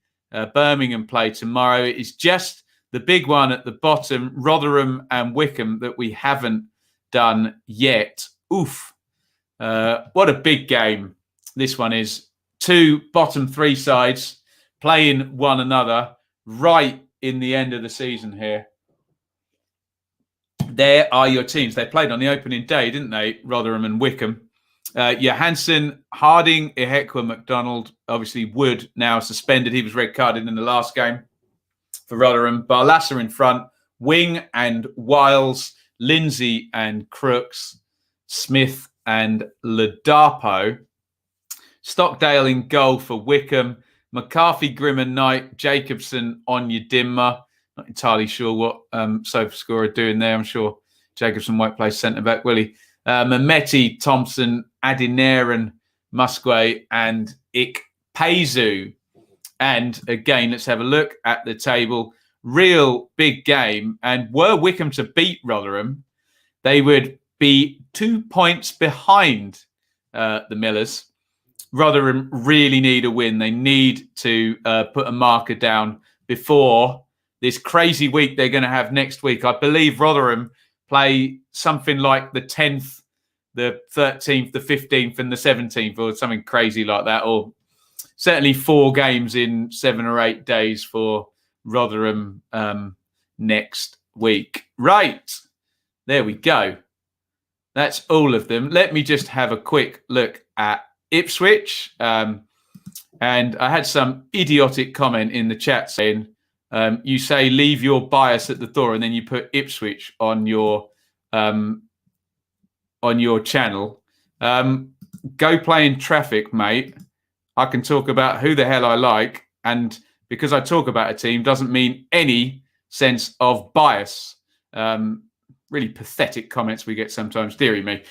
Birmingham play tomorrow. It's just the big one at the bottom, Rotherham and Wickham, that we haven't done yet. Oof. What a big game this one is. 2 bottom 3 sides playing one another right in the end of the season here. There are your teams. They played on the opening day, didn't they? Rotherham and Wickham. Johansson, Harding, Ihekwa, McDonald. Obviously, Wood now suspended. He was red carded in the last game for Rotherham. Barlaser in front. Wing and Wiles. Lindsay and Crooks. Smith and Ladapo. Stockdale in goal for Wickham. McCarthy, Grimm and Knight. Jacobson, Onyedinma. Not entirely sure what SofaScore are doing there. I'm sure Jacobson won't play centre-back, will he? Mehmeti, Thompson, Adinaran, Musquet and Ikpeazu. And again, let's have a look at the table. Real big game. And were Wickham to beat Rotherham, they would be 2 points behind the Millers. Rotherham really need a win. They need to put a marker down before this crazy week they're going to have next week. I believe Rotherham play something like the 10th, the 13th, the 15th and the 17th or something crazy like that. Or certainly 4 games in 7 or 8 days for Rotherham next week. Right. There we go. That's all of them. Let me just have a quick look at Ipswich. And I had some idiotic comment in the chat saying, you say leave your bias at the door and then you put Ipswich on your channel. Go play in traffic, mate. I can talk about who the hell I like. And because I talk about a team doesn't mean any sense of bias. Really pathetic comments we get sometimes, dearie me.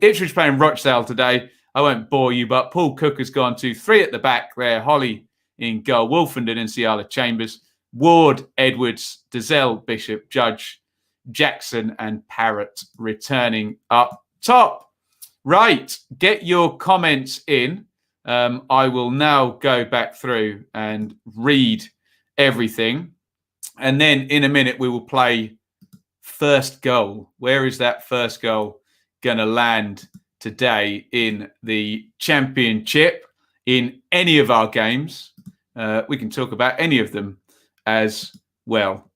Ipswich playing Rochdale today. I won't bore you, but Paul Cook has gone to 3 at the back there. Holly in goal, Wolfenden and Ciala Chambers, Ward, Edwards, Dazelle, Bishop, Judge, Jackson and Parrott returning up top. Right, get your comments in. I will now go back through and read everything. And then in a minute, we will play first goal. Where is that first goal going to land today in the championship? In any of our games, we can talk about any of them as well,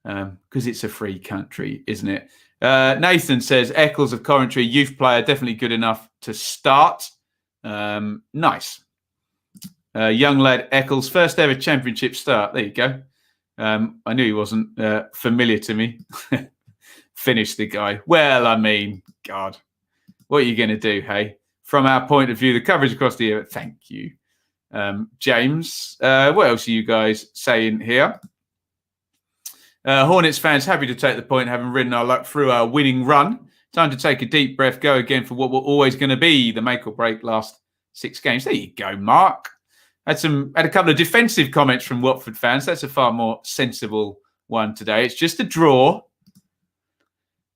because it's a free country, isn't it? Nathan says, Eccles of Coventry, youth player, definitely good enough to start. Nice. Young lad Eccles, first ever championship start. There you go. I knew he wasn't familiar to me. Finished the guy. Well, I mean, God, what are you going to do, hey? From our point of view, the coverage across the year. Thank you, James. What else are you guys saying here? Hornets fans happy to take the point, having ridden our luck through our winning run. Time to take a deep breath, go again for what were always going to be the make or break last 6 games. There you go, Mark. Had a couple of defensive comments from Watford fans. That's a far more sensible one today. It's just a draw.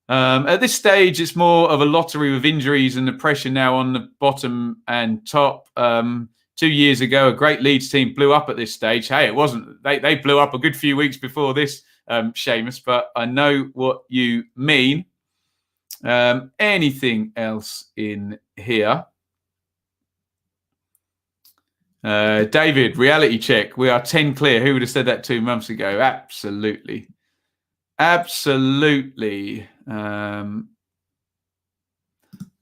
At this stage, it's more of a lottery with injuries and the pressure now on the bottom and top. 2 years ago, a great Leeds team blew up at this stage. Hey, it wasn't. They blew up a good few weeks before this, Seamus, but I know what you mean. Anything else in here? David, reality check. We are 10 clear. Who would have said that 2 months ago? Absolutely. Absolutely.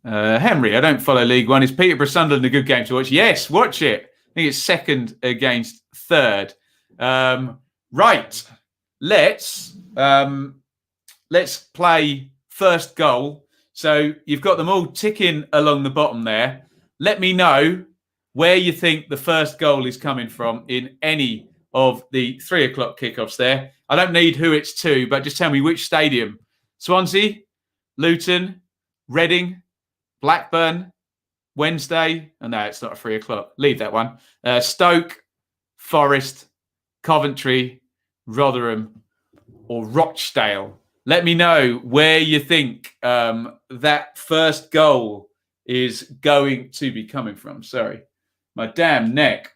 Henry, I don't follow League One. Is Peterborough Sunderland a good game to watch? Yes, watch it. I think it's 2nd against 3rd. Right. Let's play first goal. So you've got them all ticking along the bottom there. Let me know where you think the first goal is coming from in any of the 3 o'clock kickoffs there. I don't need who it's to, but just tell me which stadium. Swansea, Luton, Reading, Blackburn, Wednesday. Oh, no, it's not 3 o'clock. Leave that one. Stoke, Forest, Coventry, Rotherham, or Rochdale. Let me know where you think that first goal is going to be coming from. Sorry. My damn neck.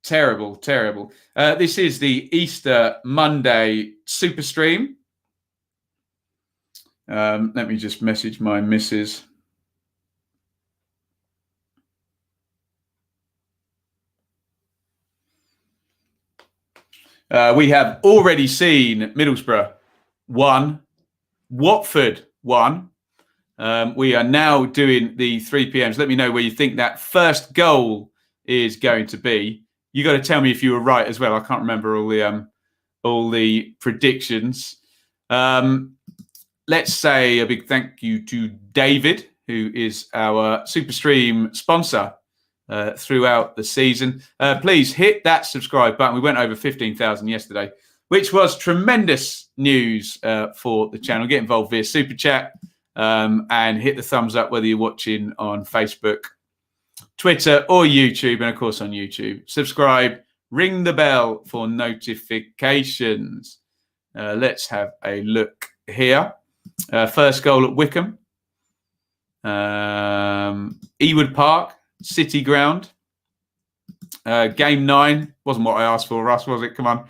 Terrible, terrible. This is the Easter Monday Super Stream. Let me just message my missus. We have already seen Middlesbrough 1, Watford 1. We are now doing the 3 p.m. Let me know where you think that first goal is going to be. You got to tell me if you were right as well. I can't remember all the predictions. Let's say a big thank you to David, who is our SuperStream sponsor throughout the season. Please hit that subscribe button. We went over 15,000 yesterday. which was tremendous news for the channel. Get involved via Super Chat and hit the thumbs up whether you're watching on Facebook, Twitter or YouTube, and of course on YouTube. Subscribe, ring the bell for notifications. Let's have a look here. First goal at Wycombe. Ewood Park, City Ground. Game 9. Wasn't what I asked for, Russ, was it? Come on.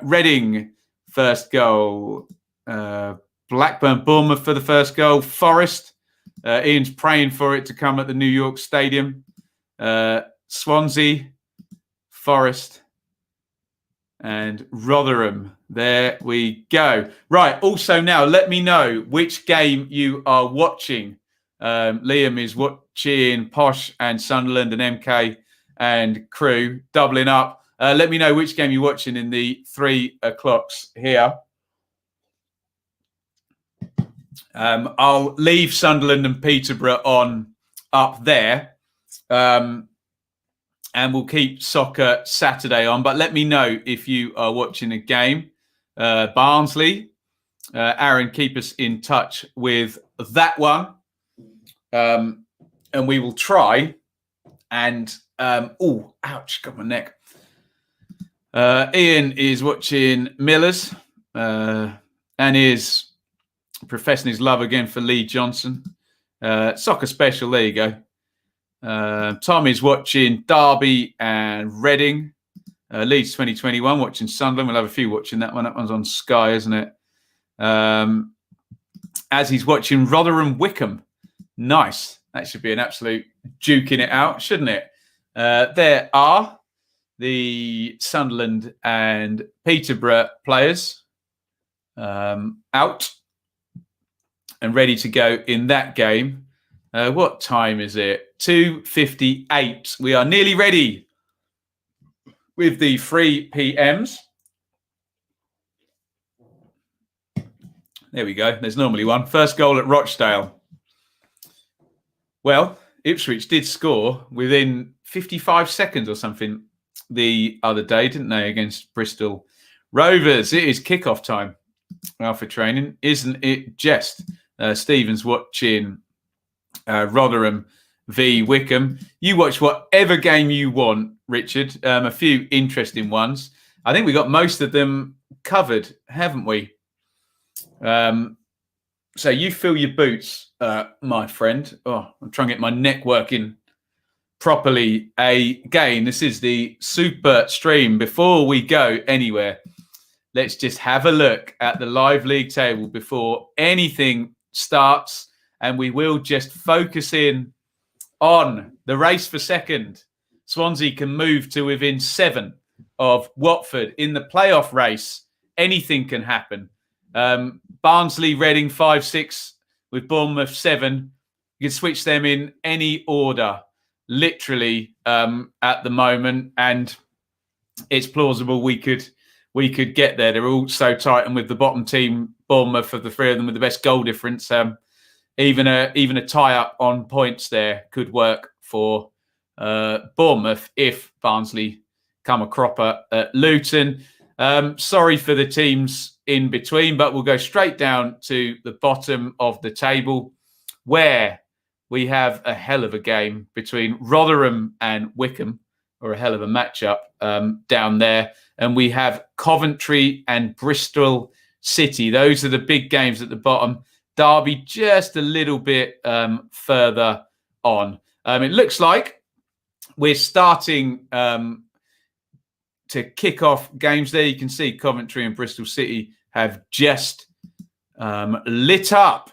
Reading, first goal. Blackburn, Bournemouth for the first goal. Forest. Ian's praying for it to come at the New York Stadium. Swansea, Forest, and Rotherham. There we go. Right. Also now, let me know which game you are watching. Liam is watching Posh and Sunderland and MK and Crew doubling up. Let me know which game you're watching in the 3 o'clocks here. I'll leave Sunderland and Peterborough on up there. And we'll keep Soccer Saturday on. But let me know if you are watching a game. Barnsley. Aaron, keep us in touch with that one. And we will try and... oh, ouch, got my neck. Iain is watching Millers and is professing his love again for Lee Johnson. Soccer Special, there you go. Tom is watching Derby and Reading. Leeds 2021, watching Sunderland. We'll have a few watching that one. That one's on Sky, isn't it? As he's watching Rotherham Wycombe. Nice. That should be an absolute duking it out, shouldn't it? There are the Sunderland and Peterborough players out and ready to go in that game. What time is it? 2:58. We are nearly ready with the 3 PMs. There we go. There's normally one. First goal at Rochdale. Well, Ipswich did score within 55 seconds or something the other day, didn't they, against Bristol Rovers? It is kickoff time for training, isn't it? Just Stephen's watching Rotherham v Wycombe. You watch whatever game you want, Richard. A few interesting ones. I think we got most of them covered, haven't we? So you fill your boots, my friend. Oh, I'm trying to get my neck working properly again. This is the super stream. Before we go anywhere, let's just have a look at the live league table before anything starts. And we will just focus in on the race for second. Swansea can move to within 7 of Watford. In the playoff race, anything can happen. Barnsley, Reading 5-6 with Bournemouth 7. You can switch them in any order, literally, at the moment. And it's plausible we could get there. They're all so tight. And with the bottom team, Bournemouth, of the 3 of them with the best goal difference, even a tie-up on points there could work for Bournemouth if Barnsley come a cropper at Luton. Sorry for the teams in between, but we'll go straight down to the bottom of the table where we have a hell of a game between Rotherham and Wycombe, or a hell of a matchup down there. And we have Coventry and Bristol City. Those are the big games at the bottom. Derby just a little bit further on. It looks like we're starting to kick off games there. You can see Coventry and Bristol City have just lit up.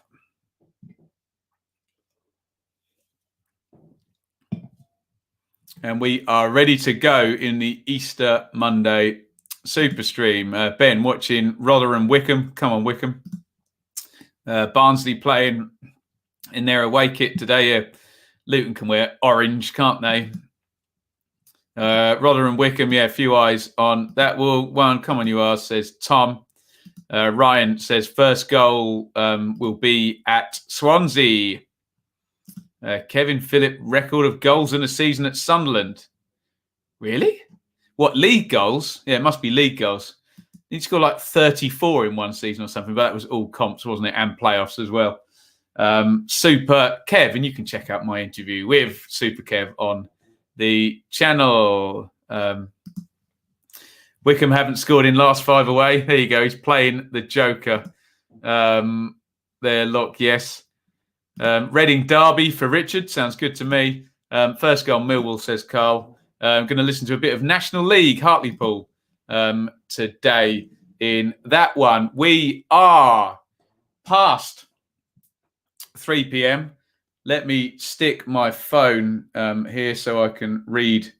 And we are ready to go in the Easter Monday Super Stream. Ben watching Rotherham Wycombe. Come on, Wycombe. Barnsley playing in their away kit today. Luton can wear orange, can't they? Rotherham Wycombe, a few eyes on that one. Come on, you are, says Tom. Ryan says first goal will be at Swansea. Kevin Phillip, record of goals in a season at Sunderland. Really? What, league goals? Yeah, it must be league goals. He scored like 34 in one season or something, but that was all comps, wasn't it? And playoffs as well. Super Kev, and you can check out my interview with Super Kev on the channel. Wickham haven't scored in last 5 away. There you go. He's playing the Joker. There, look, yes. Reading Derby for Richard. Sounds good to me. First goal, Millwall, says Carl. I'm going to listen to a bit of National League, Hartlepool, today in that one. We are past 3 p.m. Let me stick my phone here so I can read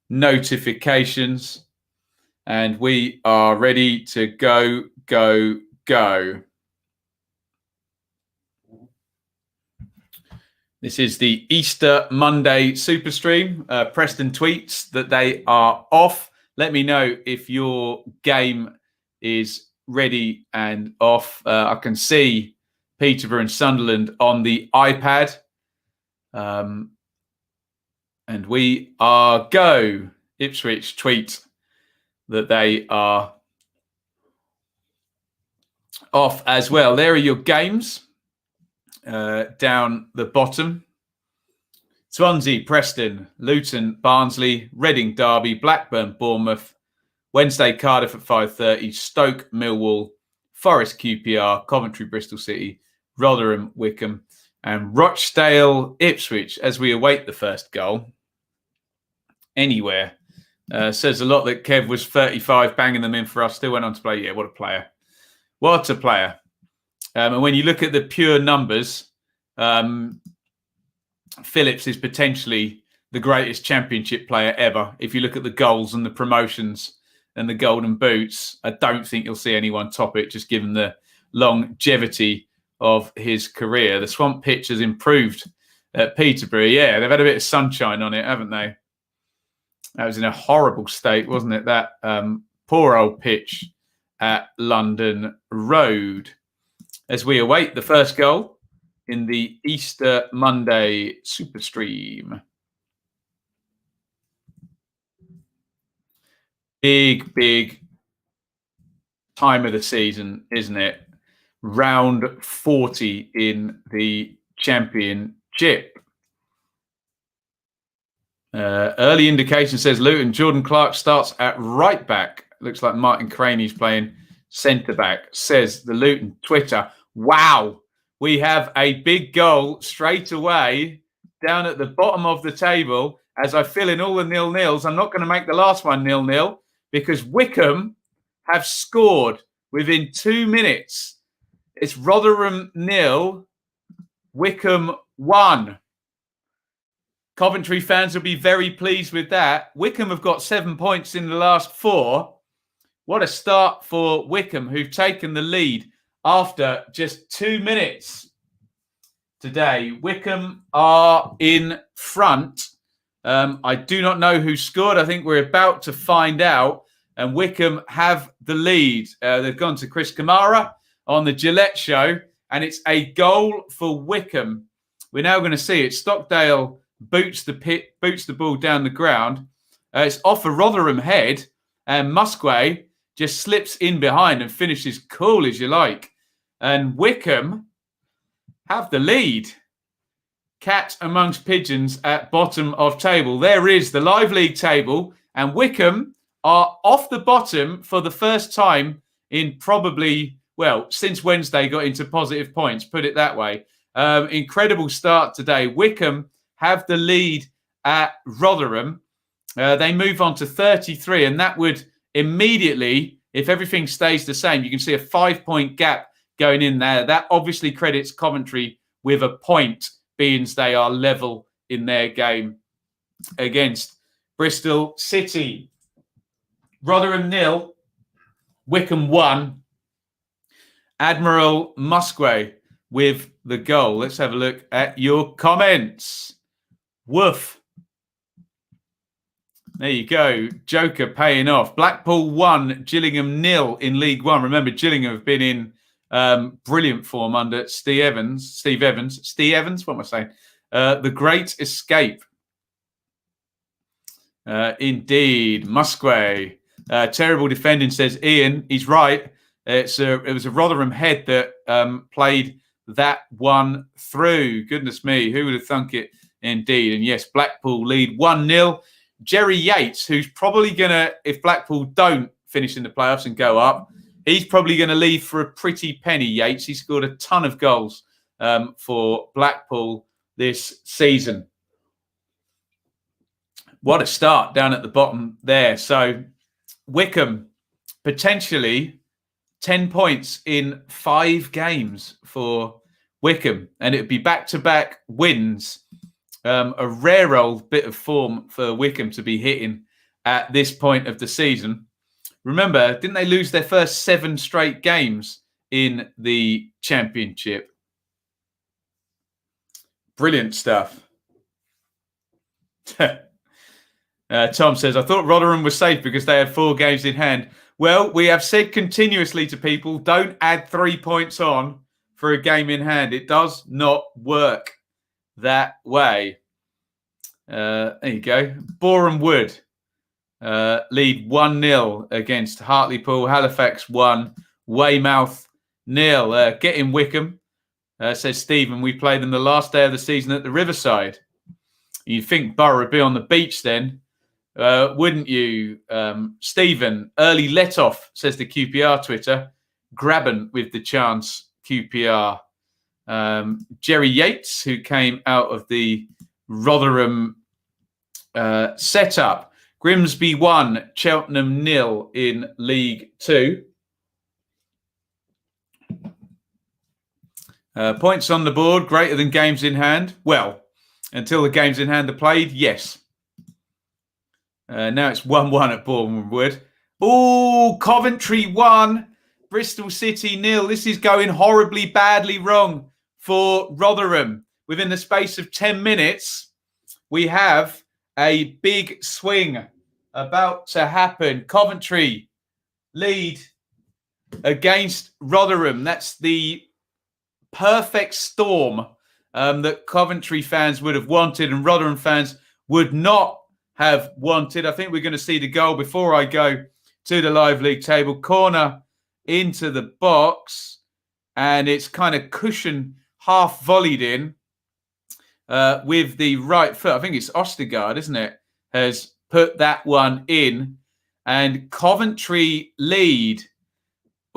notifications. And we are ready to go. This is the Easter Monday Super Stream. Preston tweets that they are off. Let me know if your game is ready and off. I can see Peterborough and Sunderland on the iPad. And we are go. Ipswich tweet that they are off as well. There are your games down the bottom. Swansea, Preston, Luton, Barnsley, Reading, Derby, Blackburn, Bournemouth, Wednesday, Cardiff at 5:30, Stoke, Millwall, Forest, QPR, Coventry, Bristol City, Rotherham, Wickham, and Rochdale, Ipswich, as we await the first goal. Anywhere. Says a lot that Kev was 35, banging them in for us. Still went on to play. Yeah, what a player. What a player. And when you look at the pure numbers, Phillips is potentially the greatest championship player ever. If you look at the goals and the promotions and the golden boots, I don't think you'll see anyone top it, just given the longevity of his career. The swamp pitch has improved at Peterborough. Yeah, they've had a bit of sunshine on it, haven't they? That was in a horrible state, wasn't it? That poor old pitch at London Road. As we await the first goal in the Easter Monday Super Stream. Big time of the season, isn't it? Round 40 in the Championship. Early indication says Luton. Jordan Clark starts at right back. Looks like Martin Craney's playing centre back, says the Luton Twitter. Wow, we have a big goal straight away down at the bottom of the table. As I fill in all the 0-0s, I'm not going to make the last one 0-0 because Wickham have scored within 2 minutes. It's Rotherham 0, Wickham 1. Coventry fans will be very pleased with that. Wickham have got 7 points in the last 4. What a start for Wickham, who've taken the lead after just 2 minutes today. Wickham are in front. I do not know who scored. I think we're about to find out. And Wickham have the lead. They've gone to Chris Kamara on the Gillette show. And it's a goal for Wickham. We're now going to see it. Stockdale boots the ball down the ground. It's off a Rotherham head, and Musquay just slips in behind and finishes cool as you like. And Wickham have the lead. Cat amongst pigeons at bottom of table. There is the live league table, and Wickham are off the bottom for the first time in probably, well, since Wednesday got into positive points, put it that way. Incredible start today. Wickham have the lead at Rotherham. They move on to 33, and that would immediately, if everything stays the same, you can see a 5-point gap going in there. That obviously credits Coventry with a point, being they are level in their game against Bristol City. Rotherham 0, Wickham 1. Admiral Musquay with the goal. Let's have a look at your comments. Woof. There you go. Joker paying off. Blackpool 1, Gillingham 0 in League One. Remember, Gillingham have been in brilliant form under Steve Evans. What am I saying? The Great Escape. Indeed. Musquay. Terrible defending, says Iain. He's right. It was a Rotherham head that played that one through. Goodness me, who would have thunk it indeed? And yes, Blackpool lead 1-0. Jerry Yates, who's probably going to, if Blackpool don't finish in the playoffs and go up, he's probably going to leave for a pretty penny, Yates. He scored a ton of goals for Blackpool this season. What a start down at the bottom there. So Wycombe, potentially 10 points in 5 games for Wycombe. And it would be back-to-back wins. A rare old bit of form for Wycombe to be hitting at this point of the season. Remember, didn't they lose their first 7 straight games in the Championship? Brilliant stuff. Tom says, I thought Rotherham was safe because they had 4 games in hand. Well, we have said continuously to people, don't add 3 points on for a game in hand. It does not work that way. There you go. Boreham Wood lead 1-0 against Hartlepool. Halifax 1, Weymouth 0. Get in Wycombe, says Stephen. We played them the last day of the season at the Riverside. You'd think Boro would be on the beach then, wouldn't you? Stephen, early let-off, says the QPR Twitter. Graben with the chance, QPR. Jerry Yates, who came out of the Rotherham setup. Grimsby 1, Cheltenham 0 in League 2. Points on the board, greater than games in hand. Well, until the games in hand are played, yes. Now it's 1-1 at Boreham Wood. Oh, Coventry 1, Bristol City 0. This is going horribly badly wrong for Rotherham. Within the space of 10 minutes, we have a big swing about to happen. Coventry lead against Rotherham. That's the perfect storm that Coventry fans would have wanted and Rotherham fans would not have wanted. I think we're going to see the goal before I go to the live league table. Corner into the box, and it's kind of cushion half volleyed in with the right foot. I think it's Ostergaard, isn't it? Has put that one in, and Coventry lead.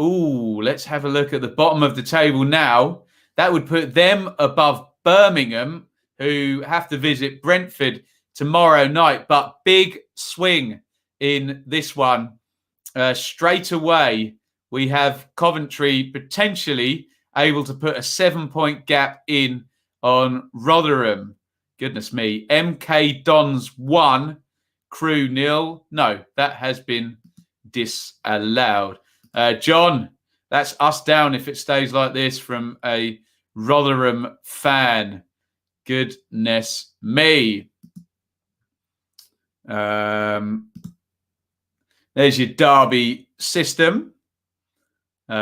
Ooh, let's have a look at the bottom of the table now. That would put them above Birmingham, who have to visit Brentford tomorrow night. But big swing in this one. Straight away, we have Coventry potentially able to put a 7-point gap in on Rotherham. Goodness me. MK Dons 1, Crew 0. No, that has been disallowed. John, that's us down if it stays like this from a Rotherham fan. Goodness me. There's your Derby system. We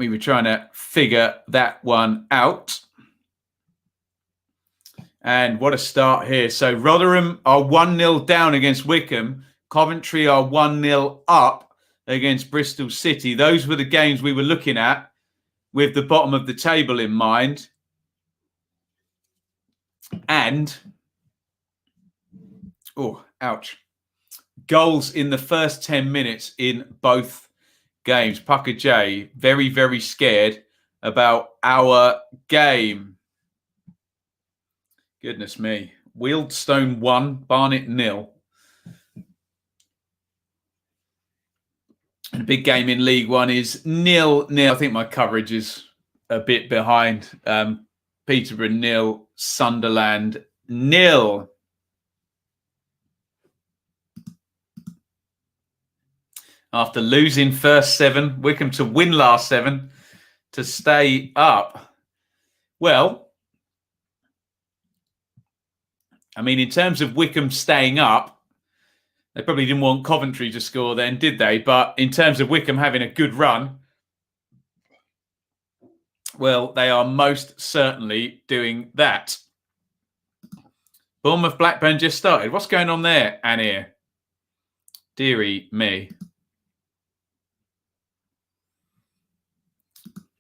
were trying to figure that one out. And what a start here. So Rotherham are 1-0 down against Wycombe. Coventry are 1-0 up against Bristol City. Those were the games we were looking at with the bottom of the table in mind. And, oh, ouch. Goals in the first 10 minutes in both games. Pucker J, very, very scared about our game. Goodness me. Wealdstone 1, Barnet 0. And the big game in League One is 0-0. I think my coverage is a bit behind. Peterborough 0, Sunderland 0. After losing first 7, Wycombe to win last 7 to stay up. Well, I mean, in terms of Wycombe staying up, they probably didn't want Coventry to score then, did they? But in terms of Wycombe having a good run, well, they are most certainly doing that. Bournemouth Blackburn just started. What's going on there, Anir? Deary me.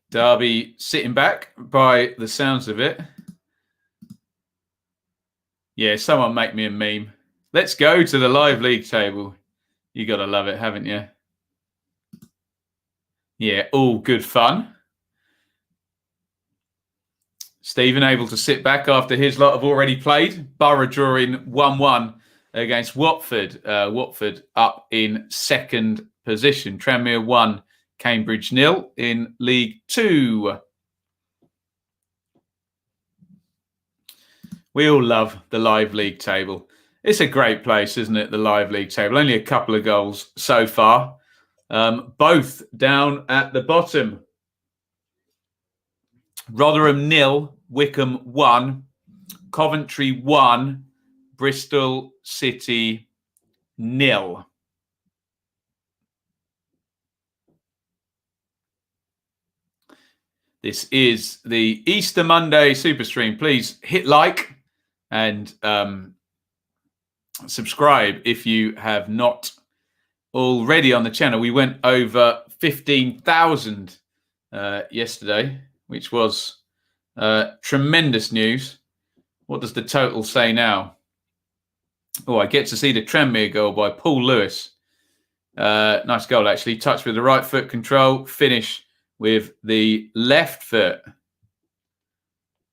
Derby sitting back by the sounds of it. Yeah, someone make me a meme. Let's go to the live league table. You got to love it, haven't you? Yeah, all good fun. Stephen able to sit back after his lot have already played. Boro drawing 1-1 against Watford. Watford up in second position. Tranmere 1, Cambridge 0 in League 2. We all love the live league table. It's a great place, isn't it? The live league table. Only a couple of goals so far. Both down at the bottom. Rotherham 0, Wycombe 1, Coventry 1, Bristol City 0. This is the Easter Monday Super Stream. Please hit like and subscribe if you have not already on the channel. We went over 15,000 yesterday, which was tremendous news. What does the total say now? Oh, I get to see the Tranmere goal by Paul Lewis. Nice goal, actually. Touch with the right foot control. Finish with the left foot.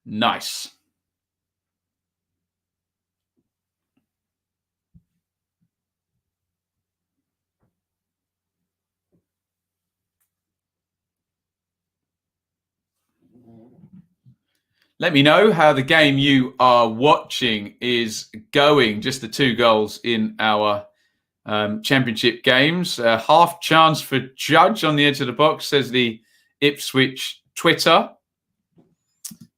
Nice. Let me know how the game you are watching is going. Just the 2 goals in our championship games. Half chance for Judge on the edge of the box, says the Ipswich Twitter.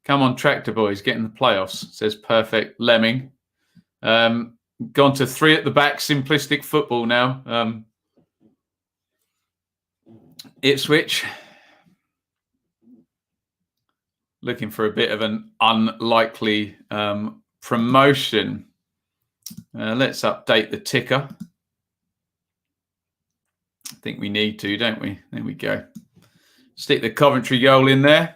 Come on, Tractor Boys, get in the playoffs, says Perfect Lemming. Gone to 3 at the back, simplistic football now. Ipswich looking for a bit of an unlikely promotion. Let's update the ticker. I think we need to, don't we? There we go. Stick the Coventry goal in there.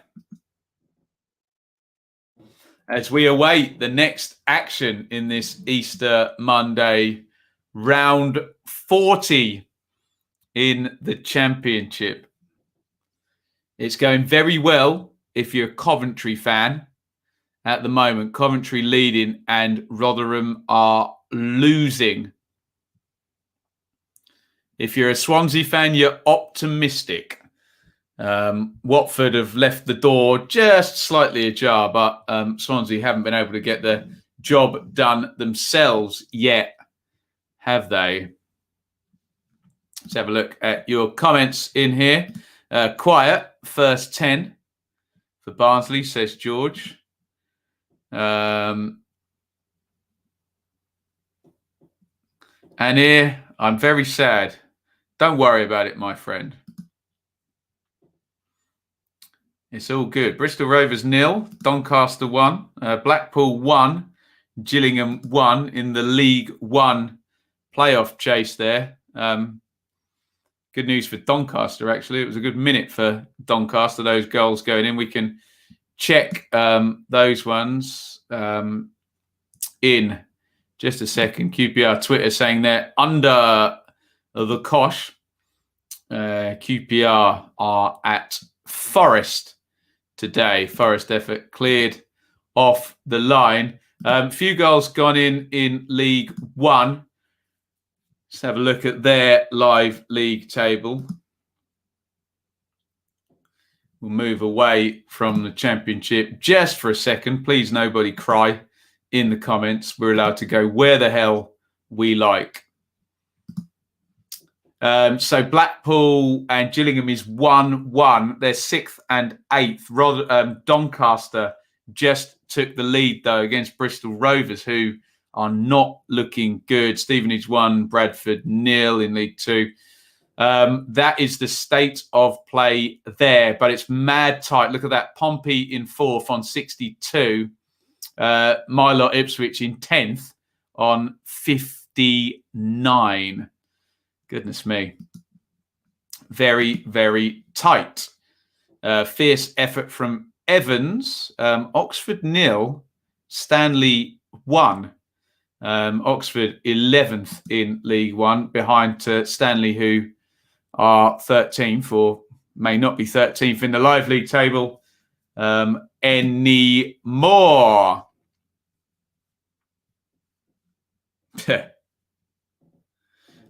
As we await the next action in this Easter Monday, round 40 in the Championship. It's going very well if you're a Coventry fan. At the moment, Coventry leading and Rotherham are losing. If you're a Swansea fan, you're optimistic. Watford have left the door just slightly ajar, but Swansea haven't been able to get the job done themselves yet, have they? Let's have a look at your comments in here. Quiet, first 10 for Barnsley, says George. And here, I'm very sad. Don't worry about it, my friend. It's all good. Bristol Rovers 0, Doncaster 1, Blackpool 1, Gillingham 1 in the League 1 playoff chase there. Good news for Doncaster, actually. It was a good minute for Doncaster, those goals going in. We can check those ones in just a second. QPR Twitter saying they're under the cosh. QPR are at Forest today. Forest effort cleared off the line. Few goals gone in League 1. Let's have a look at their live league table. We'll move away from the Championship just for a second. Please, nobody cry in the comments. We're allowed to go where the hell we like. So Blackpool and Gillingham is 1-1. They're 6th and 8th. Doncaster just took the lead, though, against Bristol Rovers, who are not looking good. Stevenage 1, Bradford 0 in League 2. That is the state of play there, but it's mad tight. Look at that. Pompey in 4th on 62. My lot Ipswich in 10th on 59. Goodness me. Very, very tight. Fierce effort from Evans. Oxford 0, Stanley 1. Oxford 11th in League One, behind Stanley, who are 13th or may not be 13th in the live league table anymore.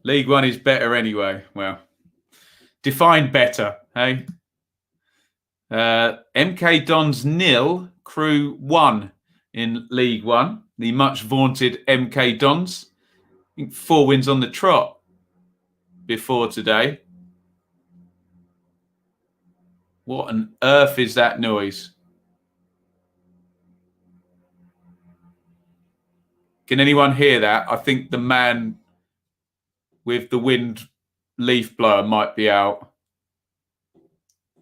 League One is better anyway. Well, define better, hey? MK Dons 0, Crew 1 in League One. The much vaunted MK Dons. I think 4 wins on the trot before today. What on earth is that noise? Can anyone hear that? I think the man with the wind leaf blower might be out.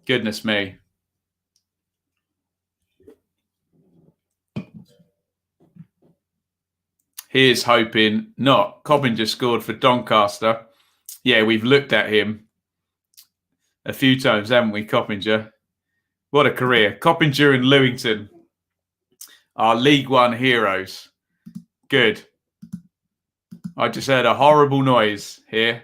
Goodness me. Here's hoping not. Coppinger scored for Doncaster. Yeah, we've looked at him a few times, haven't we, Coppinger? What a career. Coppinger and Lewington are League One heroes. Good. I just heard a horrible noise here.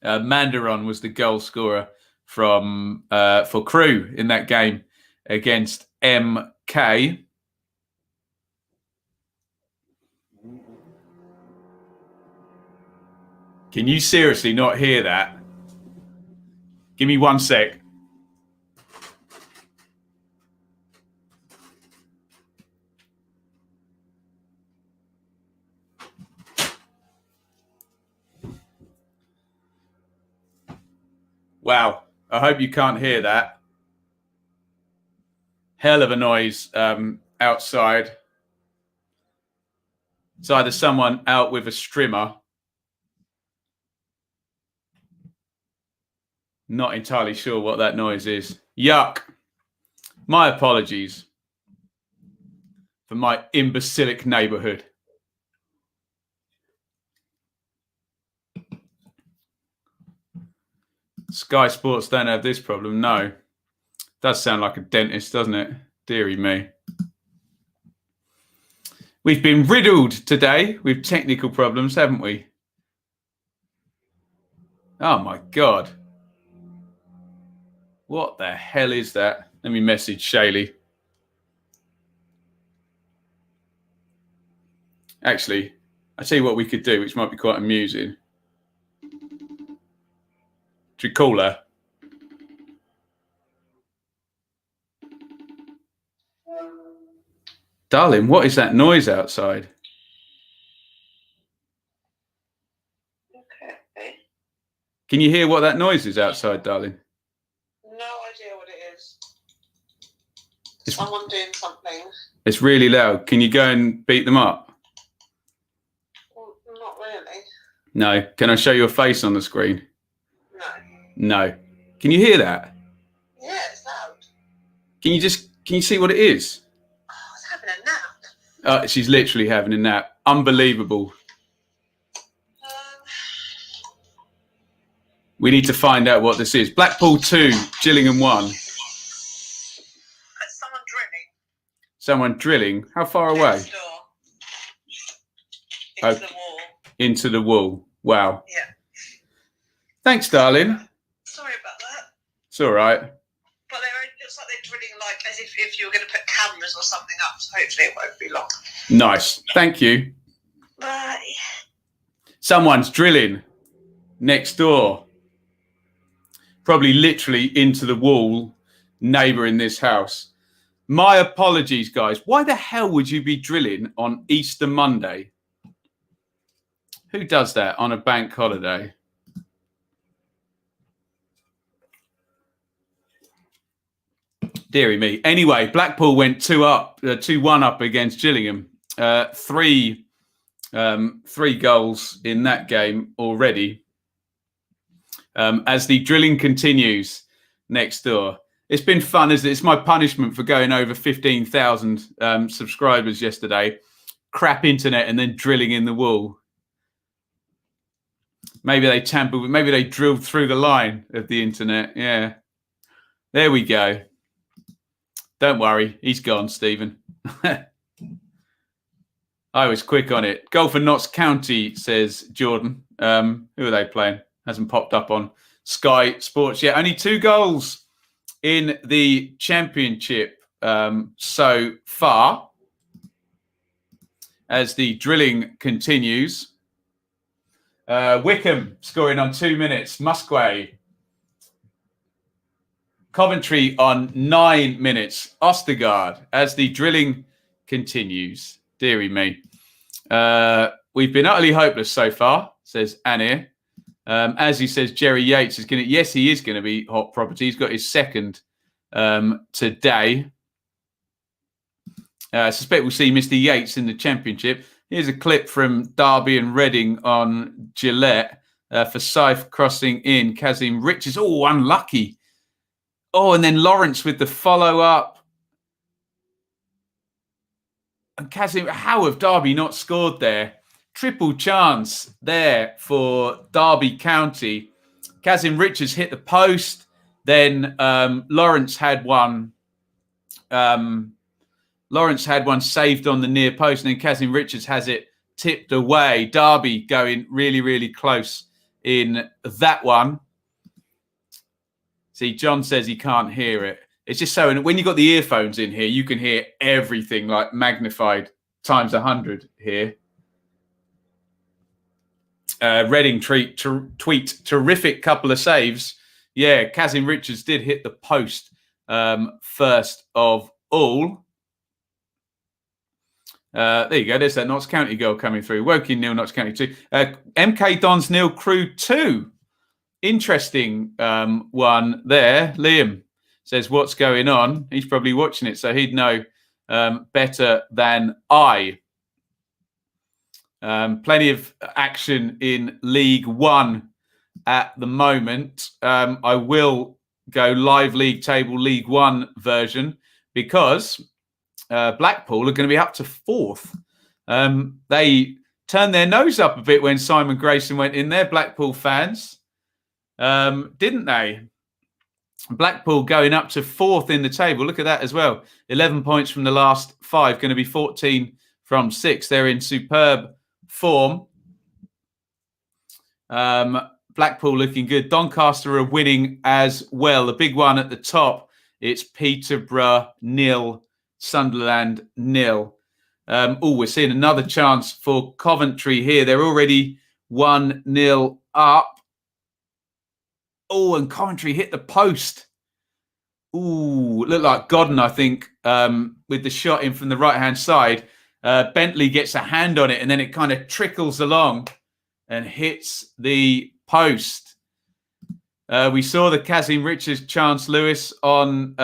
Mandaron was the goal scorer from for Crew in that game against MK. Can you seriously not hear that? Give me 1 sec. Wow. I hope you can't hear that. Hell of a noise outside. It's either someone out with a strimmer. Not entirely sure what that noise is. Yuck. My apologies for my imbecilic neighbourhood. Sky Sports don't have this problem. No. Does sound like a dentist, doesn't it? Deary me. We've been riddled today with technical problems, haven't we? Oh, my God. What the hell is that? Let me message Shaylee. Actually, I'll tell you what we could do, which might be quite amusing. Do you call her? Darling, what is that noise outside? Okay. Can you hear what that noise is outside, darling? No idea what it is. Someone doing something. It's really loud. Can you go and beat them up? Well, not really. No. Can I show your face on the screen? No. No. Can you hear that? Yeah, it's loud. Can you see what it is? Oh, it's having a nap. She's literally having a nap. Unbelievable. We need to find out what this is. Blackpool 2, Gillingham 1. Someone drilling. Someone drilling? How far away? Next door. Into the wall. Into the wall. Wow. Yeah. Thanks, darling. Sorry about that. It's all right. But it looks like they're drilling like as if you were going to put cameras or something up, so hopefully it won't be long. Nice. Thank you. Bye. Someone's drilling next door. Probably literally into the wall, neighbour in this house. My apologies, guys. Why the hell would you be drilling on Easter Monday? Who does that on a bank holiday? Deary me. Anyway, Blackpool went 2-1 up against Gillingham. Three goals in that game already. As the drilling continues next door. It's been fun, isn't it? It's my punishment for going over 15,000 subscribers yesterday. Crap internet and then drilling in the wall. Maybe they tampered with, maybe they drilled through the line of the internet. Yeah. There we go. Don't worry. He's gone, Stephen. I was quick on it. Goal for Notts County, says Jordan. Who are they playing? Hasn't popped up on Sky Sports yet. Only 2 goals in the championship so far as the drilling continues. Wickham scoring on 2 minutes. Musgrave. Coventry on 9 minutes. Ostergaard as the drilling continues. Deary me. We've been utterly hopeless so far, says Anir. As he says, Jerry Yates is going to... Yes, he is going to be hot property. He's got his second today. I suspect we'll see Mr. Yates in the championship. Here's a clip from Derby and Reading on Gillette for Syfe crossing in. Kazim Richards. Oh, unlucky. Oh, and then Lawrence with the follow-up. And Kazim, how have Derby not scored there? Triple chance there for Derby County. Kazim Richards hit the post. Then Lawrence had one. Lawrence had one saved on the near post, and then Kazim Richards has it tipped away. Derby going really, really close in that one. See, John says he can't hear it. It's just so, and when you've got the earphones in here, you can hear everything like magnified times 100 here. Reading tweet, terrific couple of saves. Yeah, Kazim Richards did hit the post first of all. There you go. There's that Notts County goal coming through. Woking 0, Notts County 2. MK Dons 0, Crew 2. Interesting one there. Liam says, what's going on? He's probably watching it, so he'd know better than I. Plenty of action in League One at the moment. I will go live league table League One version because Blackpool are going to be up to 4th. They turned their nose up a bit when Simon Grayson went in there, Blackpool fans, didn't they? Blackpool going up to 4th in the table. Look at that as well. 11 points from the last 5, going to be 14 from 6. They're in superb form. Blackpool looking good. Doncaster are winning as well. The big one at the top, it's Peterborough 0, Sunderland 0. We're seeing another chance for Coventry here. They're already 1-0 up. Oh, and Coventry hit the post. Ooh, looked like Godden, I think, with the shot in from the right-hand side. Bentley gets a hand on it, and then it kind of trickles along and hits the post. We saw the Kazim Richards chance, Lewis, on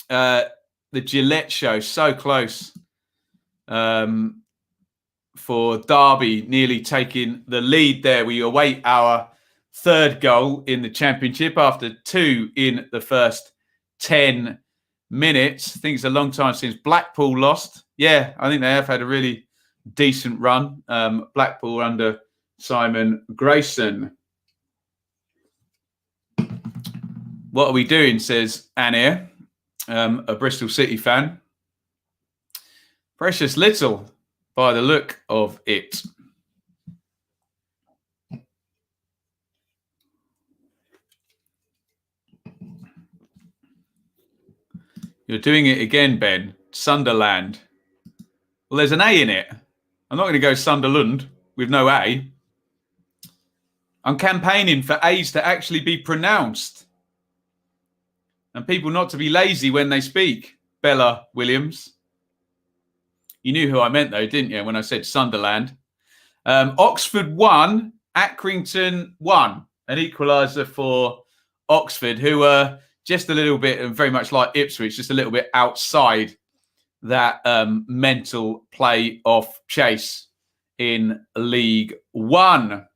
the Gillette show. So close for Derby, nearly taking the lead there. We await our 3rd goal in the championship after 2 in the first 10 minutes. I think it's a long time since Blackpool lost. Yeah, I think they have had a really decent run. Blackpool under Simon Grayson. What are we doing, says Anir, a Bristol City fan. Precious little by the look of it. You're doing it again, Ben. Sunderland. Well, there's an A in it. I'm not going to go Sunderland with no A. I'm campaigning for A's to actually be pronounced. And people not to be lazy when they speak. Bella Williams. You knew who I meant, though, didn't you, when I said Sunderland? Oxford 1, Accrington 1. An equaliser for Oxford, who were just a little bit, very much like Ipswich, just a little bit outside that mental play-off chase in League One.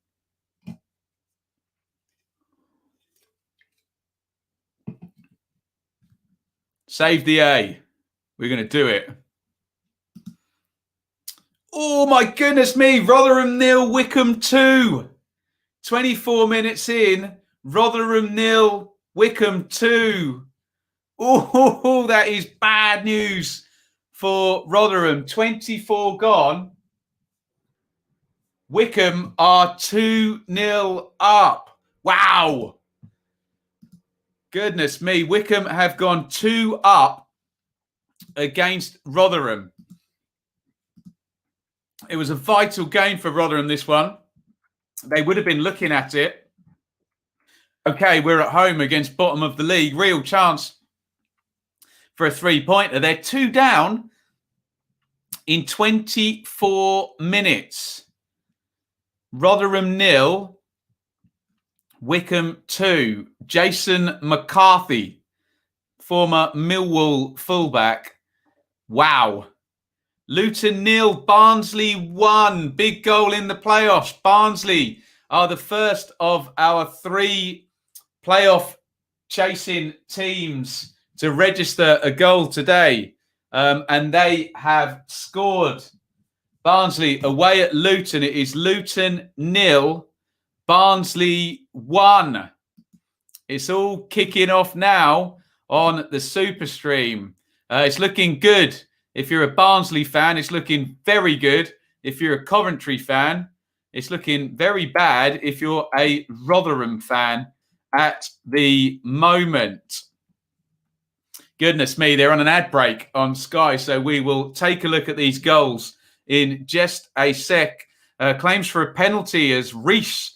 Save the A. We're going to do it. Oh, my goodness me. Rotherham 0, Wycombe 2. 24 minutes in. Rotherham 0, Wycombe 2. Oh, that is bad news for Rotherham. 24 gone. Wycombe are 2-0 up. Wow. Goodness me. Wycombe have gone 2 up against Rotherham. It was a vital game for Rotherham, this one. They would have been looking at it. Okay, we're at home against bottom of the league. Real chance for a 3-pointer. They're 2 down in 24 minutes. Rotherham 0, Wycombe 2. Jason McCarthy, former Millwall fullback. Wow. Luton 0, Barnsley 1. Big goal in the playoffs. Barnsley are the first of our 3 playoff chasing teams to register a goal today. And they have scored. Barnsley away at Luton. It is Luton 0, Barnsley 1. It's all kicking off now on the Super Stream. It's looking good. If you're a Barnsley fan, it's looking very good. If you're a Coventry fan, it's looking very bad if you're a Rotherham fan at the moment. Goodness me, they're on an ad break on Sky, so we will take a look at these goals in just a sec. Claims for a penalty as Reeve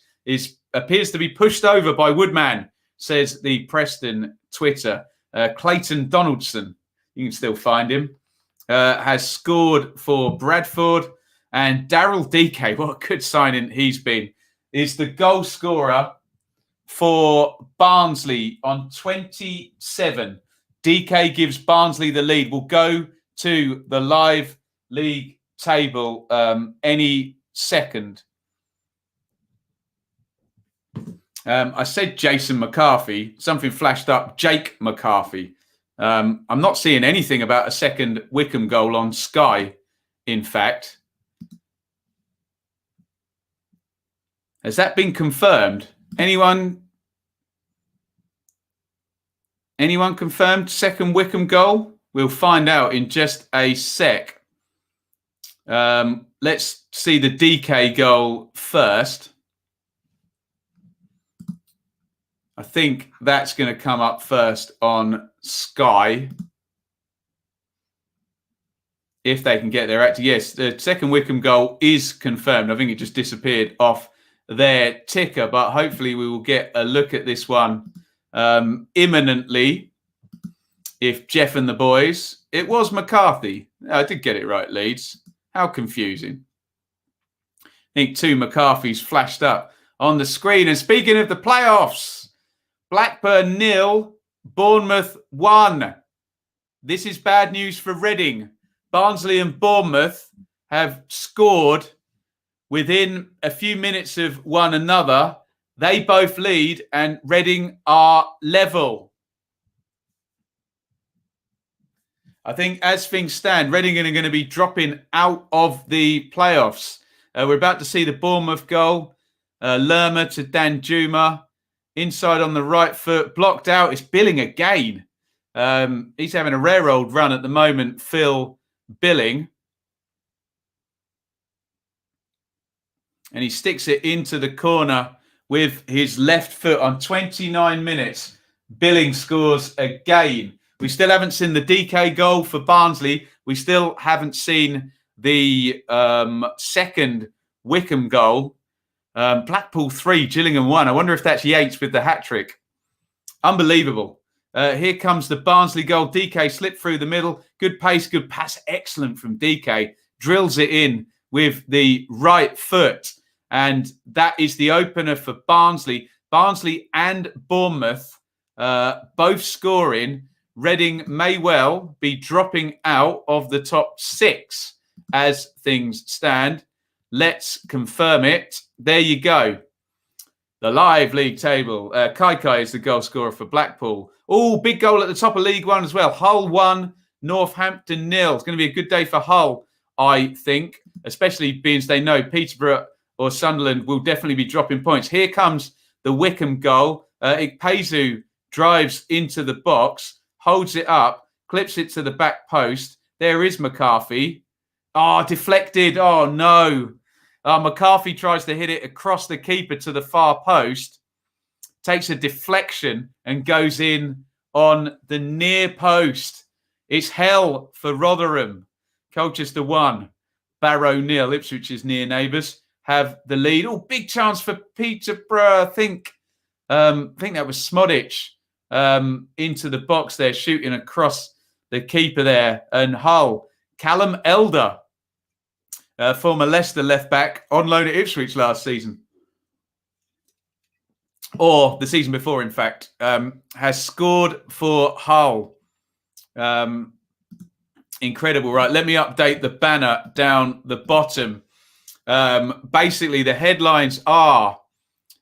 appears to be pushed over by Woodman, says the Preston Twitter. Clayton Donaldson, you can still find him, has scored for Bradford. And Daryl DK, what a good signing he's been, is the goal scorer for Barnsley on 27. DK gives Barnsley the lead. We'll go to the live league table any second. I said Jason McCarthy. Something flashed up. Jake McCarthy. I'm not seeing anything about a second Wycombe goal on Sky, in fact. Has that been confirmed? Anyone confirmed second Wycombe goal? We'll find out in just a sec. Let's see the DK goal first. I think that's going to come up first on Sky. If they can get there. Actually, yes, the second Wycombe goal is confirmed. I think it just disappeared off their ticker, but hopefully we will get a look at this one imminently. If Jeff and the boys, it was McCarthy. I did get it right, Leeds. How confusing. I think 2 McCarthys flashed up on the screen. And speaking of the playoffs, Blackburn 0, Bournemouth 1. This is bad news for Reading. Barnsley and Bournemouth have scored within a few minutes of one another. They both lead and Reading are level. I think as things stand, Reading are going to be dropping out of the playoffs. We're about to see the Bournemouth goal. Lerma to Danjuma. Inside on the right foot. Blocked out. It's Billing again. He's having a rare old run at the moment, Phil Billing. And he sticks it into the corner with his left foot on 29 minutes. Billing scores again. We still haven't seen the DK goal for Barnsley. We still haven't seen the second Wycombe goal. Blackpool 3, Gillingham 1. I wonder if that's Yates with the hat-trick. Unbelievable. Here comes the Barnsley goal. DK slipped through the middle. Good pace, good pass. Excellent from DK. Drills it in with the right foot. And that is the opener for Barnsley. Barnsley and Bournemouth both scoring. Reading may well be dropping out of the top 6 as things stand. Let's confirm it. There you go. The live league table. Kai is the goal scorer for Blackpool. Oh, big goal at the top of League One as well. Hull 1, Northampton 0. It's going to be a good day for Hull I think, especially being they know Peterborough or Sunderland will definitely be dropping points. Here comes the Wickham goal. Ikpeazu drives into the box, holds it up, clips it to the back post. There is McCarthy. Oh, deflected. Oh, no. McCarthy tries to hit it across the keeper to the far post, takes a deflection and goes in on the near post. It's hell for Rotherham. Colchester 1, Barrow 0. Ipswich's near neighbours have the lead. Oh, big chance for Peterborough. I think that was Smodic into the box there, shooting across the keeper there. And Hull, Callum Elder, former Leicester left-back, on loan at Ipswich last season. Or the season before, in fact, has scored for Hull. Incredible. Right, let me update the banner down the bottom. Basically, the headlines are,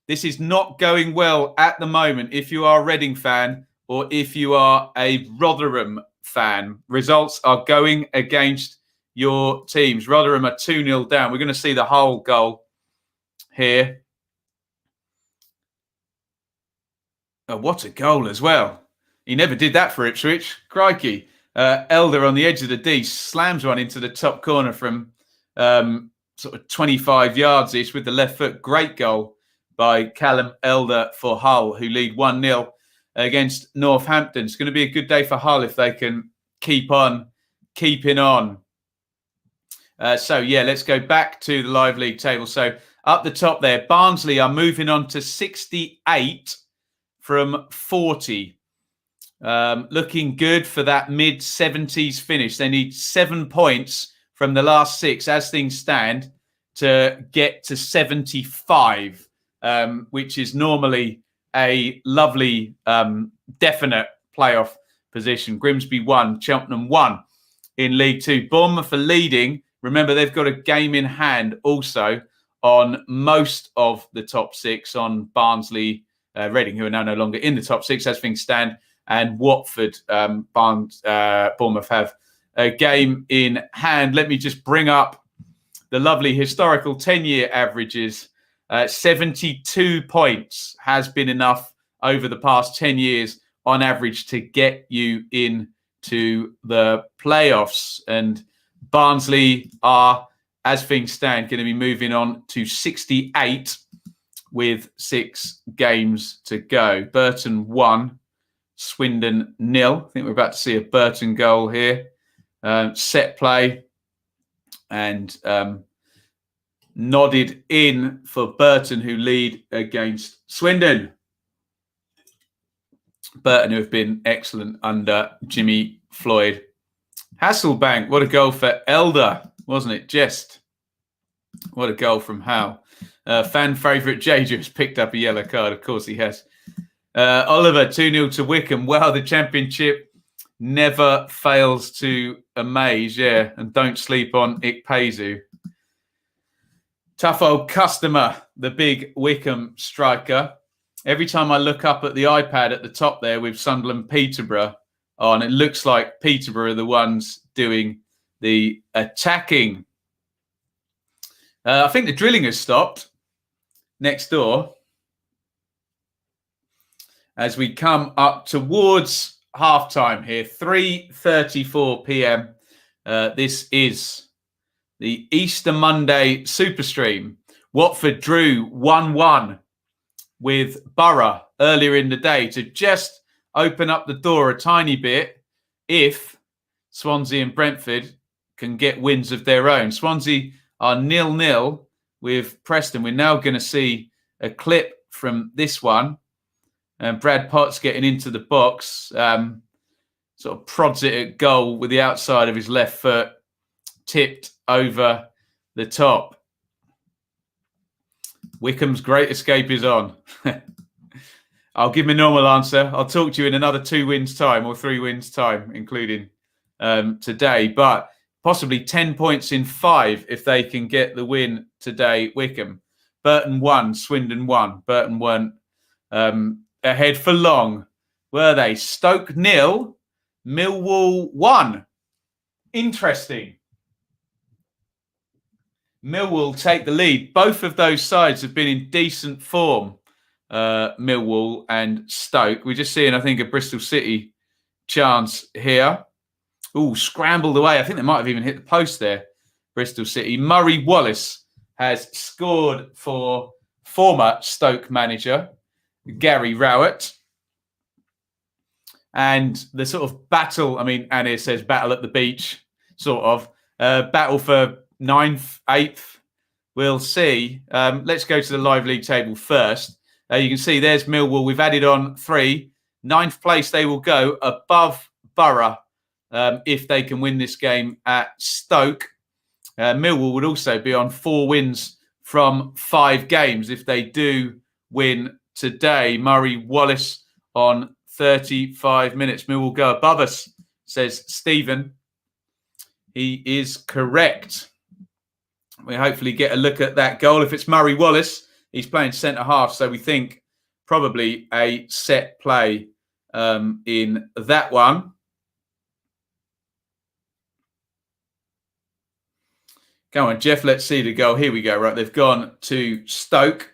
this is not going well at the moment if you are a Reading fan or if you are a Rotherham fan. Results are going against your teams. Rotherham are 2-0 down. We're going to see the Hull goal here. Oh, what a goal as well. He never did that for Ipswich. Crikey. Elder on the edge of the D slams one into the top corner from sort of 25 yards-ish with the left foot. Great goal by Callum Elder for Hull, who lead 1-0 against Northampton. It's going to be a good day for Hull if they can keep on keeping on. Let's go back to the live league table. So up the top there, Barnsley are moving on to 68 from 40. Looking good for that mid-70s finish. They need 7 points from the last 6 as things stand to get to 75, which is normally a lovely, definite playoff position. Grimsby 1, Cheltenham 1 in League 2. Bournemouth are leading. Remember, they've got a game in hand also on most of the top 6, on Barnsley, Reading, who are now no longer in the top 6 as things stand, and Watford. Bournemouth have a game in hand. Let me just bring up the lovely historical 10-year averages. 72 points has been enough over the past 10 years on average to get you into the playoffs. And Barnsley are, as things stand, going to be moving on to 68 with 6 games to go. Burton 1, Swindon 0. I think we're about to see a Burton goal here. Set play and nodded in for Burton, who lead against Swindon. Burton, who have been excellent under Jimmy Floyd. Hasselbank, what a goal for Elder, wasn't it? Just what a goal from Hal. Fan favourite Jaja has picked up a yellow card. Of course he has. Oliver, 2-0 to Wickham. Well, the championship never fails to amaze, yeah. And don't sleep on Ikpeazu. Tough old customer, the big Wickham striker. Every time I look up at the iPad at the top there with Sunderland Peterborough on, it looks like Peterborough are the ones doing the attacking. I think the drilling has stopped next door as we come up towards halftime here. 3:34 p.m. This is the Easter Monday Superstream. Watford drew 1-1 with Boro earlier in the day to just open up the door a tiny bit if Swansea and Brentford can get wins of their own. Swansea are 0-0 with Preston. We're now going to see a clip from this one. And Brad Potts getting into the box, sort of prods it at goal with the outside of his left foot, tipped over the top. Wickham's great escape is on. I'll give my normal answer. I'll talk to you in another 2 wins time or 3 wins time, including today. But possibly 10 points in 5 if they can get the win today, Wickham. Burton 1, Swindon 1. Burton weren't ahead for long, were they? Stoke 0, Millwall 1. Interesting. Millwall take the lead. Both of those sides have been in decent form, Millwall and Stoke. We're just seeing, I think, a Bristol City chance here. Oh, scrambled away. I think they might have even hit the post there, Bristol City. Murray Wallace has scored for former Stoke manager Gary Rowett. And the sort of battle, I mean, Annie says battle at the beach, sort of. Battle for 9th, 8th. We'll see. Let's go to the live league table first. You can see there's Millwall. We've added on 3. 9th place they will go, above Boro, if they can win this game at Stoke. Millwall would also be on 4 wins from 5 games if they do win today. Murray Wallace on 35 minutes. Millwall go above us, says Stephen. He is correct. We hopefully get a look at that goal. If it's Murray Wallace, he's playing centre half, so we think probably a set play in that one. Go on, Jeff, let's see the goal. Here we go. Right, they've gone to Stoke.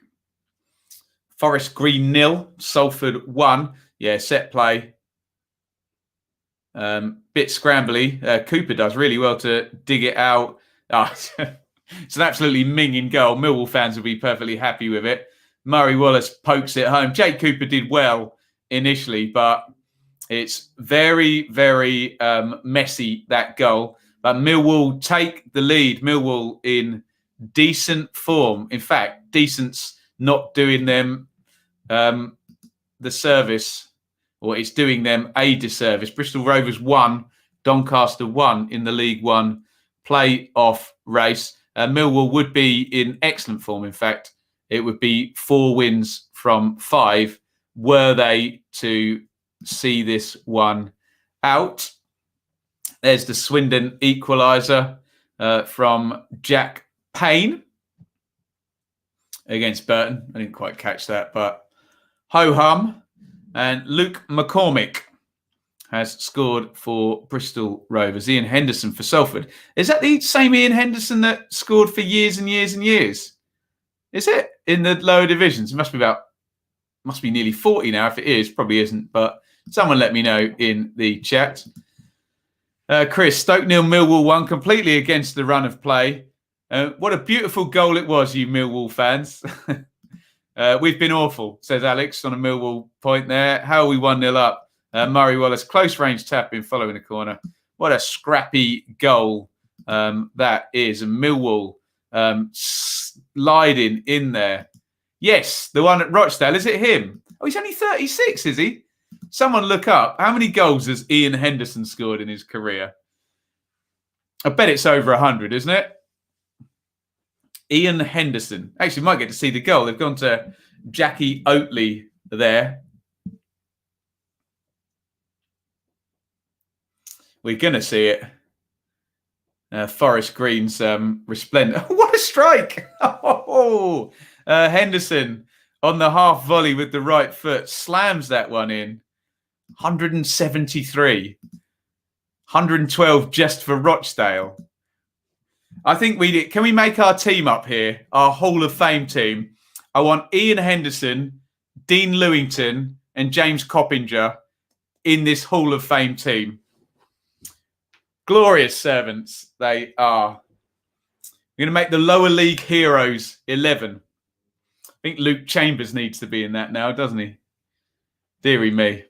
Forest Green 0, Salford 1. Yeah, set play. Bit scrambly. Cooper does really well to dig it out. It's an absolutely minging goal. Millwall fans will be perfectly happy with it. Murray Wallace pokes it home. Jake Cooper did well initially, but it's very, very messy, that goal. But Millwall take the lead. Millwall in decent form. In fact, decent's not doing them the service, or it's doing them a disservice. Bristol Rovers 1, Doncaster 1 in the League One play-off race. Millwall would be in excellent form. In fact, it would be 4 wins from 5 were they to see this one out. There's the Swindon equaliser from Jack Payne against Burton. I didn't quite catch that, but ho-hum. And Luke McCormick has scored for Bristol Rovers. Iain Henderson for Salford. Is that the same Iain Henderson that scored for years and years and years? Is it in the lower divisions? It must be nearly 40 now. If it is, probably isn't. But someone let me know in the chat. Chris, Stoke 0, Millwall 1, completely against the run of play. What a beautiful goal it was, you Millwall fans. We've been awful, says Alex on a Millwall point there. How are we 1-0 up? Murray Wallace, close range tap in following the corner. What a scrappy goal that is. And Millwall sliding in there. Yes, the one at Rochdale. Is it him? Oh, he's only 36, is he? Someone look up. How many goals has Iain Henderson scored in his career? I bet it's over 100, isn't it? Iain Henderson. Actually, might get to see the goal. They've gone to Jackie Oatley there. We're going to see it. Forest Green's resplendent. What a strike! Henderson on the half volley with the right foot slams that one in. 173. 112 just for Rochdale. I think can we make our team up here, our Hall of Fame team? I want Iain Henderson, Dean Lewington, and James Coppinger in this Hall of Fame team. Glorious servants they are. We're going to make the lower league heroes 11. I think Luke Chambers needs to be in that now, doesn't he? Deary me.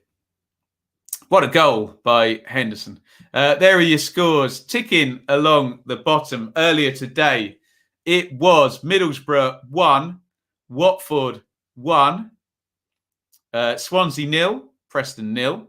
What a goal by Henderson. There are your scores. Ticking along the bottom earlier today, it was Middlesbrough 1, Watford 1, Swansea 0, Preston 0,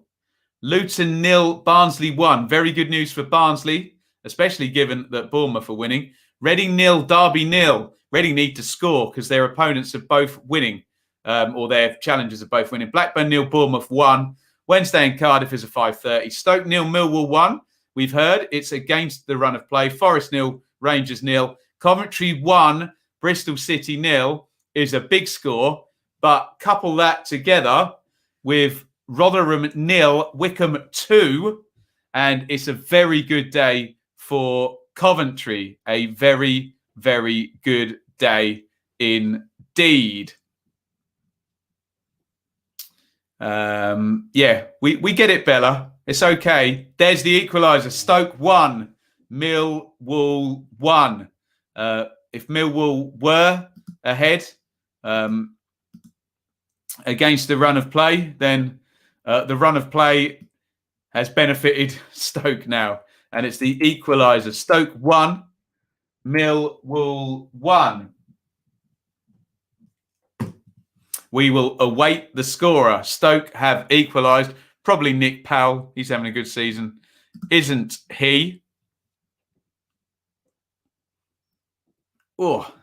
Luton 0, Barnsley 1. Very good news for Barnsley, especially given that Bournemouth are winning. Reading 0, Derby 0. Reading need to score because their opponents are both winning, or their challengers are both winning. Blackburn 0, Bournemouth 1. Wednesday in Cardiff is a 5:30. Stoke 0, Millwall 1. We've heard it's against the run of play. Forest 0, Rangers 0. Coventry 1, Bristol City 0 is a big score. But couple that together with Rotherham 0, Wickham 2. And it's a very good day for Coventry. A very, very good day indeed. We get it, Bella. It's okay. There's the equaliser. Stoke 1, Millwall 1. If Millwall were ahead against the run of play, then the run of play has benefited Stoke now. And it's the equaliser. Stoke 1, Millwall 1. We will await the scorer. Stoke have equalised. Probably Nick Powell. He's having a good season. Isn't he? Oh.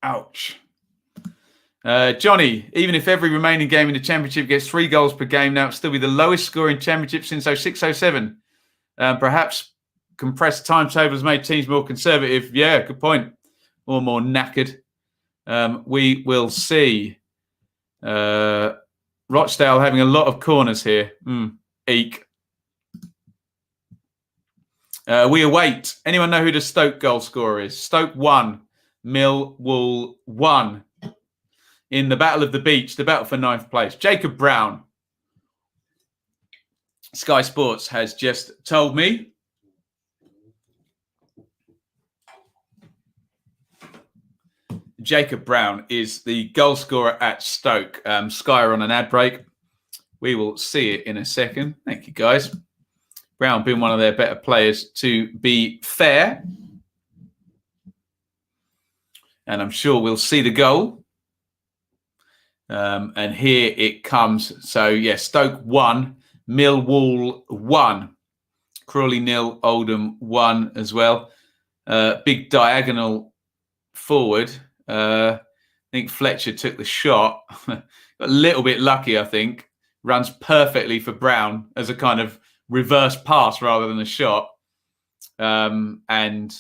Ouch. Johnny, even if every remaining game in the Championship gets 3 goals per game now, it'll still be the lowest scoring Championship since 06-07. Perhaps compressed timetables made teams more conservative. Yeah, good point. Or more knackered. We will see. Rochdale having a lot of corners here. Eek. We await. Anyone know who the Stoke goal scorer is? Stoke 1, Millwall 1. In the Battle of the Beach, the battle for 9th place. Jacob Brown. Sky Sports has just told me. Jacob Brown is the goal scorer at Stoke. Sky are on an ad break. We will see it in a second. Thank you, guys. Brown being one of their better players, to be fair. And I'm sure we'll see the goal. And here it comes. So, yeah, Stoke 1, Millwall 1. Crawley 0, Oldham 1 as well. Big diagonal forward. I think Fletcher took the shot. Got a little bit lucky, I think. Runs perfectly for Brown as a kind of reverse pass rather than a shot. And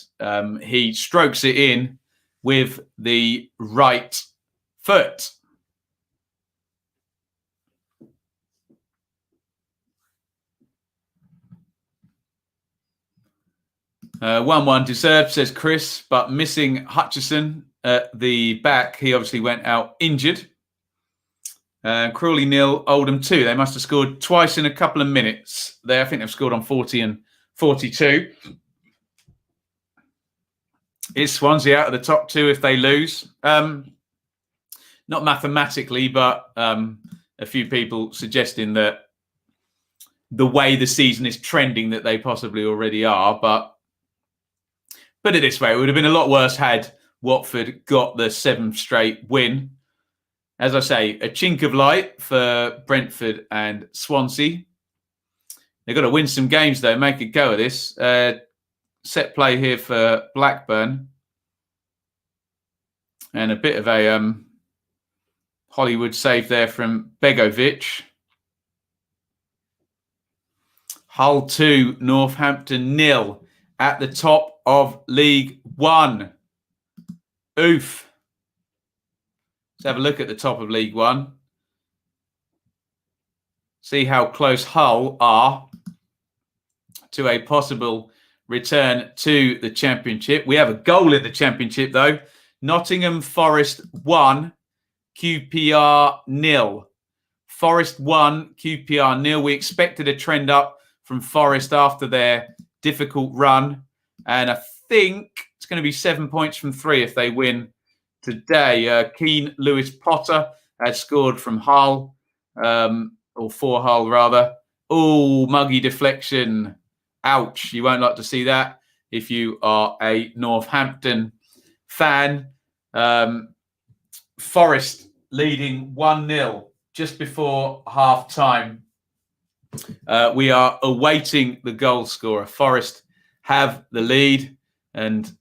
he strokes it in with the right foot. 1-1 deserved, says Chris, but missing Hutchison at the back. He obviously went out injured. Crawley 0, Oldham 2. They must have scored twice in a couple of minutes there. I think they've scored on 40 and 42. Is Swansea out of the top 2 if they lose? Not mathematically, but a few people suggesting that the way the season is trending that they possibly already are. But put it this way, it would have been a lot worse had Watford got the 7th straight win. As I say, a chink of light for Brentford and Swansea. They've got to win some games, though, make a go of this. Set play here for Blackburn. And a bit of a Hollywood save there from Begovic. Hull 2, Northampton 0 at the top of League One. Oof. Let's have a look at the top of League One. See how close Hull are to a possible return to the Championship. We have a goal in the Championship, though. Nottingham Forest 1, QPR 0. Forest 1, QPR 0. We expected a trend up from Forest after their difficult run. And I think it's going to be 7 points from 3 if they win today. Keane Lewis Potter has scored from Hull, or for Hull rather. Oh, muggy deflection. Ouch. You won't like to see that if you are a Northampton fan. Forest leading 1-0 just before half time. We are awaiting the goal scorer. Forest have the lead, and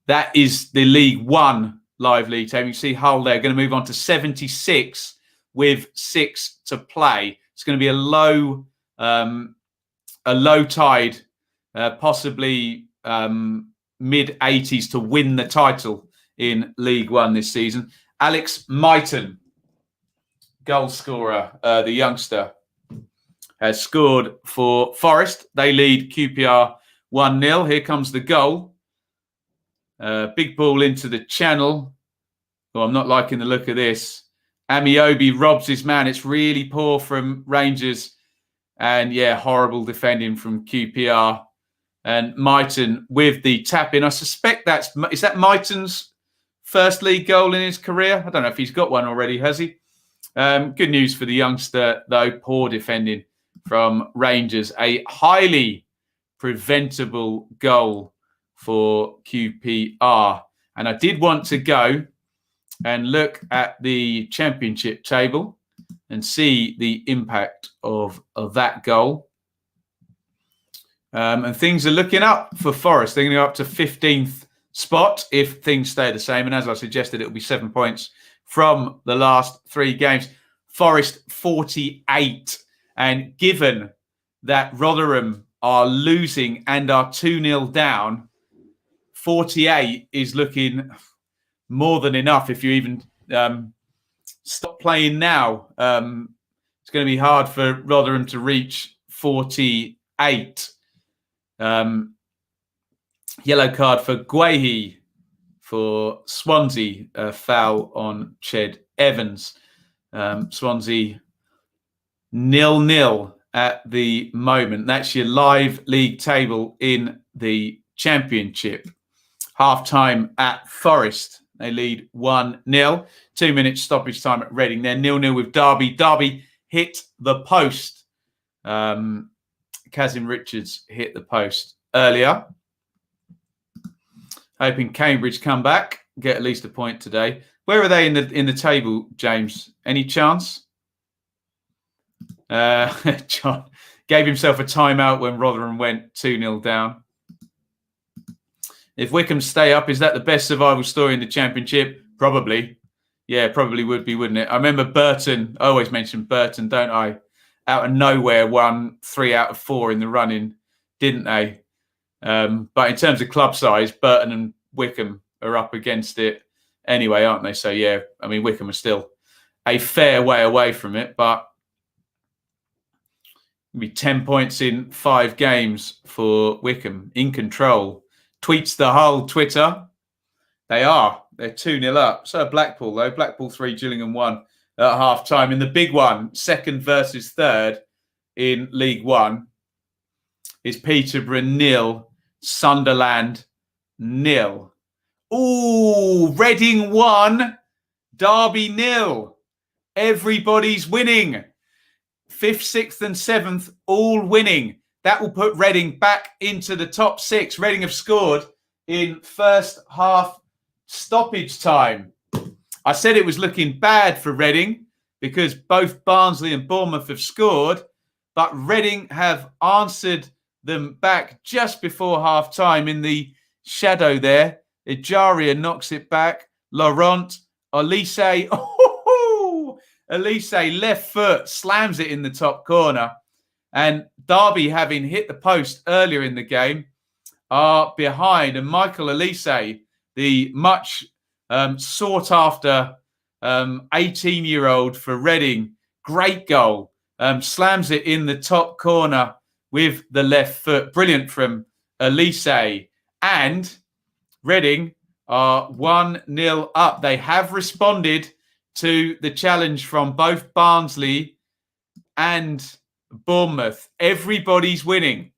that is the League One live league table. You see Hull there going to move on to 76 with 6 to play. It's going to be a low tide, possibly mid 80s to win the title in League One this season. Alex Myton, goal scorer, the youngster, has scored for Forest. They lead QPR 1-0. Here comes the goal. Big ball into the channel. Oh, I'm not liking the look of this. Amiobi robs his man. It's really poor from Rangers. And yeah, horrible defending from QPR. And Myton with the tap in. I suspect is that Myton's first league goal in his career? I don't know if he's got one already, has he? Good news for the youngster, though. Poor defending from Rangers. A highly preventable goal for QPR. And I did want to go and look at the championship table and see the impact of that goal. And things are looking up for Forest. They're going to go up to 15th spot if things stay the same. And as I suggested, it'll be 7 points from the last 3 games. Forest 48. And given that Rotherham are losing and are 2-0 down, 48 is looking more than enough if you even stop playing now. It's going to be hard for Rotherham to reach 48. Yellow card for Guehi for Swansea, foul on Ched Evans. Swansea 0-0 at the moment. That's your live league table in the Championship. Half-time at Forest. They lead 1-0. 2 minutes stoppage time at Reading. They're 0-0 with Derby. Derby hit the post. Kazim Richards hit the post earlier. Hoping Cambridge come back, get at least a point today. Where are they in the table, James? Any chance? John gave himself a timeout when Rotherham went 2-0 down. If Wycombe stay up, is that the best survival story in the Championship? Probably. Yeah, probably would be, wouldn't it? I remember Burton. I always mention Burton, don't I? Out of nowhere, won 3 out of 4 in the running, didn't they? But in terms of club size, Burton and Wycombe are up against it anyway, aren't they? So, yeah, I mean, Wycombe are still a fair way away from it, but it'll be 10 points in 5 games for Wycombe. In control. Tweets the Hull Twitter. They are. They're 2-0 up. So Blackpool, though. Blackpool 3, Gillingham 1 at half-time. In the big one, second versus third in League One, is Peterborough 0, Sunderland 0. Ooh, Reading 1, Derby 0. Everybody's winning. 5th, 6th and 7th, all winning. That will put Reading back into the top 6. Reading have scored in first half stoppage time. I said it was looking bad for Reading because both Barnsley and Bournemouth have scored, but Reading have answered them back just before half time in the shadow there. Ejaria knocks it back. Laurent, Elise, Elise left foot slams it in the top corner. And Derby, having hit the post earlier in the game, are behind. And Michael Elise, the much sought after 18-year-old for Reading, great goal, slams it in the top corner with the left foot. Brilliant from Elise. And Reading are 1-0 up. They have responded to the challenge from both Barnsley and Bournemouth. Everybody's winning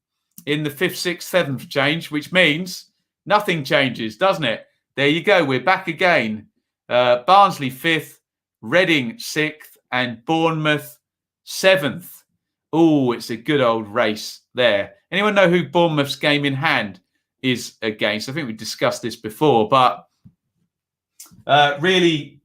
in the 5th, 6th, 7th change, which means nothing changes, doesn't it? There you go. We're back again. Barnsley 5th, Reading 6th, and Bournemouth 7th. Oh, it's a good old race there. Anyone know who Bournemouth's game in hand is against? I think we discussed this before, but really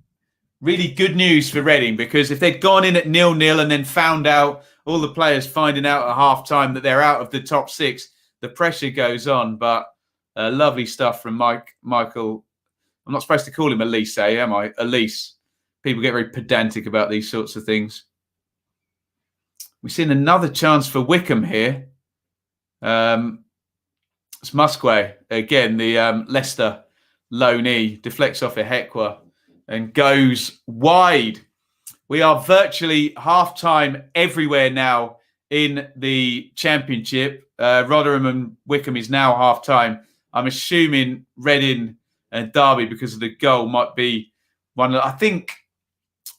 good news for Reading, because if they'd gone in at 0-0 and then found out, all the players finding out at half-time that they're out of the top 6, the pressure goes on. But lovely stuff from Michael. I'm not supposed to call him Elise, am I? Elise. People get very pedantic about these sorts of things. We've seen another chance for Wycombe here. It's Musquet. Again, the Leicester loanee deflects off a Hekwa and goes wide. We are virtually half-time everywhere now in the Championship. Rotherham and Wycombe is now half-time. I'm assuming Reading Derby because of the goal might be one. I think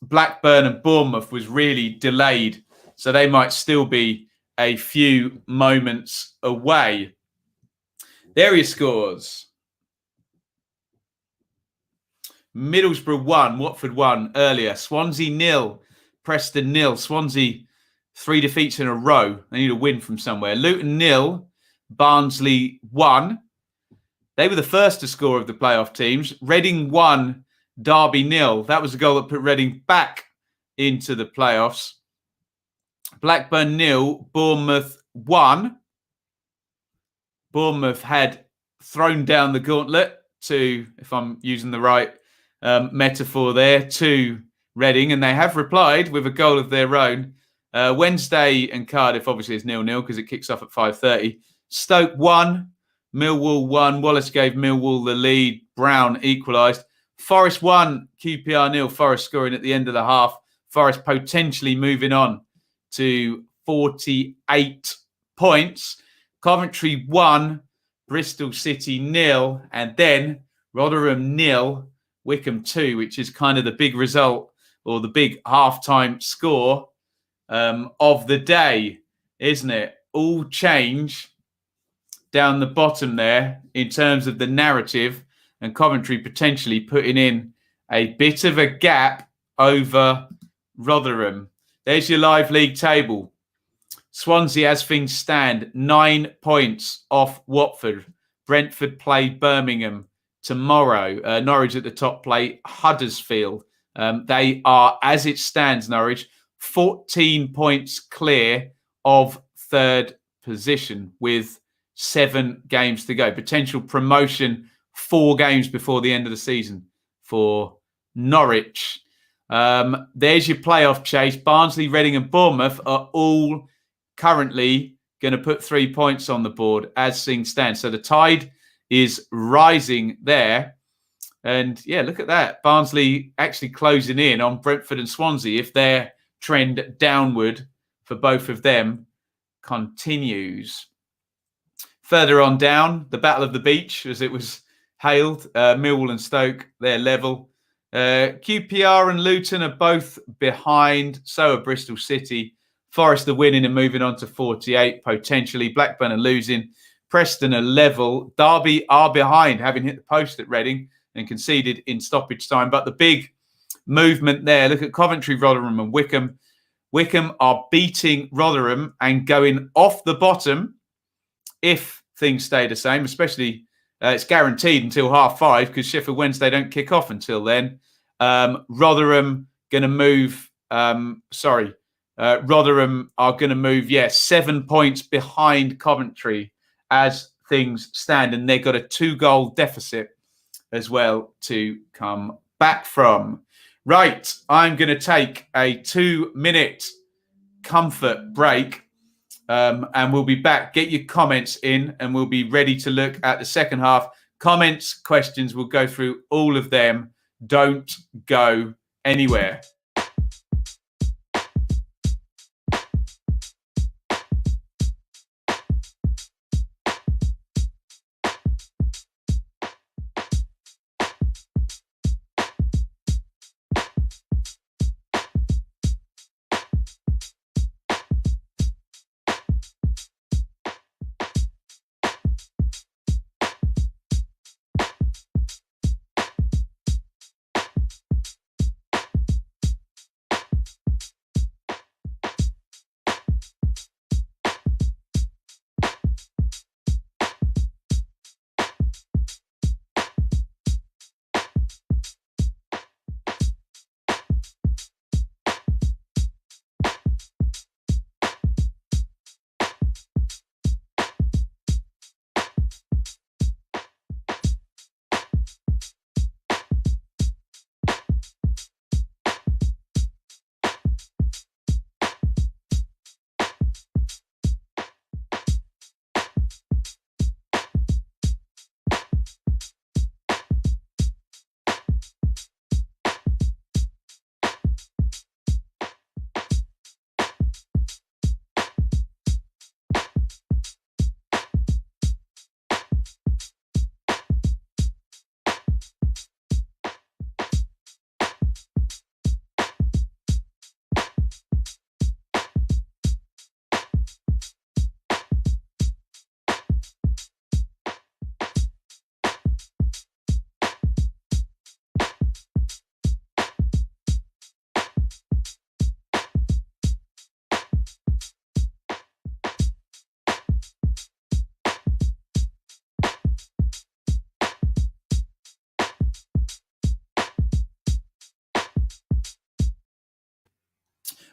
Blackburn and Bournemouth was really delayed, so they might still be a few moments away. There are your scores. Middlesbrough 1, Watford 1 earlier. Swansea 0, Preston 0. Swansea 3 defeats in a row. They need a win from somewhere. Luton 0, Barnsley 1. They were the first to score of the playoff teams. Reading 1, Derby 0. That was the goal that put Reading back into the playoffs. Blackburn 0, Bournemouth 1. Bournemouth had thrown down the gauntlet to, if I'm using the right metaphor there, to Reading, and they have replied with a goal of their own. Wednesday and Cardiff obviously is 0-0 because it kicks off at 5:30. Stoke 1, Millwall 1. Wallace gave Millwall the lead. Brown equalised. Forest 1, QPR 0. Forest scoring at the end of the half. Forest potentially moving on to 48 points. Coventry 1, Bristol City 0, and then Rotherham 0, Wickham 2, which is kind of the big result or the big halftime score of the day, isn't it? All change down the bottom there in terms of the narrative, and Coventry potentially putting in a bit of a gap over Rotherham. There's your live league table. Swansea, as things stand, 9 points off Watford. Brentford play Birmingham tomorrow. Norwich at the top play Huddersfield. They are, as it stands, Norwich, 14 points clear of third position with 7 games to go. Potential promotion 4 games before the end of the season for Norwich. There's your playoff chase. Barnsley, Reading and Bournemouth are all currently going to put 3 points on the board as things stand. So the tide is rising there. And yeah, look at that. Barnsley actually closing in on Brentford and Swansea if their trend downward for both of them continues. Further on down, the Battle of the Beach, as it was hailed, Millwall and Stoke, they're level. QPR and Luton are both behind. So are Bristol City. Forest are winning and moving on to 48, potentially. Blackburn are losing. Preston are level. Derby are behind, having hit the post at Reading and conceded in stoppage time. But the big movement there, look at Coventry, Rotherham and Wickham. Wickham are beating Rotherham and going off the bottom if things stay the same, especially it's guaranteed until 5:30 because Sheffield Wednesday don't kick off until then. Rotherham going to move, Rotherham are going to move, 7 points behind Coventry as things stand. And they've got a 2-goal deficit as well to come back from. Right, I'm going to take a 2-minute comfort break. And we'll be back. Get your comments in and we'll be ready to look at the second half. Comments, questions, we'll go through all of them. Don't go anywhere.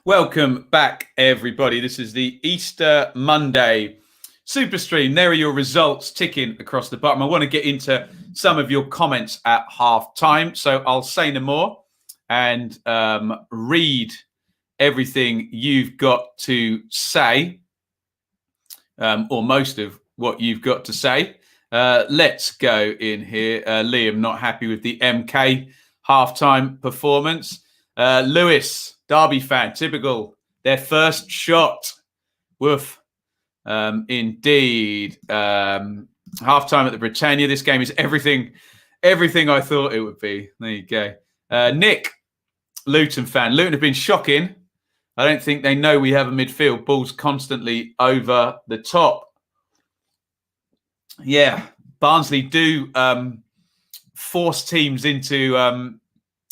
Welcome back, everybody. This is the Easter Monday Super Stream. There are your results ticking across the bottom. I want to get into some of your comments at half time, so I'll say no more and read everything you've got to say, or most of what you've got to say. Let's go in here. Liam, not happy with the MK halftime performance. Lewis, Derby fan, typical. Their first shot. Woof. Indeed. Halftime at the Britannia. This game is everything I thought it would be. There you go. Nick, Luton fan. Luton have been shocking. I don't think they know we have a midfield. Balls constantly over the top. Yeah, Barnsley do force teams into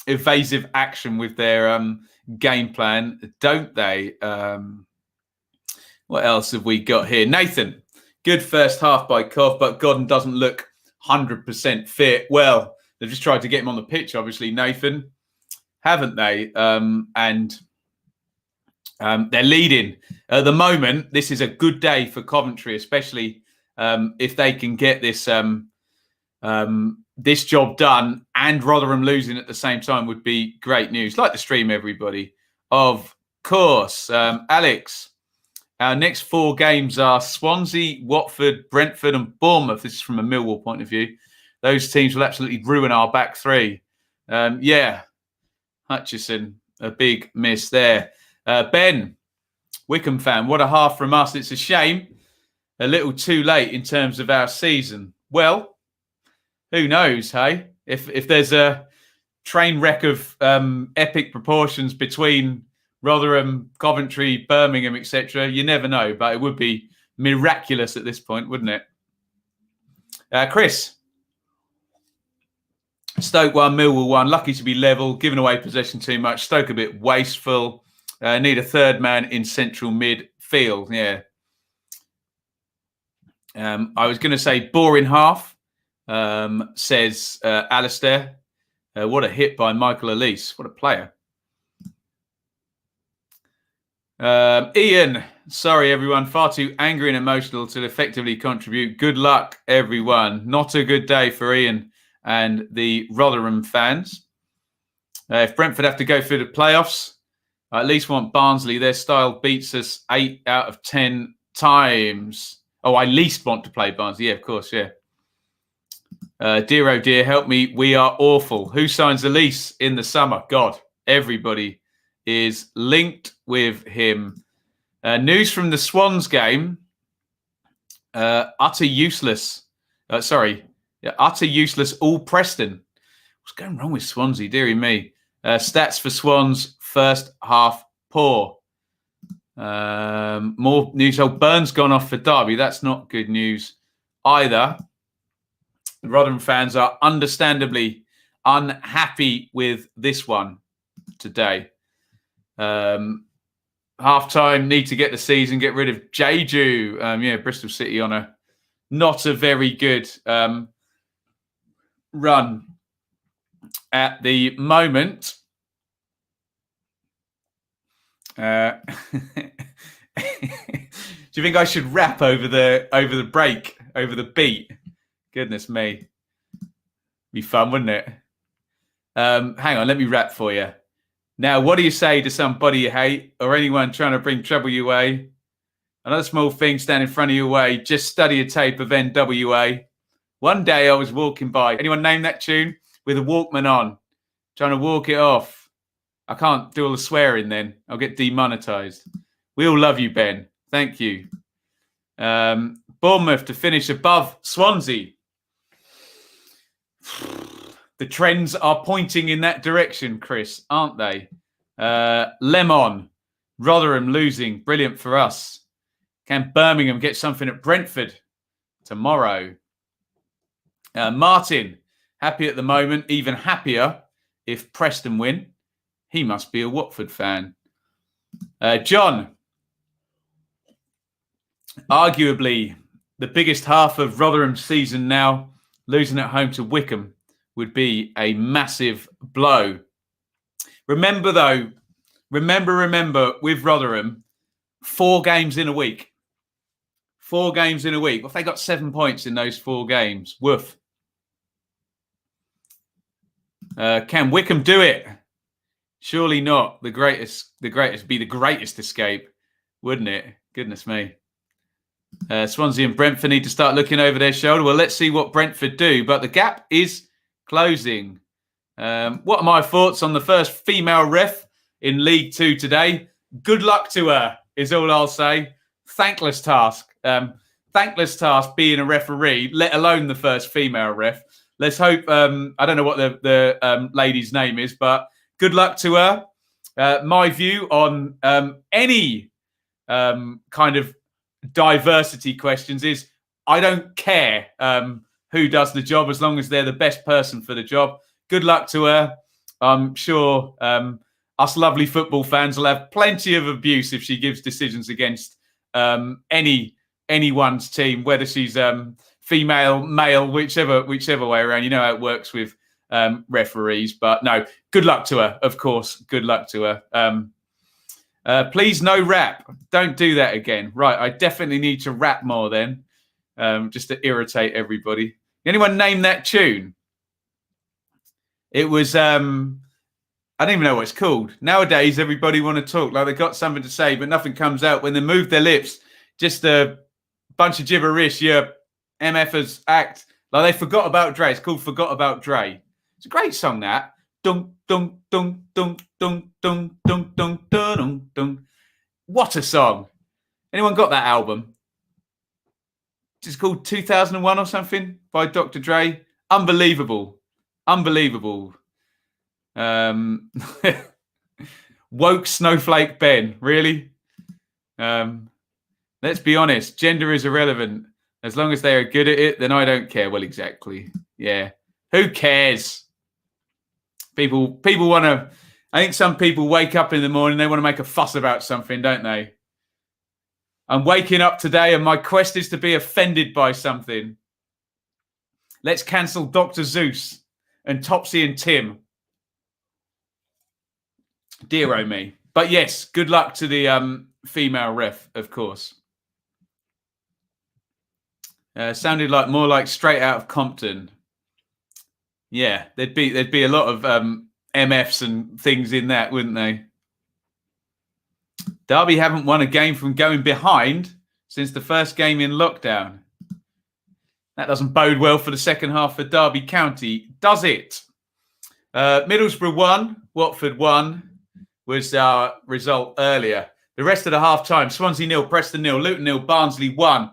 evasive action with their game plan, don't they? What else have we got here? Nathan, good first half by Cov, but Godden doesn't look 100% fit. Well, they've just tried to get him on the pitch, obviously, Nathan, haven't they? And they're leading. At the moment, this is a good day for Coventry, especially if they can get this this job done, and Rotherham losing at the same time would be great news. Like the stream, everybody. Of course. Alex, our next 4 games are Swansea, Watford, Brentford and Bournemouth. This is from a Millwall point of view. Those teams will absolutely ruin our back 3. Yeah, Hutchison, a big miss there. Ben, Wickham fan, what a half from us. It's a shame. A little too late in terms of our season. Well, who knows, hey? If there's a train wreck of epic proportions between Rotherham, Coventry, Birmingham, etc., you never know. But it would be miraculous at this point, wouldn't it? Chris, Stoke 1, Millwall 1. Lucky to be level, giving away possession too much. Stoke a bit wasteful. Need a third man in central midfield. Yeah. I was going to say boring half, says Alistair. What a hit by Michael Elise. What a player. Iain, sorry, everyone. Far too angry and emotional to effectively contribute. Good luck, everyone. Not a good day for Iain and the Rotherham fans. If Brentford have to go through the playoffs, I at least want Barnsley. Their style beats us 8 out of 10 times. Oh, I least want to play Barnsley. Yeah, of course, yeah. Dear, oh dear, help me. We are awful. Who signs the lease in the summer? God, everybody is linked with him. News from the Swans game. Utter useless. Utter useless all Preston. What's going wrong with Swansea? Dearie me. Stats for Swans, first half poor. More news. Oh, Burns gone off for Derby. That's not good news either. The Rotherham fans are understandably unhappy with this one today. Half-time, need to get the season, get rid of Jeju. Yeah, Bristol City on a not a very good run at the moment. Do you think I should rap over the break, over the beat? Goodness me. Be fun, wouldn't it? Hang on, let me rap for you. Now, what do you say to somebody you hate or anyone trying to bring trouble your way? Another small thing stand in front of your way. Just study a tape of NWA. One day I was walking by. Anyone name that tune? With a Walkman on. Trying to walk it off. I can't do all the swearing then. I'll get demonetized. We all love you, Ben. Thank you. Bournemouth to finish above Swansea. The trends are pointing in that direction, Chris, aren't they? Lemon, Rotherham losing. Brilliant for us. Can Birmingham get something at Brentford tomorrow? Martin, happy at the moment, even happier if Preston win. He must be a Watford fan. John, arguably the biggest half of Rotherham's season now, losing at home to Wickham would be a massive blow. Remember, though, remember, with Rotherham, 4 games in a week. 4 games in a week. Well, if they got 7 points in those 4 games, woof. Can Wickham do it? Surely not. The greatest be the greatest escape, wouldn't it? Goodness me. Swansea and Brentford need to start looking over their shoulder. Well, let's see what Brentford do. But the gap is closing. What are my thoughts on the first female ref in League 2 today? Good luck to her, is all I'll say. Thankless task. Thankless task being a referee, let alone the first female ref. Let's hope, I don't know what the lady's name is, but good luck to her. My view on any kind of diversity questions is I don't care who does the job as long as they're the best person for the job. Good luck to her. I'm sure us lovely football fans will have plenty of abuse if she gives decisions against anyone's team, whether she's female, male, whichever way around. You know how it works with referees. But no, good luck to her, of course. Good luck to her. Please no rap. Don't do that again. Right, I definitely need to rap more then, just to irritate everybody. Anyone name that tune? It was, I don't even know what it's called. Nowadays, everybody want to talk like they got something to say, but nothing comes out. When they move their lips, just a bunch of gibberish. Yeah, MFers act like they forgot about Dre. It's called Forgot About Dre. It's a great song, that. Dun, dun, dun, dun, dun, dun, dun, dun, dun, dun. What a song. Anyone got that album? It's called 2001 or something by Dr. Dre. Unbelievable. Unbelievable. Woke Snowflake Ben. Really? Let's be honest. Gender is irrelevant. As long as they are good at it, then I don't care. Well, exactly. Yeah. Who cares? People want to... I think some people wake up in the morning, they want to make a fuss about something, don't they? I'm waking up today and my quest is to be offended by something. Let's cancel Dr. Zeus and Topsy and Tim. Dear oh me. But yes, good luck to the female ref, of course. Sounded like more like Straight Out of Compton. Yeah, there'd be a lot of MFs and things in that, wouldn't they? Derby haven't won a game from going behind since the first game in lockdown. That doesn't bode well for the second half for Derby County, does it? Middlesbrough 1, Watford 1 was our result earlier. The rest of the half-time, Swansea 0, Preston 0, Luton 0, Barnsley 1,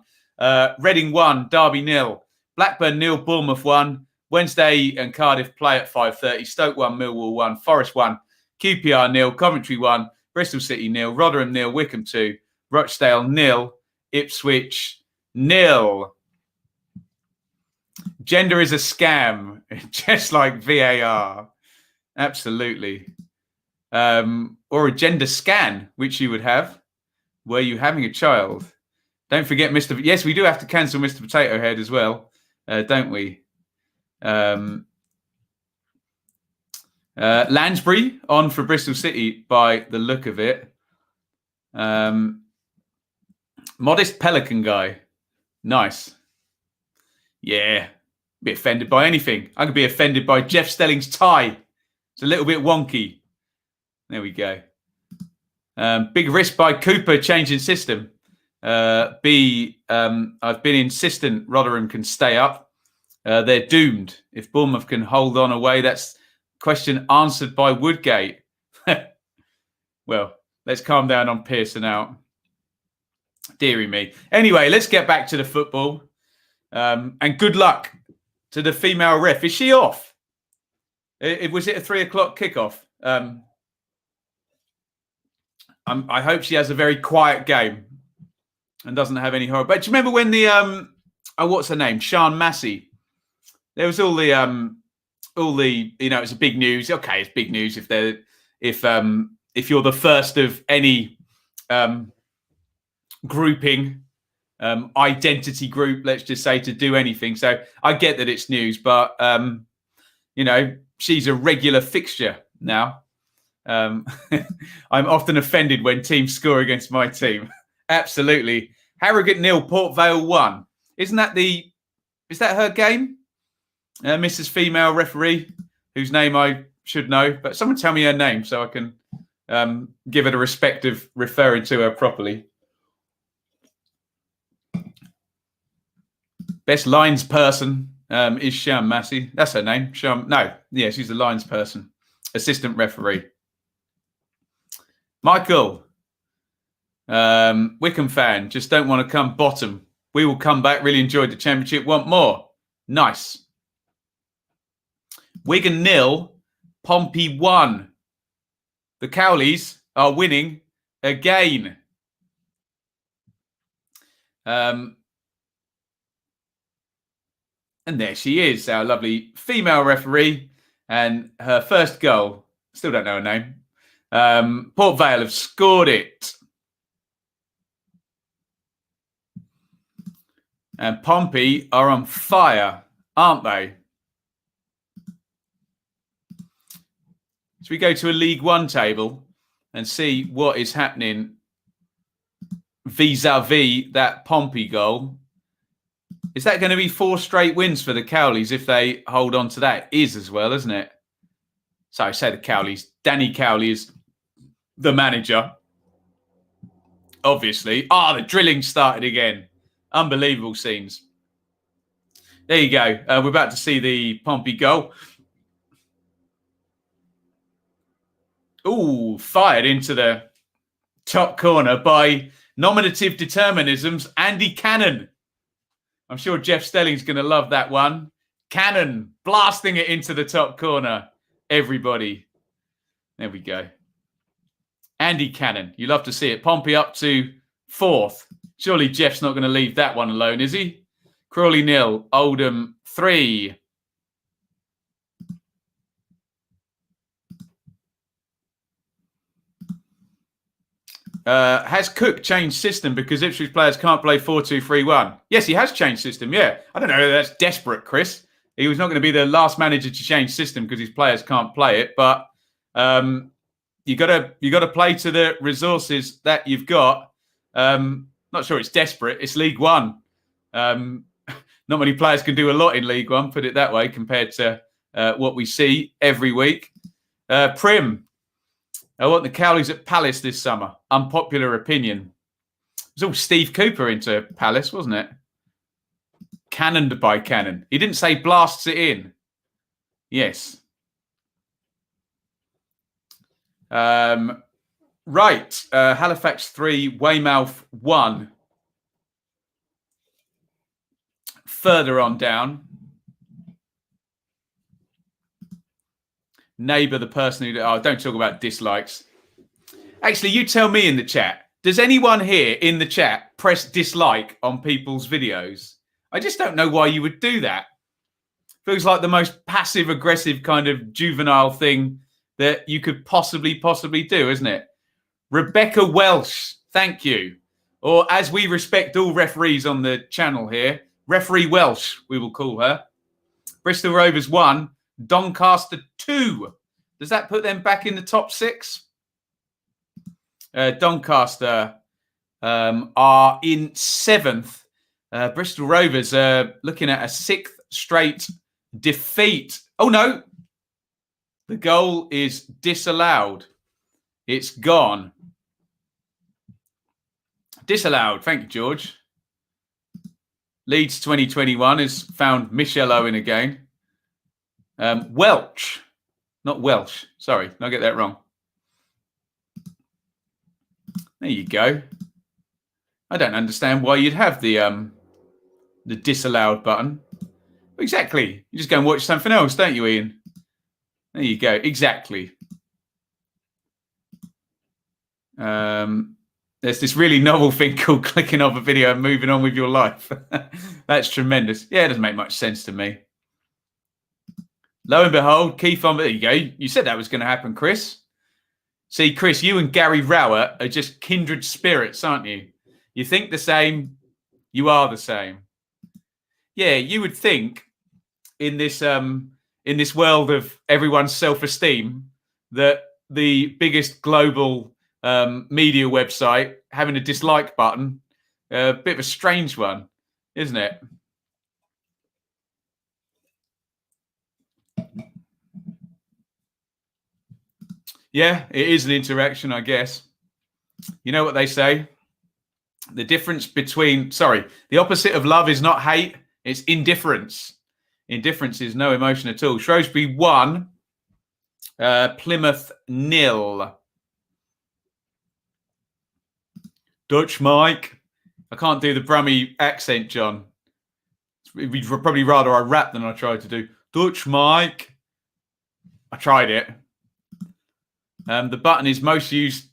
Reading 1, Derby 0, Blackburn 0, Bournemouth 1, Wednesday and Cardiff play at 5:30, Stoke 1, Millwall 1, Forest 1, QPR 0, Coventry 1, Bristol City 0, Rotherham 0, Wickham 2, Rochdale 0, Ipswich 0. Gender is a scam, just like VAR. Absolutely. Or a gender scan, which you would have, were you having a child. Don't forget Mr. Yes, we do have to cancel Mr. Potato Head as well, don't we? Lansbury on for Bristol City by the look of it. Modest Pelican guy. Nice. Yeah. Be offended by anything. I could be offended by Jeff Stelling's tie. It's a little bit wonky. There we go. Big risk by Cooper changing system. I've been insistent Rotherham can stay up. They're doomed. If Bournemouth can hold on away, that's question answered by Woodgate. Well, let's calm down on Pearson out. Deary me. Anyway, let's get back to the football. And good luck to the female ref. Is she off? Was it a 3 o'clock kickoff? I hope she has a very quiet game and doesn't have any horror. But do you remember when the what's her name? Sian Massey. There was all the it's a big news. Okay, it's big news if you're the first of any grouping, identity group, let's just say, to do anything. So I get that it's news, but she's a regular fixture now. I'm often offended when teams score against my team. Absolutely. Harrogate 0, Port Vale 1. Is that her game? Mrs. Female Referee, whose name I should know, but someone tell me her name so I can give her the respect of referring to her properly. Best lines person is Sham Massey. That's her name. Sham. No, yeah, she's the lines person. Assistant referee. Michael, Wickham fan, just don't want to come bottom. We will come back. Really enjoyed the championship. Want more? Nice. Wigan 0, Pompey 1. The Cowleys are winning again. And there she is, our lovely female referee. And her first goal, still don't know her name. Port Vale have scored it. And Pompey are on fire, aren't they? Should we go to a League One table and see what is happening vis-a-vis that Pompey goal? Is that going to be 4 straight wins for the Cowleys if they hold on to that? It is as well, isn't it? So I say the Cowleys. Danny Cowley is the manager, obviously. The drilling started again. Unbelievable scenes. There you go. We're about to see the Pompey goal. Ooh, fired into the top corner by nominative determinism's Andy Cannon. I'm sure Jeff Stelling's going to love that one. Cannon blasting it into the top corner. Everybody. There we go. Andy Cannon. You love to see it. Pompey up to 4th. Surely Jeff's not going to leave that one alone, is he? Crawley 0, Oldham 3. Has Cook changed system because Ipswich players can't play 4-2-3-1? Yes, he has changed system, yeah. I don't know, that's desperate, Chris. He was not going to be the last manager to change system because his players can't play it, but you got to play to the resources that you've got. Not sure it's desperate. It's League One. Not many players can do a lot in League One, put it that way, compared to what we see every week. Primm. I want the Cowleys at Palace this summer. Unpopular opinion. It was all Steve Cooper into Palace, wasn't it? Cannoned by Cannon. He didn't say blasts it in. Yes. Right. Halifax 3, Weymouth 1. Further on down. Neighbour, the person who... Oh, don't talk about dislikes. Actually, you tell me in the chat. Does anyone here in the chat press dislike on people's videos? I just don't know why you would do that. Feels like the most passive-aggressive kind of juvenile thing that you could possibly do, isn't it? Rebecca Welsh, thank you. Or as we respect all referees on the channel here, Referee Welsh, we will call her. Bristol Rovers 1. Doncaster 2. Does that put them back in the top 6? Doncaster are in 7th. Bristol Rovers are looking at a 6th straight defeat. Oh, no. The goal is disallowed. It's gone. Disallowed. Thank you, George. Leeds 2021 has found Michelle Owen again. Welch, not Welsh. Sorry, I'll get that wrong. There you go. I don't understand why you'd have the disallowed button. Exactly. You just go and watch something else, don't you, Iain? There you go. Exactly. There's this really novel thing called clicking off a video and moving on with your life. That's tremendous. Yeah, it doesn't make much sense to me. Lo and behold, Keith on. There you go. You said that was going to happen, Chris. See, Chris, you and Gary Rowett are just kindred spirits, aren't you? You think the same. You are the same. Yeah, you would think in this world of everyone's self-esteem that the biggest global media website having a dislike button. A bit of a strange one, isn't it? Yeah, it is an interaction, I guess. You know what they say? The difference between, the opposite of love is not hate, it's indifference. Indifference is no emotion at all. Shrewsbury 1, Plymouth 0. Dutch Mike. I can't do the Brummy accent, John. We'd probably rather I rap than I tried to do. Dutch Mike. I tried it. The button is most used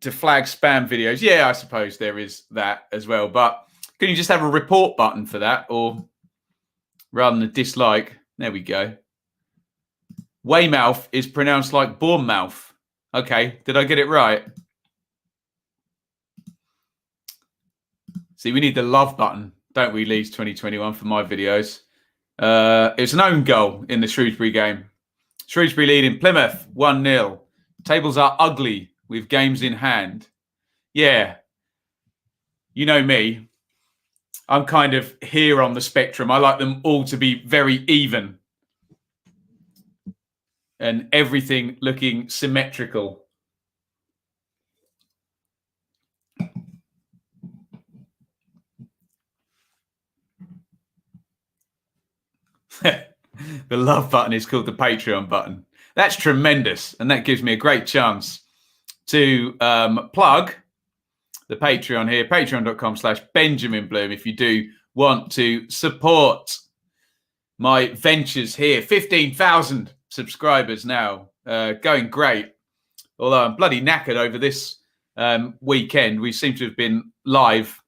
to flag spam videos. Yeah, I suppose there is that as well. But can you just have a report button for that? Or rather than a dislike? There we go. Weymouth is pronounced like Bournemouth. Okay, did I get it right? See, we need the love button, don't we, Leeds 2021 for my videos. It's an own goal in the Shrewsbury game. Shrewsbury leading Plymouth 1-0. Tables are ugly with games in hand. Yeah, you know me. I'm kind of here on the spectrum. I like them all to be very even. And everything looking symmetrical. The love button is called the Patreon button. That's tremendous. And that gives me a great chance to plug the Patreon here, patreon.com/Benjamin Bloom, if you do want to support my ventures here. 15,000 subscribers now. Going great. Although I'm bloody knackered over this weekend. We seem to have been live.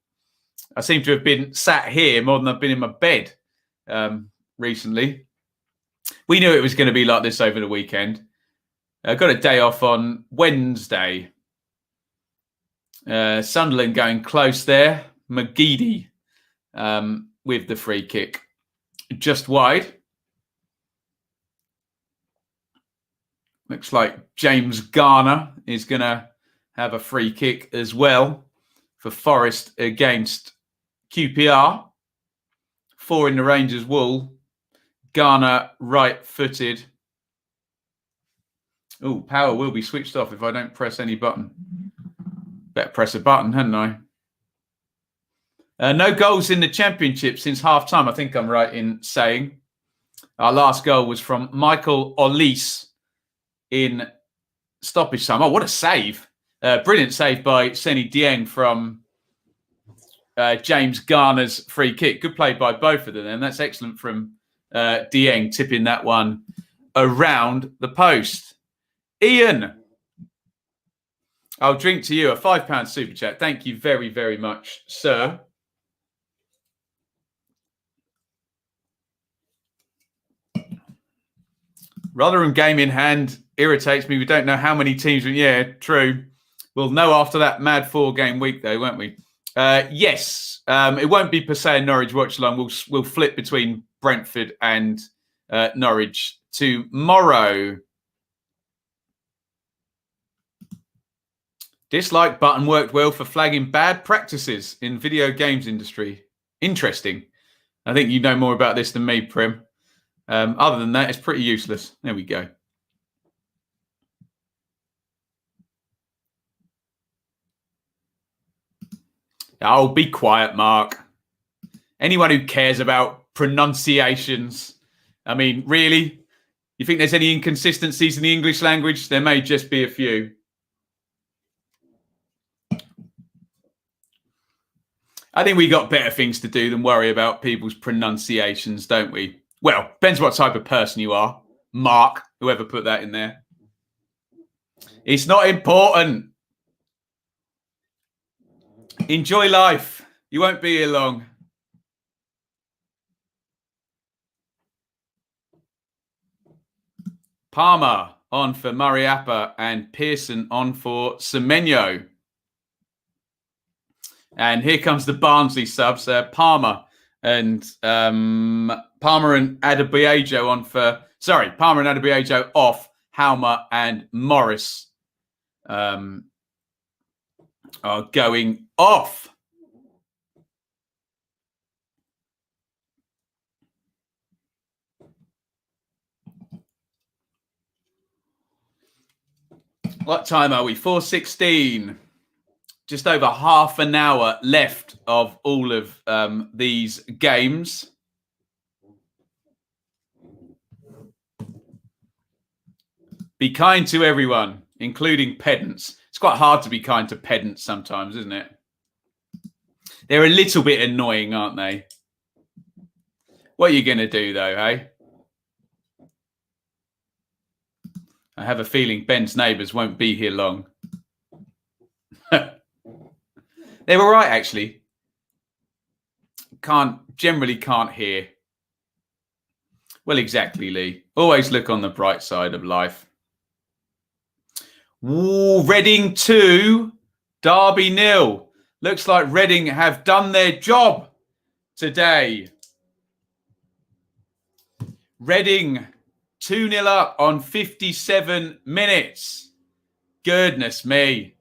I seem to have been sat here more than I've been in my bed recently. We knew it was going to be like this over the weekend. I got a day off on Wednesday. Sunderland going close there. McGeady with the free kick. Just wide. Looks like James Garner is going to have a free kick as well for Forest against QPR. 4 in the Rangers' wool. Garner right-footed. Oh, power will be switched off if I don't press any button. Better press a button, hadn't I? No goals in the Championship since half-time, I think I'm right in saying. Our last goal was from Michael Olise in stoppage time. Oh, what a save. Brilliant save by Seny Dieng from James Garner's free kick. Good play by both of them. And that's excellent from Dieng, tipping that one around the post. Iain, I'll drink to you. A £5 super chat. Thank you very, very much, sir. Rotherham game in hand irritates me. We don't know how many teams. Yeah, true. We'll know after that mad 4-game week, though, won't we? Yes. It won't be per se a Norwich watch along. We'll flip between Brentford and Norwich tomorrow. Dislike button worked well for flagging bad practices in video games industry. Interesting. I think you know more about this than me, Primm. Other than that, it's pretty useless. There we go. Oh, be quiet, Mark. Anyone who cares about pronunciations. I mean, really? You think there's any inconsistencies in the English language? There may just be a few. I think we got better things to do than worry about people's pronunciations, don't we? Well, depends what type of person you are. Mark, whoever put that in there. It's not important. Enjoy life. You won't be here long. Palmer on for Mariappa and Pearson on for Semenyo. And here comes the Barnsley subs. Palmer and Adebayo on for... Sorry, Palmer and Adebayo off. Halma and Morris are going off. What time are we? 4:16. Just over half an hour left of all of these games. Be kind to everyone, including pedants. It's quite hard to be kind to pedants sometimes, isn't it? They're a little bit annoying, aren't they? What are you going to do, though, hey? I have a feeling Ben's neighbours won't be here long. They were right, actually. Generally can't hear. Well, exactly, Lee. Always look on the bright side of life. Ooh, Reading 2, Derby 0. Looks like Reading have done their job today. Reading 2-0 up on 57 minutes. Goodness me.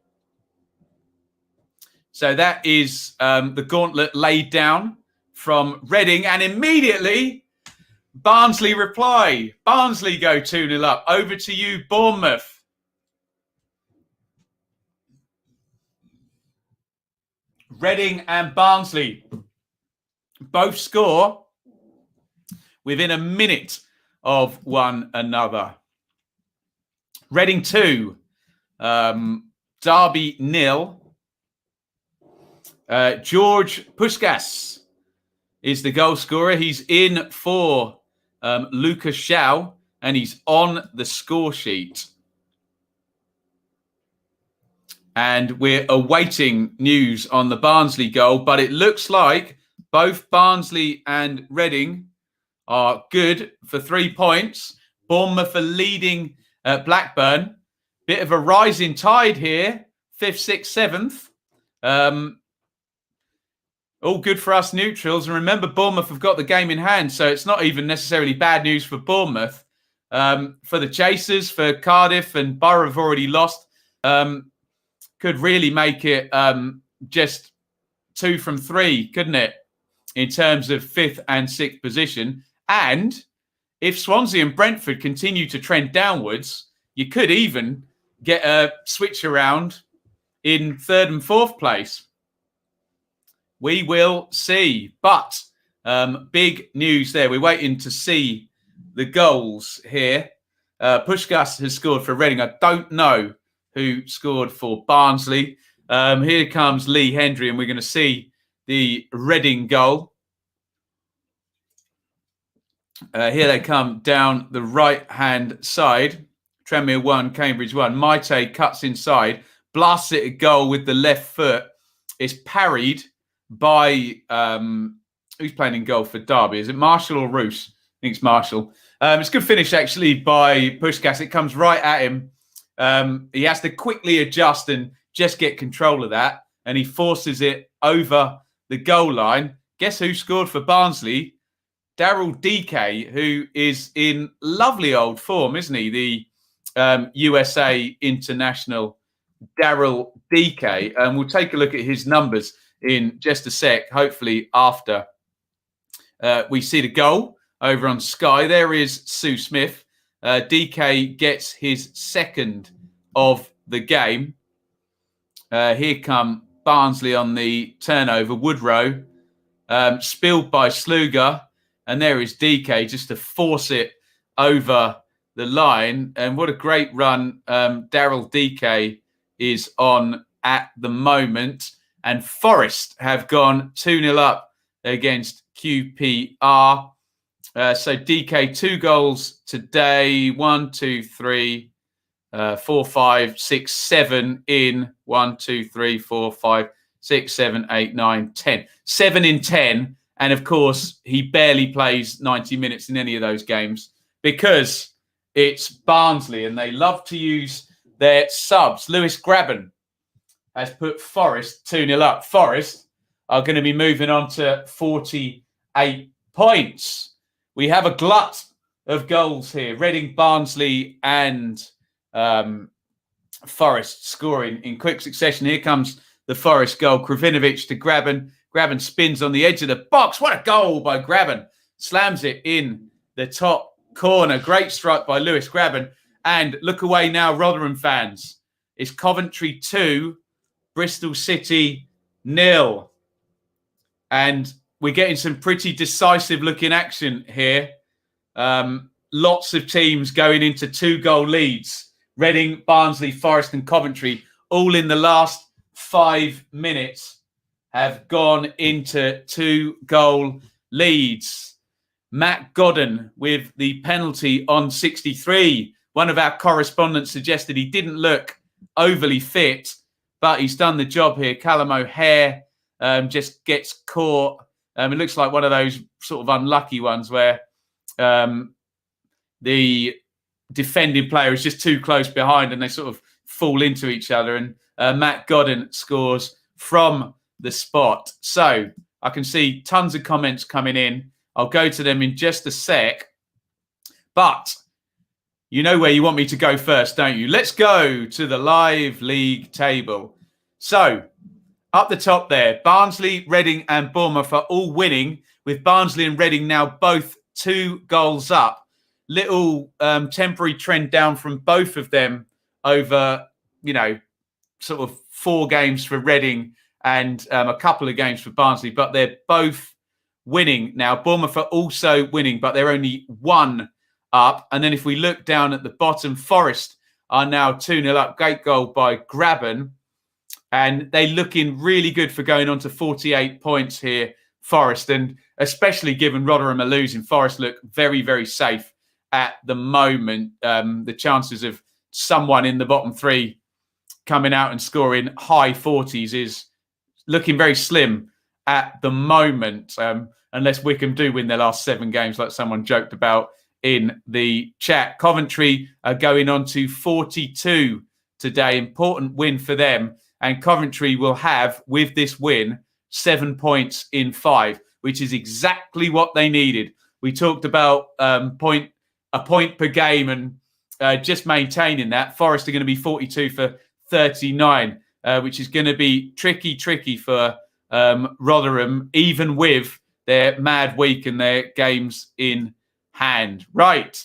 So that is the gauntlet laid down from Reading. And immediately, Barnsley reply. Barnsley go 2-0 up. Over to you, Bournemouth. Reading and Barnsley both score within a minute of one another. Reading 2, Derby 0. George Puskas is the goal scorer. He's in for Lucas Shaw, and he's on the score sheet. And we're awaiting news on the Barnsley goal, but it looks like both Barnsley and Reading are good for 3 points. Bournemouth are leading Blackburn. Bit of a rising tide here, 5th, 6th, 7th. All good for us neutrals. And remember, Bournemouth have got the game in hand, so it's not even necessarily bad news for Bournemouth. For the chasers, for Cardiff and Boro have already lost. Could really make it just 2 from 3, couldn't it? In terms of 5th and 6th position. And if Swansea and Brentford continue to trend downwards, you could even get a switch around in 3rd and 4th place. We will see. But big news there. We're waiting to see the goals here. Puskas has scored for Reading. I don't know who scored for Barnsley. Here comes Lee Hendry, and we're going to see the Reading goal. Here they come down the right-hand side. Tranmere 1, Cambridge 1. Maite cuts inside, blasts it a goal with the left foot. It's parried by, who's playing in goal for Derby? Is it Marshall or Roos? I think it's Marshall. It's a good finish, actually, by Puskas. It comes right at him. He has to quickly adjust and just get control of that. And he forces it over the goal line. Guess who scored for Barnsley? Daryl DK, who is in lovely old form, isn't he? The USA international Daryl DK. And we'll take a look at his numbers in just a sec, hopefully after we see the goal over on Sky. There is Sue Smith. DK gets his 2nd of the game. Here come Barnsley on the turnover. Woodrow spilled by Sluga. And there is DK just to force it over the line. And what a great run Daryl DK is on at the moment. And Forest have gone 2-0 up against QPR. So DK, 2 goals today. 1, 2, 3, 4, 5, 6, 7 in. 1, 2, 3, 4, 5, 6, 7, 8, 9, 10. 7 in 10. And of course, he barely plays 90 minutes in any of those games because it's Barnsley and they love to use their subs. Lewis Grabban has put Forest 2-0 up. Forest are going to be moving on to 48 points. We have a glut of goals here. Reading, Barnsley and Forest scoring in quick succession. Here comes the Forest goal. Kravinovic to Graben. Graben spins on the edge of the box. What a goal by Graben. Slams it in the top corner. Great strike by Lewis Graben. And look away now, Rotherham fans. It's Coventry 2, Bristol City 0. And we're getting some pretty decisive looking action here. Lots of teams going into 2-goal leads. Reading, Barnsley, Forest and Coventry, all in the last 5 minutes, have gone into 2-goal leads. Matt Godden with the penalty on 63. One of our correspondents suggested he didn't look overly fit, but he's done the job here. Callum O'Hare just gets caught. It looks like one of those sort of unlucky ones where the defending player is just too close behind and they sort of fall into each other. And Matt Godden scores from the spot. So I can see tons of comments coming in. I'll go to them in just a sec. But you know where you want me to go first, don't you? Let's go to the live league table. So up the top there, Barnsley, Reading and Bournemouth are all winning, with Barnsley and Reading now both 2 goals up. Little temporary trend down from both of them over, sort of 4 games for Reading and a couple of games for Barnsley, but they're both winning now. Bournemouth are also winning, but they're only 1 up. And then if we look down at the bottom, Forest are now 2-0 up. Great goal by Graben. And they're looking really good for going on to 48 points here, Forest. And especially given Rotherham are losing, Forest look very, very safe at the moment. The chances of someone in the bottom 3 coming out and scoring high 40s is looking very slim at the moment, unless Wickham do win their last 7 games, like someone joked about in the chat. Coventry are going on to 42 today. Important win for them. And Coventry will have, with this win, 7 points in 5, which is exactly what they needed. We talked about a point per game and just maintaining that. Forest are going to be 42 for 39, which is going to be tricky for Rotherham, even with their mad week and their games in hand. Right.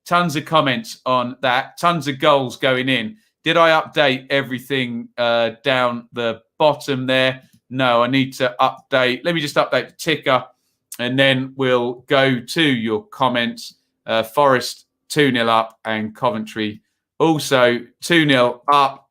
Tons of comments on that. Tons of goals going in. Did I update everything down the bottom there? No, I need to update. Let me just update the ticker and then we'll go to your comments. Forest 2-0 up and Coventry also 2-0 up.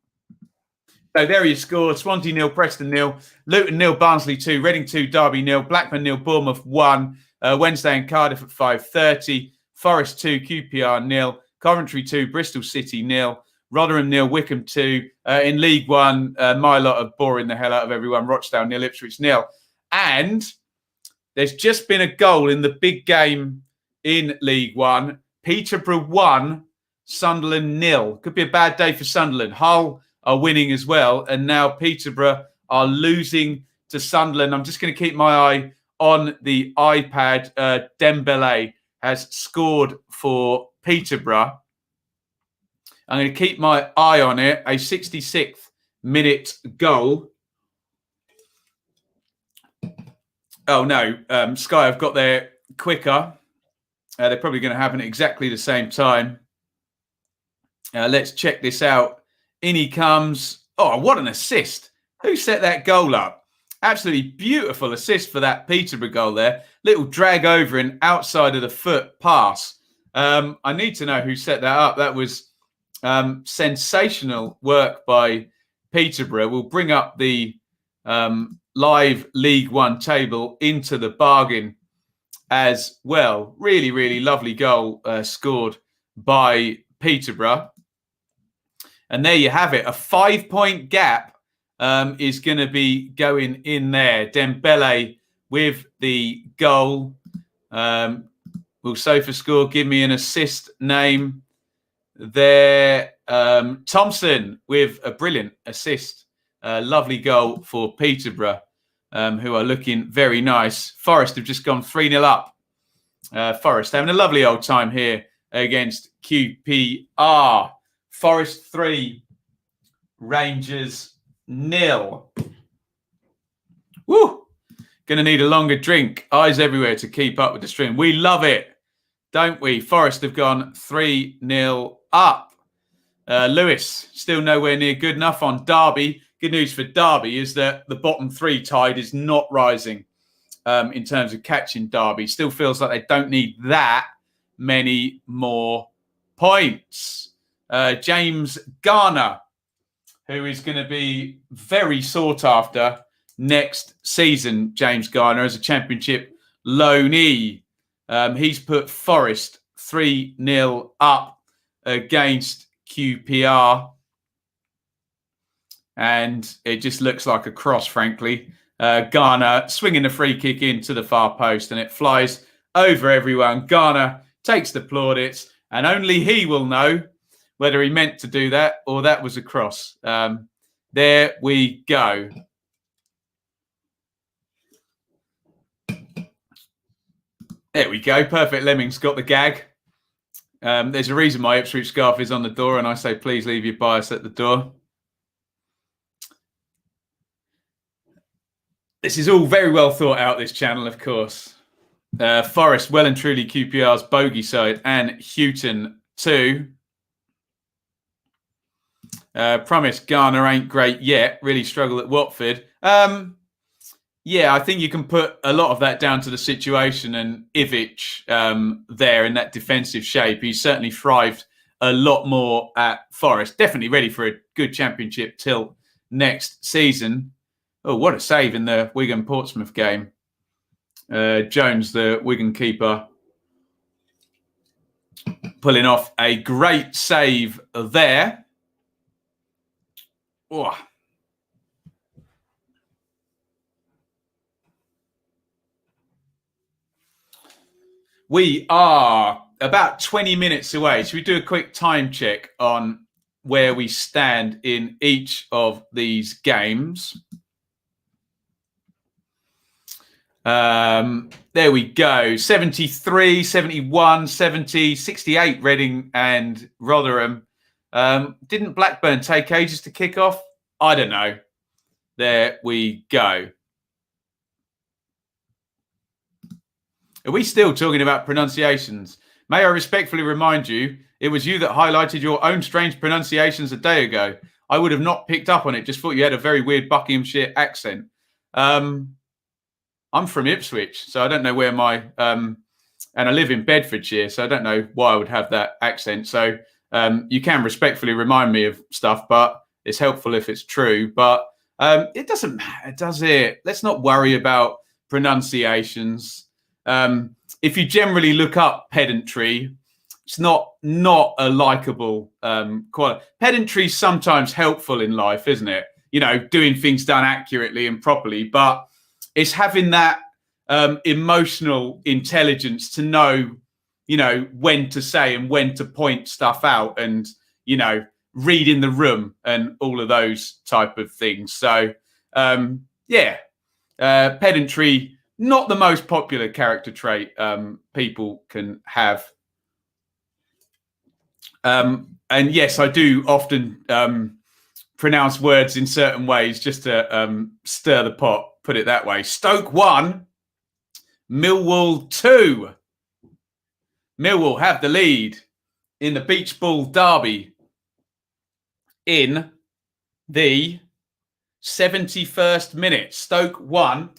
So there you scored. Swansea 0, Preston 0, Luton 0, Barnsley 2, Reading 2, Derby 0, Blackburn 0, Bournemouth 1, Wednesday in Cardiff at 5:30, Forest 2, QPR 0, Coventry 2, Bristol City 0, Rotherham 0, Wickham 2. In League One, my lot are boring the hell out of everyone. Rochdale 0, Ipswich 0. And there's just been a goal in the big game in League One. Peterborough 1, Sunderland 0. Could be a bad day for Sunderland. Hull are winning as well. And now Peterborough are losing to Sunderland. I'm just going to keep my eye on the iPad. Dembele has scored for Peterborough. I'm going to keep my eye on it. A 66th minute goal. Oh, no. Sky have got there quicker. They're probably going to happen at exactly the same time. Let's check this out. In he comes. Oh, what an assist. Who set that goal up? Absolutely beautiful assist for that Peterborough goal there. Little drag over and outside of the foot pass. I need to know who set that up. That was sensational work by Peterborough. We'll bring up the live League One table into the bargain as well. Really, really lovely goal scored by Peterborough. And there you have it. A 5-point gap is going to be going in there. Dembele with the goal. Will SofaScore give me an assist name there? Thompson with a brilliant assist. Lovely goal for Peterborough, who are looking very nice. Forest have just gone 3-0 up Forest having a lovely old time here against QPR. Forest 3, Rangers 0. Woo! Going to need a longer drink. Eyes everywhere to keep up with the stream. We love it, don't we? Forest have gone 3-0 up. Lewis still nowhere near good enough on Derby. Good news for Derby is that the bottom 3 tide is not rising in terms of catching Derby. Still feels like they don't need that many more points. James Garner, who is going to be very sought after next season, James Garner, as a Championship loanee. He's put Forest 3-0 up against QPR. And it just looks like a cross, frankly. Garner swinging the free kick into the far post, and it flies over everyone. Garner takes the plaudits, and only he will know whether he meant to do that or that was a cross. There we go. There we go. Perfect. Lemming's got the gag. There's a reason my Ipswich scarf is on the door, and I say, please leave your bias at the door. This is all very well thought out, this channel, of course. Forest, well and truly QPR's bogey side, and Houghton too. Promise Garner ain't great yet. Really struggle at Watford. Yeah, I think you can put a lot of that down to the situation and Ivic there in that defensive shape. He's certainly thrived a lot more at Forest. Definitely ready for a good Championship tilt next season. Oh, what a save in the Wigan-Portsmouth game. Jones, the Wigan keeper, pulling off a great save there. Oh. We are about 20 minutes away. Should we do a quick time check on where we stand in each of these games? There we go. 73, 71, 70, 68 Reading and Rotherham. Didn't Blackburn take ages to kick off? I don't know. There we go. Are we still talking about pronunciations? May I respectfully remind you, it was you that highlighted your own strange pronunciations a day ago. I would have not picked up on it. Just thought you had a very weird Buckinghamshire accent. I'm from Ipswich, so I don't know where my... and I live in Bedfordshire, so I don't know why I would have that accent. So you can respectfully remind me of stuff, but it's helpful if it's true. But it doesn't matter, does it? Let's not worry about pronunciations. If you generally look up pedantry, it's not a likable quality. Pedantry is sometimes helpful in life, isn't it? You know, doing things done accurately and properly, but it's having that emotional intelligence to know, you know, when to say and when to point stuff out and, you know, reading the room and all of those type of things. So, pedantry, not the most popular character trait people can have. And yes, I do often pronounce words in certain ways just to stir the pot, put it that way. Stoke 1, Millwall 2. Millwall have the lead in the Beach Ball Derby in the 71st minute. Stoke 1,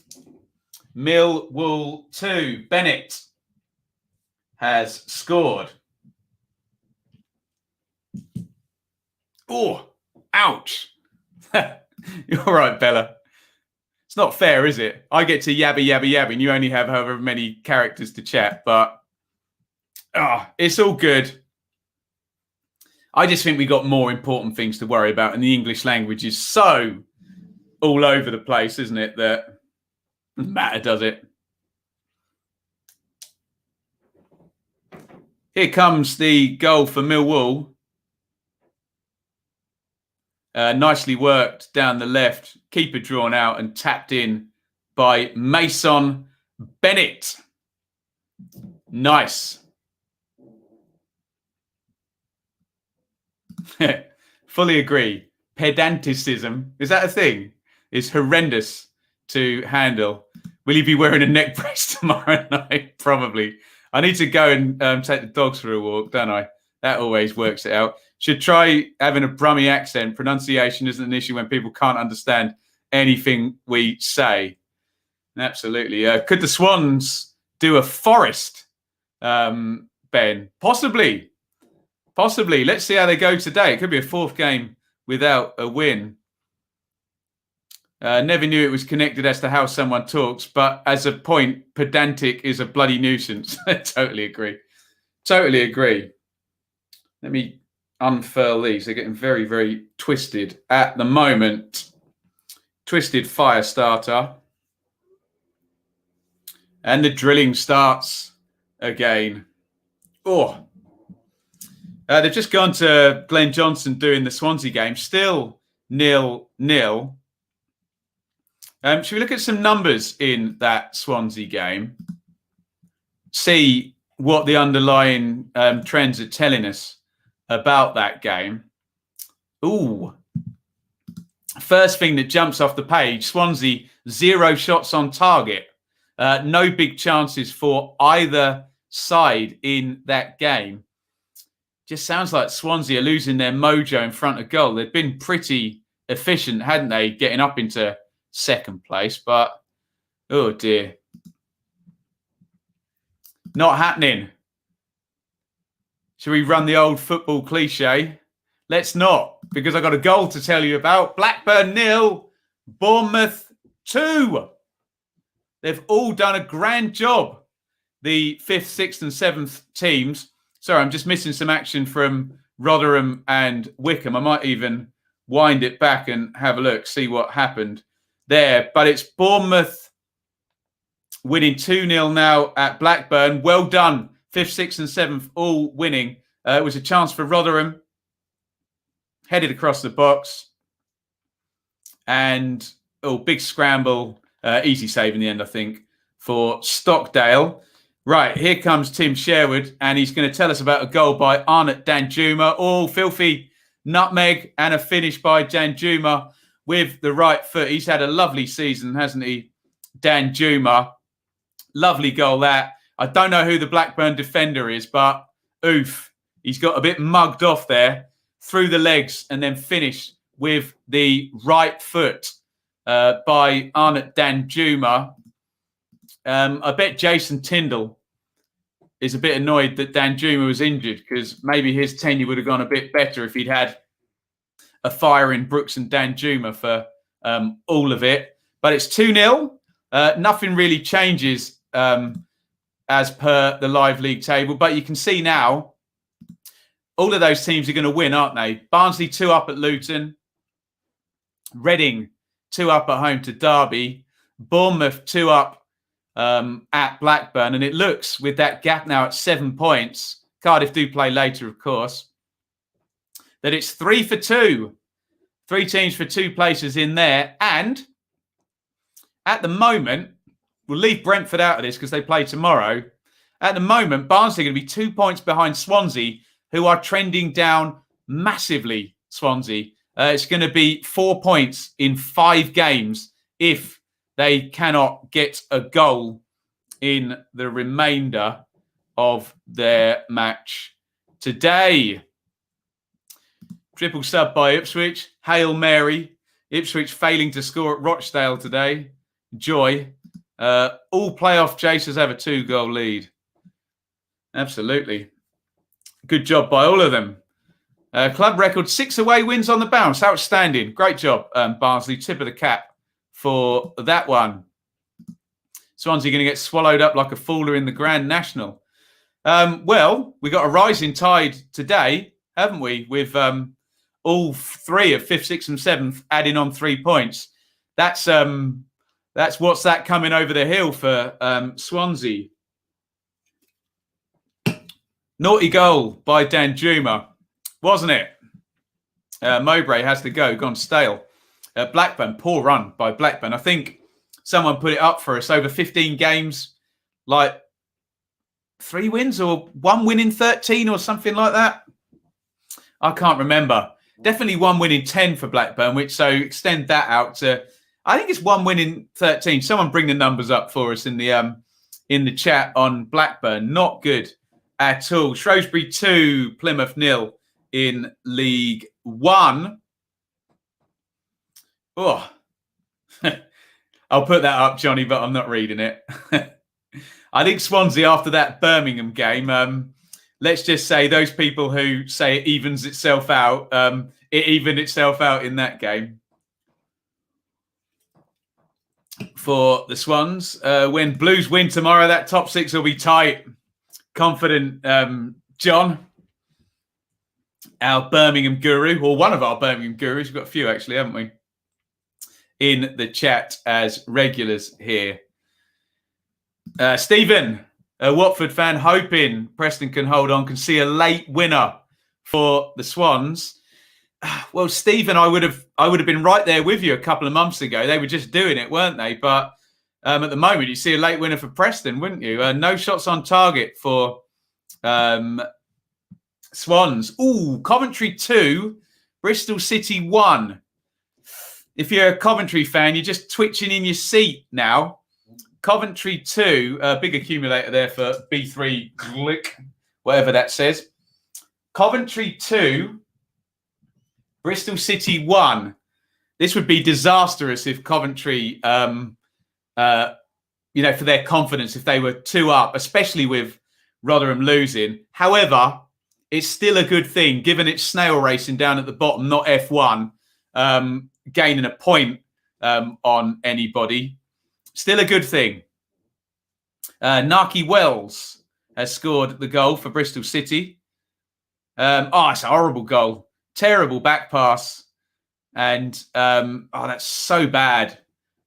Millwall 2. Bennett has scored. Oh, ouch. You're all right, Bella. It's not fair, is it? I get to yabba, and you only have however many characters to chat, but it's all good. I just think we got more important things to worry about, and the English language is so all over the place, isn't it, that doesn't matter, does it? Here comes the goal for Millwall. Nicely worked down the left. Keeper drawn out and tapped in by Mason Bennett. Nice. Fully agree. Pedanticism, is that a thing? Is horrendous to handle. Will you be wearing a neck brace tomorrow night? Probably. I need to go and take the dogs for a walk, don't I? That always works it out. Should try having a Brummy accent. Pronunciation isn't an issue when people can't understand anything we say. Absolutely. Could the Swans do a Forest, Ben? Possibly. Let's see how they go today. It could be a fourth game without a win. Never knew it was connected as to how someone talks, but as a point, pedantic is a bloody nuisance. Totally agree. Let me unfurl these. They're getting very, very twisted at the moment. Twisted fire starter. And the drilling starts again. Oh. They've just gone to Glenn Johnson doing the Swansea game. Still 0-0. Should we look at some numbers in that Swansea game? See what the underlying trends are telling us about that game. Ooh. First thing that jumps off the page, Swansea, 0 shots on target. No big chances for either side in that game. Just sounds like Swansea are losing their mojo in front of goal. They've been pretty efficient, hadn't they, getting up into second place, but oh dear. Not happening. Should we run the old football cliche? Let's not, because I've got a goal to tell you about. Blackburn 0, Bournemouth 2. They've all done a grand job. The 5th, 6th and 7th teams. Sorry, I'm just missing some action from Rotherham and Wickham. I might even wind it back and have a look, see what happened there. But it's Bournemouth winning 2-0 now at Blackburn. Well done. 5th, 6th and 7th all winning. It was a chance for Rotherham. Headed across the box. And, big scramble. Easy save in the end, I think, for Stockdale. Right, here comes Tim Sherwood, and he's going to tell us about a goal by Arnott Danjuma. Oh, filthy nutmeg and a finish by Danjuma with the right foot. He's had a lovely season, hasn't he, Danjuma? Lovely goal that. I don't know who the Blackburn defender is, but oof, he's got a bit mugged off there, through the legs, and then finished with the right foot by Arnott Danjuma. I bet Jason Tyndall is a bit annoyed that Danjuma was injured, because maybe his tenure would have gone a bit better if he'd had a fire in Brooks and Danjuma for all of it. But it's 2-0. Nothing really changes as per the live league table. But you can see now, all of those teams are going to win, aren't they? Barnsley 2 up at Luton. Reading 2 up at home to Derby. Bournemouth 2 up at Blackburn, and it looks, with that gap now at 7 points, Cardiff do play later, of course, that it's 3 for 2. 3 teams for 2 places in there. And at the moment, we'll leave Brentford out of this because they play tomorrow. At the moment, Barnsley are going to be 2 points behind Swansea, who are trending down massively. Swansea. It's going to be 4 points in 5 games if they cannot get a goal in the remainder of their match today. Triple sub by Ipswich. Hail Mary. Ipswich failing to score at Rochdale today. Joy. All playoff chasers have a 2-goal lead. Absolutely. Good job by all of them. Club record 6 away wins on the bounce. Outstanding. Great job, Barnsley. Tip of the cap for that one. Swansea going to get swallowed up like a fooler in the Grand National. Well, we got a rising tide today, haven't we? With all 3 of 5th, 6th and 7th adding on 3 points. That's what's that coming over the hill for Swansea. Naughty goal by Danjuma, wasn't it? Mowbray has to go, gone stale. Blackburn, poor run by Blackburn. I think someone put it up for us over 15 games. Like, 3 wins or 1 win in 13 or something like that. I can't remember. Definitely 1 win in 10 for Blackburn, which so extend that out to, I think it's 1 win in 13. Someone bring the numbers up for us in the chat on Blackburn. Not good at all. Shrewsbury 2, Plymouth 0 in League 1. Oh, I'll put that up, Johnny, but I'm not reading it. I think Swansea, after that Birmingham game, let's just say those people who say it evens itself out, it evened itself out in that game. For the Swans, when Blues win tomorrow, that top 6 will be tight. Confident, John, our Birmingham guru, or one of our Birmingham gurus. We've got a few actually, haven't we? In the chat as regulars here. Stephen, a Watford fan, hoping Preston can hold on, can see a late winner for the Swans. Well, Stephen, I would have been right there with you a couple of months ago. They were just doing it, weren't they? But at the moment, you see a late winner for Preston, wouldn't you? No shots on target for Swans. Ooh, Coventry 2, Bristol City 1. If you're a Coventry fan, you're just twitching in your seat now. Coventry 2, big accumulator there for B3 Glick, whatever that says. Coventry 2, Bristol City 1. This would be disastrous if Coventry, for their confidence, if they were 2 up, especially with Rotherham losing. However, it's still a good thing, given it's snail racing down at the bottom, not F1, gaining a point on anybody. Still a good thing. Naki Wells has scored the goal for Bristol City. It's a horrible goal. Terrible back pass. And, that's so bad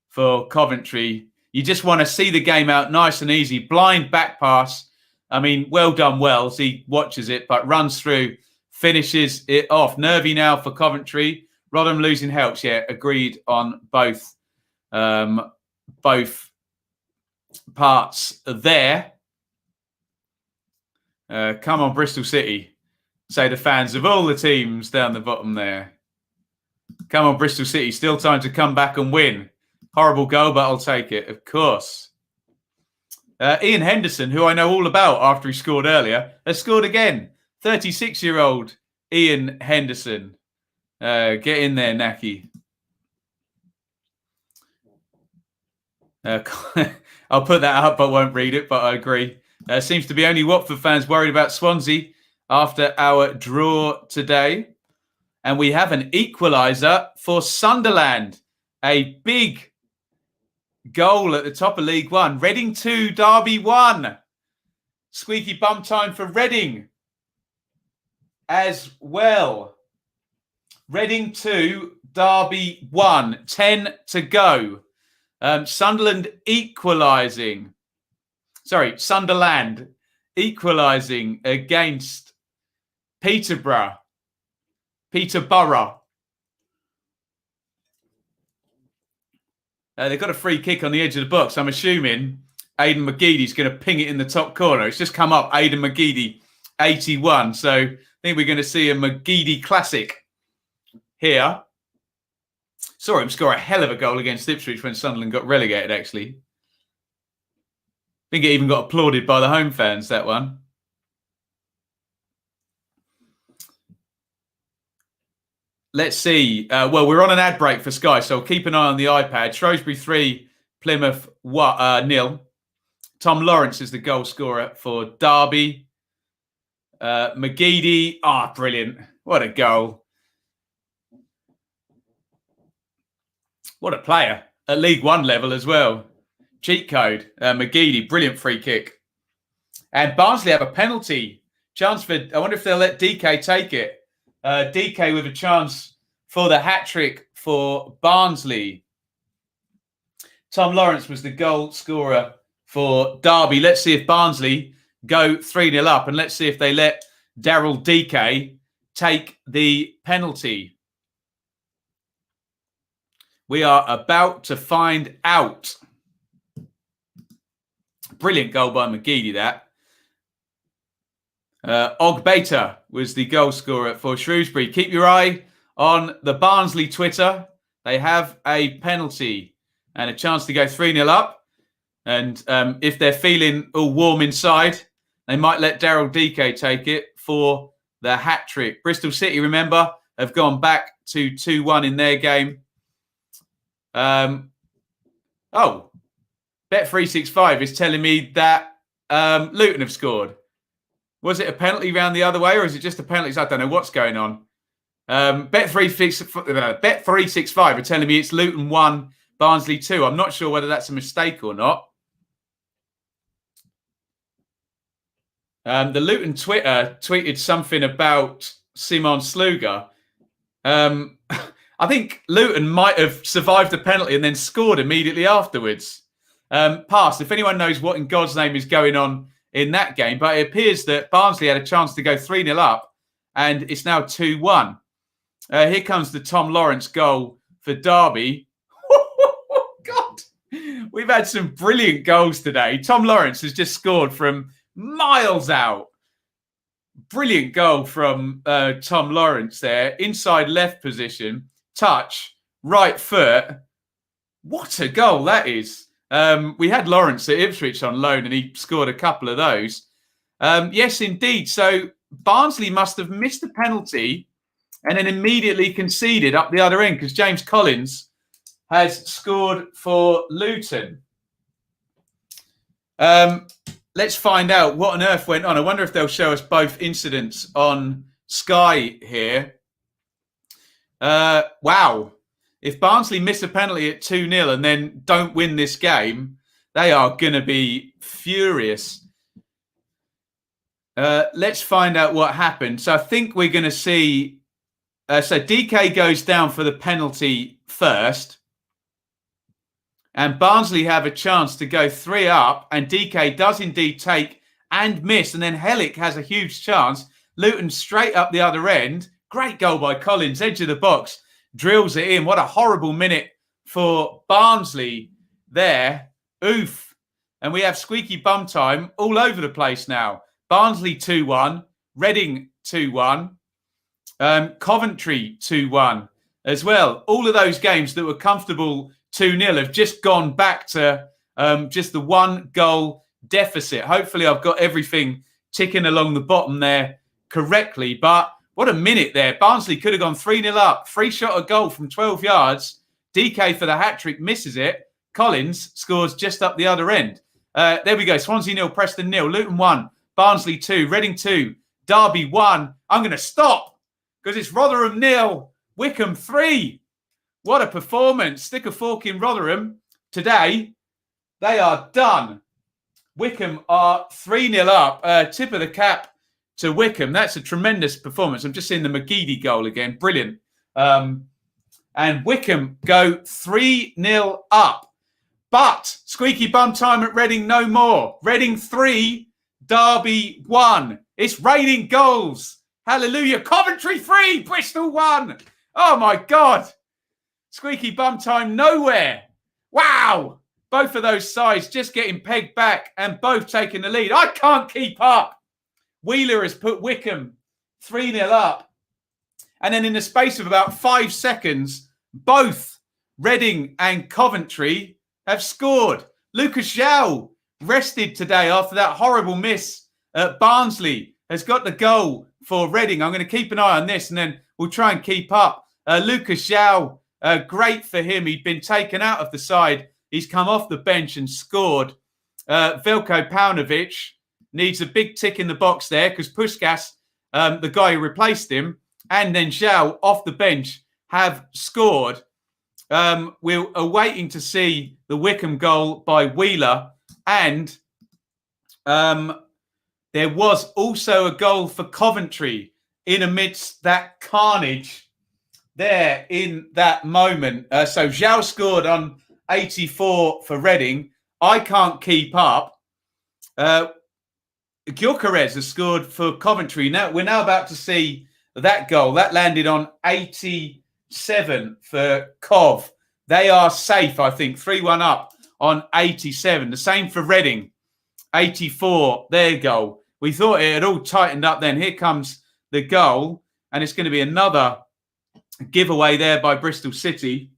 for Coventry. You just want to see the game out nice and easy. Blind back pass. I mean, well done, Wells. He watches it, but runs through, finishes it off. Nervy now for Coventry. Rotherham losing helps. Yeah, agreed on both parts there. Come on, Bristol City, say the fans of all the teams down the bottom there. Come on, Bristol City, still time to come back and win. Horrible goal, but I'll take it, of course. Iain Henderson, who I know all about after he scored earlier, has scored again. 36-year-old Iain Henderson. Get in there, Naki. I'll put that up, but won't read it, but I agree. Seems to be only Watford fans worried about Swansea after our draw today. And we have an equaliser for Sunderland. A big goal at the top of League One. Reading 2, Derby 1. Squeaky bum time for Reading as well. Reading 2, Derby 1. 10 to go. Sunderland equalising against Peterborough. They've got a free kick on the edge of the box. I'm assuming Aidan McGeady's going to ping it in the top corner. It's just come up, Aidan McGeady, 81. So I think we're going to see a McGeady classic here. Saw him score a hell of a goal against Ipswich when Sunderland got relegated, actually. I think it even got applauded by the home fans, that one. Let's see. Well, we're on an ad break for Sky, so keep an eye on the iPad. Shrewsbury 3, Plymouth 0. Tom Lawrence is the goal scorer for Derby. McGeady. Brilliant. What a goal. What a player. At League One level as well. Cheat code. McGeady. Brilliant free kick. And Barnsley have a penalty. Chance for... I wonder if they'll let DK take it. DK with a chance for the hat-trick for Barnsley. Tom Lawrence was the goal scorer for Derby. Let's see if Barnsley go 3-0 up, and let's see if they let Daryl DK take the penalty. We are about to find out. Brilliant goal by McGeady, that. Ogbeta was the goal scorer for Shrewsbury. Keep your eye on the Barnsley Twitter. They have a penalty and a chance to go 3-0 up. And if they're feeling all warm inside, they might let Daryl DK take it for the hat-trick. Bristol City, remember, have gone back to 2-1 in their game. Bet365 is telling me that Luton have scored. Was it a penalty round the other way, or is it just a penalty? I don't know what's going on. Bet365 are telling me it's Luton 1, Barnsley 2. I'm not sure whether that's a mistake or not. The Luton Twitter tweeted something about Simon Sluga. I think Luton might have survived the penalty and then scored immediately afterwards. Pass. If anyone knows what in God's name is going on in that game, but it appears that Barnsley had a chance to go 3-0 up and it's now 2-1. Here comes the Tom Lawrence goal for Derby. God, we've had some brilliant goals today. Tom Lawrence has just scored from miles out. Brilliant goal from Tom Lawrence there. Inside left position, touch, right foot. What a goal that is. We had Lawrence at Ipswich on loan and he scored a couple of those. Yes, indeed. So Barnsley must have missed a penalty and then immediately conceded up the other end because James Collins has scored for Luton. Let's find out what on earth went on. I wonder if they'll show us both incidents on Sky here. Wow. If Barnsley miss a penalty at 2-0 and then don't win this game, they are going to be furious. Let's find out what happened. So I think we're going to see... so DK goes down for the penalty first. And Barnsley have a chance to go 3 up. And DK does indeed take and miss. And then Hellick has a huge chance. Luton straight up the other end. Great goal by Collins, edge of the box. Drills it in. What a horrible minute for Barnsley there. Oof. And we have squeaky bum time all over the place now. Barnsley 2-1. Reading 2-1. Coventry 2-1 as well. All of those games that were comfortable 2-0 have just gone back to just the 1 goal deficit. Hopefully I've got everything ticking along the bottom there correctly. But what a minute there. Barnsley could have gone 3-0 up. Free shot a goal from 12 yards. DK for the hat-trick misses it. Collins scores just up the other end. There we go. Swansea 0, Preston 0. Luton 1, Barnsley 2, Reading 2, Derby 1. I'm going to stop because it's Rotherham 0, Wycombe 3. What a performance. Stick a fork in Rotherham. Today, they are done. Wycombe are 3-0 up. Tip of the cap to Wycombe. That's a tremendous performance. I'm just seeing the McGeady goal again. Brilliant. And Wycombe go 3-0 up. But squeaky bum time at Reading no more. Reading 3, Derby 1. It's raining goals. Hallelujah. Coventry 3, Bristol 1. Oh, my God. Squeaky bum time nowhere. Wow. Both of those sides just getting pegged back and both taking the lead. I can't keep up. Wheeler has put Wycombe 3-0 up. And then in the space of about 5 seconds, both Reading and Coventry have scored. Lucas Zhao, rested today after that horrible miss at Barnsley, has got the goal for Reading. I'm going to keep an eye on this and then we'll try and keep up. Lucas Zhao, great for him. He'd been taken out of the side. He's come off the bench and scored. Veljko Paunovic needs a big tick in the box there because Puskas, the guy who replaced him, and then Zhao off the bench have scored. We're waiting to see the Wycombe goal by Wheeler. And there was also a goal for Coventry in amidst that carnage there in that moment. So Zhao scored on 84 for Reading. I can't keep up. Gyökeres has scored for Coventry. Now we're now about to see that goal. That landed on 87 for Cov. They are safe, I think. 3-1 up on 87. The same for Reading. 84, their goal. We thought it had all tightened up then. Here comes the goal, and it's going to be another giveaway there by Bristol City.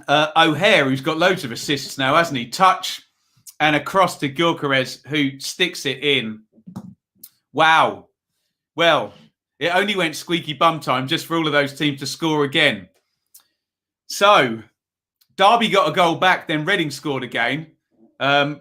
O'Hare, who's got loads of assists now, hasn't he? Touch and across to Gyökeres, who sticks it in. Wow. Well, it only went squeaky bum time just for all of those teams to score again. So, Derby got a goal back, then Reading scored again.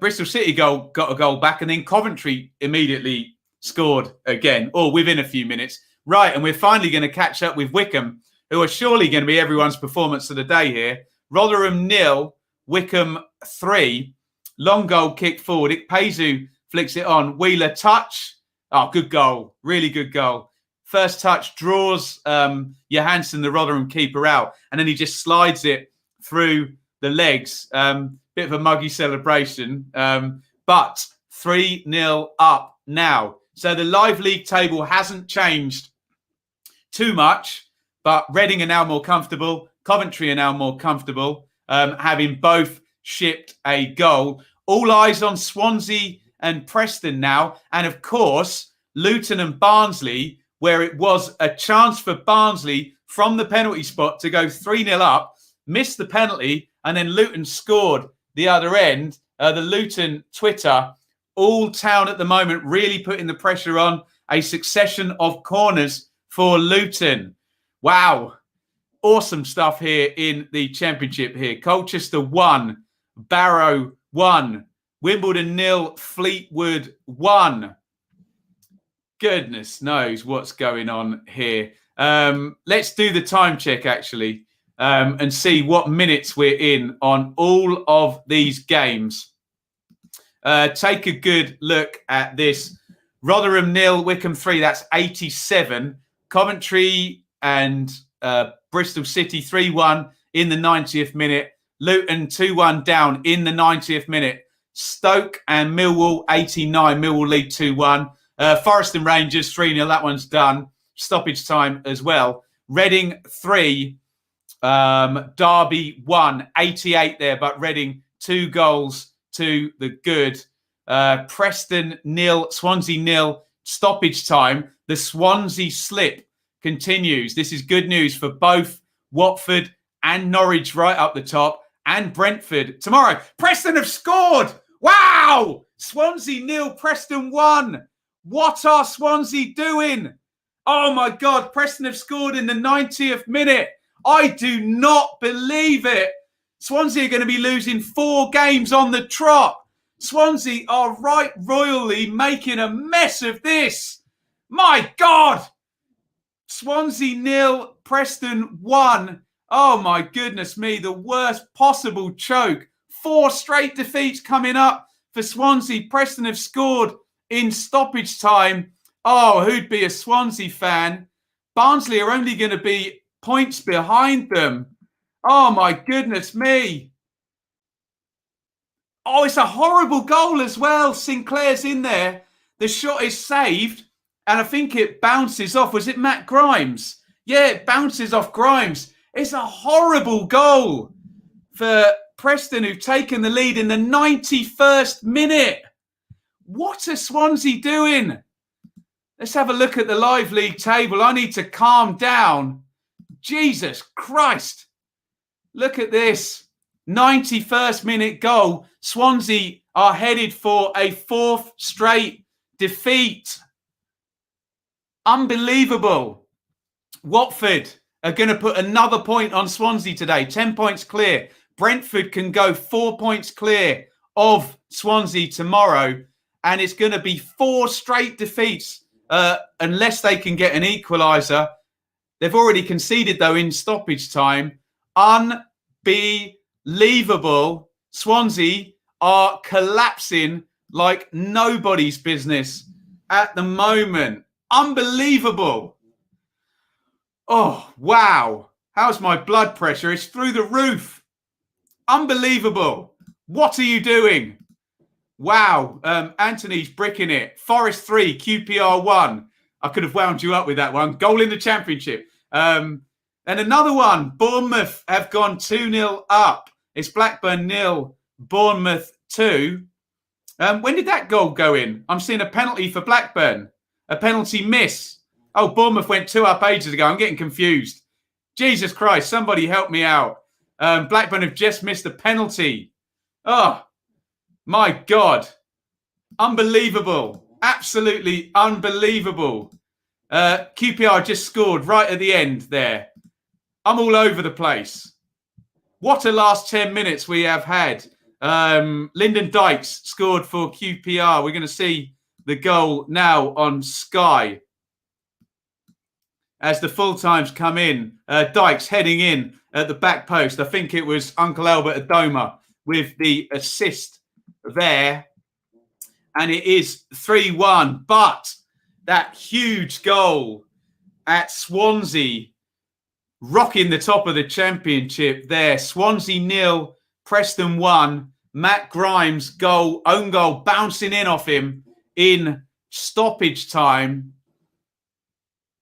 Bristol City got a goal back, and then Coventry immediately scored again, or within a few minutes. Right, and we're finally going to catch up with Wycombe, who are surely going to be everyone's performance of the day here. Rotherham 0, Wycombe 3. Long goal kick forward. Ikpeazu flicks it on. Wheeler touch. Oh, good goal. Really good goal. First touch draws Johansson, the Rotherham keeper, out. And then he just slides it through the legs. Bit of a muggy celebration. But 3-0 up now. So the live league table hasn't changed too much. But Reading are now more comfortable. Coventry are now more comfortable, having both shipped a goal. All eyes on Swansea and Preston now. And of course, Luton and Barnsley, where it was a chance for Barnsley from the penalty spot to go 3-0 up, missed the penalty, and then Luton scored the other end. The Luton Twitter, all town at the moment, really putting the pressure on. A succession of corners for Luton. Wow. Awesome stuff here in the Championship here. Colchester 1, Barrow 1, Wimbledon 0, Fleetwood 1. Goodness knows what's going on here. Let's do the time check, actually, and see what minutes we're in on all of these games. Take a good look at this. Rotherham 0, Wycombe 3, that's 87. Coventry and Bristol City 3-1 in the 90th minute. Luton 2-1 down in the 90th minute. Stoke and Millwall 89. Millwall lead 2-1. Forest and Rangers 3-0. That one's done. Stoppage time as well. Reading 3. Derby 1. 88 there, but Reading 2 goals to the good. Preston 0. Swansea 0. Stoppage time. The Swansea slip continues. This is good news for both Watford and Norwich right up the top, and Brentford tomorrow. Preston have scored. Wow! Swansea 0, Preston 1. What are Swansea doing? Oh my God, Preston have scored in the 90th minute. I do not believe it. Swansea are going to be losing 4 games on the trot. Swansea are right royally making a mess of this. My God! Swansea 0, Preston 1. Oh my goodness me, the worst possible choke. 4 straight defeats coming up for Swansea. Preston have scored in stoppage time. Oh, who'd be a Swansea fan? Barnsley are only going to be points behind them. Oh my goodness me. Oh, it's a horrible goal as well. Sinclair's in there. The shot is saved. And I think it bounces off. Was it Matt Grimes? Yeah, it bounces off Grimes. It's a horrible goal for Preston, who've taken the lead in the 91st minute. What are Swansea doing? Let's have a look at the live league table. I need to calm down. Jesus Christ. Look at this. 91st minute goal. Swansea are headed for a 4th straight defeat. Unbelievable. Watford are going to put another point on Swansea today. 10 points clear. Brentford can go 4 points clear of Swansea tomorrow. And it's going to be 4 straight defeats unless they can get an equaliser. They've already conceded, though, in stoppage time. Unbelievable. Swansea are collapsing like nobody's business at the moment. Unbelievable. Oh, wow. How's my blood pressure? It's through the roof. Unbelievable. What are you doing? Wow. Anthony's bricking it. Forest 3, QPR 1. I could have wound you up with that one. Goal in the Championship. And another one. Bournemouth have gone 2-0 up. It's Blackburn 0, Bournemouth 2. When did that goal go in? I'm seeing a penalty for Blackburn. A penalty miss. Oh, Bournemouth went 2 up ages ago. I'm getting confused. Jesus Christ, somebody help me out. Blackburn have just missed a penalty. Oh, my God. Unbelievable. Absolutely unbelievable. QPR just scored right at the end there. I'm all over the place. What a last 10 minutes we have had. Lyndon Dykes scored for QPR. We're going to see the goal now on Sky. As the full times come in, Dykes heading in at the back post. I think it was Uncle Albert Adoma with the assist there. And it is 3-1. But that huge goal at Swansea, rocking the top of the championship there. Swansea 0, Preston 1. Matt Grimes' goal, own goal, bouncing in off him in stoppage time.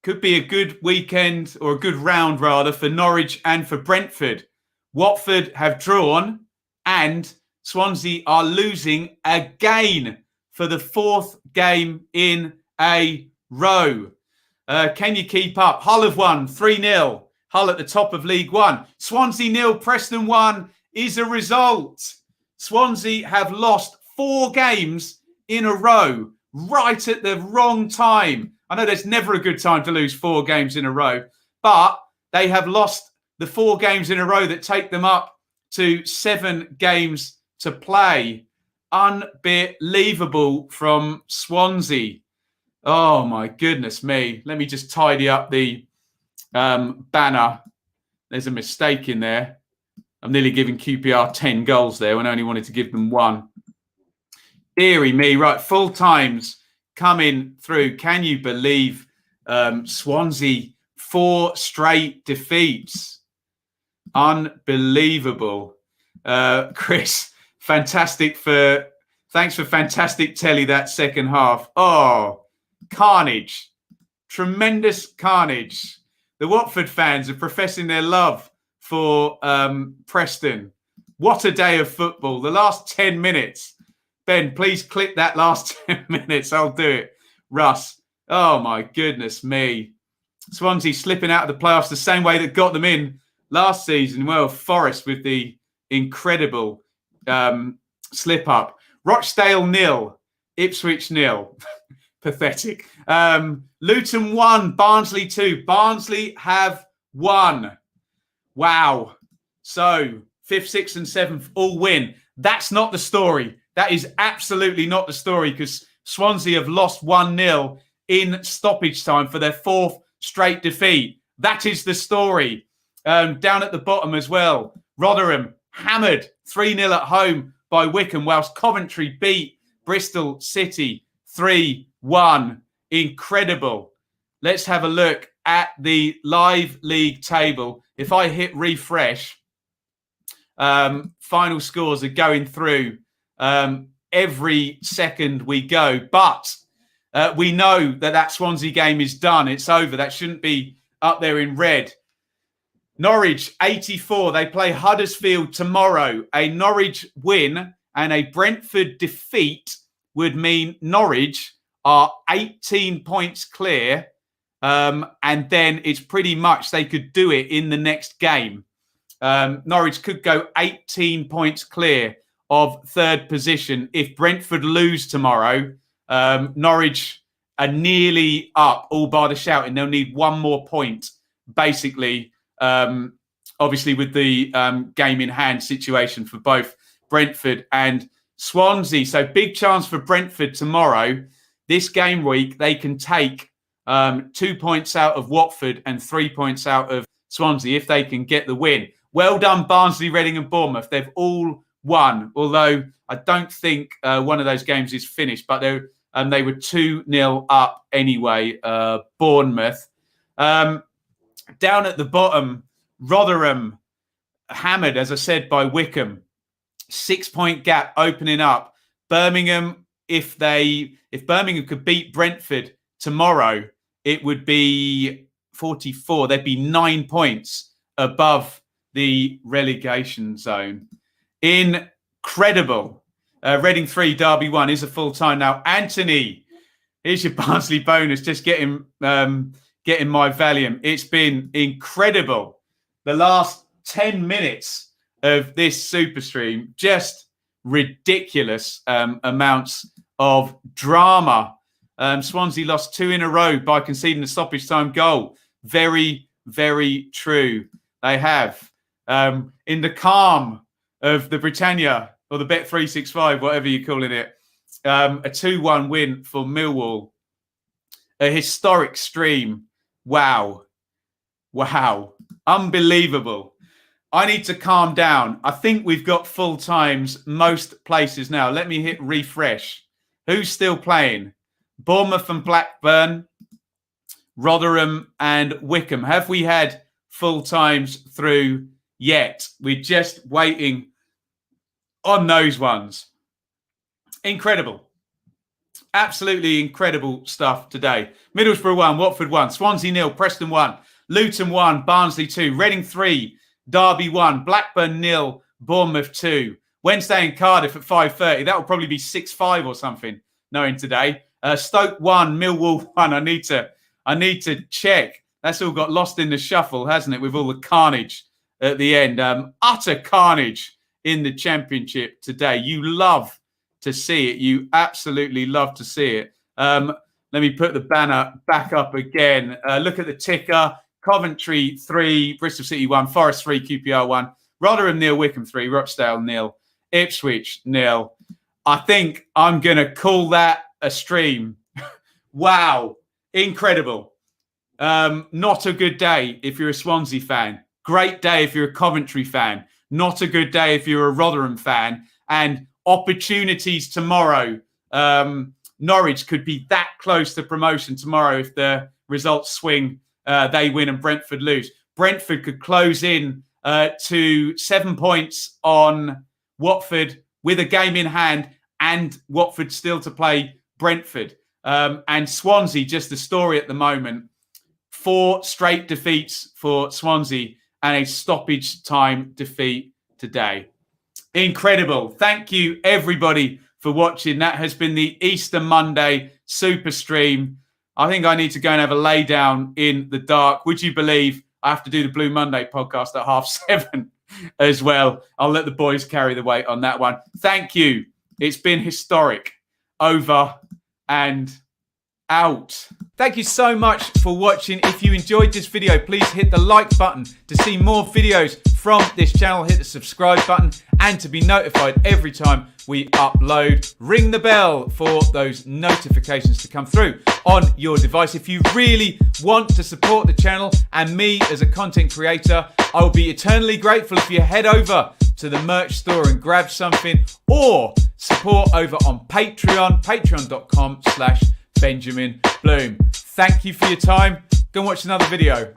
Could be a good weekend, or a good round rather, for Norwich and for Brentford. Watford have drawn and Swansea are losing again for the 4th game in a row. Can you keep up? Hull have won 3-0. Hull at the top of League One. Swansea 0, Preston 1 is a result. Swansea have lost 4 games in a row right at the wrong time. I know there's never a good time to lose 4 games in a row, but they have lost the 4 games in a row that take them up to 7 games to play. Unbelievable from Swansea. Oh, my goodness me. Let me just tidy up the banner. There's a mistake in there. I'm nearly giving QPR 10 goals there when I only wanted to give them 1. Deary me. Right, full times coming through. Can you believe Swansea 4 straight defeats? Unbelievable. Chris, thanks for fantastic telly that second half. Oh, carnage. Tremendous carnage. The Watford fans are professing their love for Preston. What a day of football. The last 10 minutes. Ben, please clip that last 10 minutes. I'll do it. Russ. Oh, my goodness me. Swansea slipping out of the playoffs the same way that got them in last season. Well, Forest with the incredible slip up. Rochdale 0. Ipswich 0. Pathetic. Luton 1. Barnsley 2. Barnsley have won. Wow. So 5th, 6th and 7th all win. That's not the story. That is absolutely not the story, because Swansea have lost 1-0 in stoppage time for their 4th straight defeat. That is the story. Down at the bottom as well, Rotherham hammered 3-0 at home by Wycombe, whilst Coventry beat Bristol City 3-1. Incredible. Let's have a look at the live league table. If I hit refresh, final scores are going through every second we go. But we know that Swansea game is done. It's over. That shouldn't be up there in red. Norwich 84. They play Huddersfield tomorrow. A Norwich win and a Brentford defeat would mean Norwich are 18 points clear. And then it's pretty much they could do it in the next game. Norwich could go 18 points clear of 3rd position. If Brentford lose tomorrow, Norwich are nearly up, all by the shouting. They'll need 1 more point, basically, obviously with the game in hand situation for both Brentford and Swansea. So big chance for Brentford tomorrow. This game week, they can take 2 points out of Watford and 3 points out of Swansea if they can get the win. Well done, Barnsley, Reading and Bournemouth. They've all won, although I don't think one of those games is finished, but they were 2-0 up anyway, Bournemouth. Down at the bottom, Rotherham hammered, as I said, by Wycombe. 6-point gap opening up. Birmingham, if Birmingham could beat Brentford tomorrow, it would be 44. They'd be 9 points above the relegation zone. Incredible. Reading 3, Derby 1 is a full time now. Anthony, here's your Barnsley bonus. Just getting my Valium. It's been incredible. The last 10 minutes of this super stream, just ridiculous amounts of drama. Swansea lost 2 in a row by conceding a stoppage time goal. Very, very true. They have. In the calm of the Britannia, or the Bet365, whatever you're calling it, a 2-1 win for Millwall. A historic stream. Wow. Unbelievable. I need to calm down. I think we've got full times most places now. Let me hit refresh. Who's still playing? Bournemouth and Blackburn, Rotherham and Wickham. Have we had full times through yet? We're just waiting on those ones. Incredible. Absolutely incredible stuff today. Middlesbrough 1, Watford 1, Swansea 0, Preston 1, Luton 1, Barnsley 2, Reading 3, Derby 1, Blackburn 0, Bournemouth 2. Wednesday in Cardiff at 5:30. That will probably be 6-5 or something, knowing today. Stoke 1, Millwall 1. I need to check. That's all got lost in the shuffle, hasn't it, with all the carnage at the end. Utter carnage in the Championship today. You love to see it. You absolutely love to see it. Let me put the banner back up again. Look at the ticker. Coventry 3, Bristol City 1, Forest 3, QPR 1, Rotherham 0, Wickham 3, Rochdale 0, Ipswich 0. I think I'm going to call that a stream. Wow. Incredible. Not a good day if you're a Swansea fan. Great day if you're a Coventry fan. Not a good day if you're a Rotherham fan. And opportunities tomorrow. Norwich could be that close to promotion tomorrow if the results swing. They win and Brentford lose. Brentford could close in to 7 points on Watford with a game in hand, and Watford still to play Brentford. And Swansea, just the story at the moment. 4 straight defeats for Swansea and a stoppage time defeat today. Incredible. Thank you, everybody, for watching. That has been the Easter Monday Super Stream. I think I need to go and have a lay down in the dark. Would you believe I have to do the Blue Monday podcast at 7:30 as well? I'll let the boys carry the weight on that one. Thank you. It's been historic. Over and out. Thank you so much for watching. If you enjoyed this video, please hit the like button to see more videos from this channel. Hit the subscribe button and to be notified every time we upload. Ring the bell for those notifications to come through on your device. If you really want to support the channel and me as a content creator, I will be eternally grateful if you head over to the merch store and grab something, or support over on Patreon, patreon.com/Benjamin Bloom. Thank you for your time. Go and watch another video.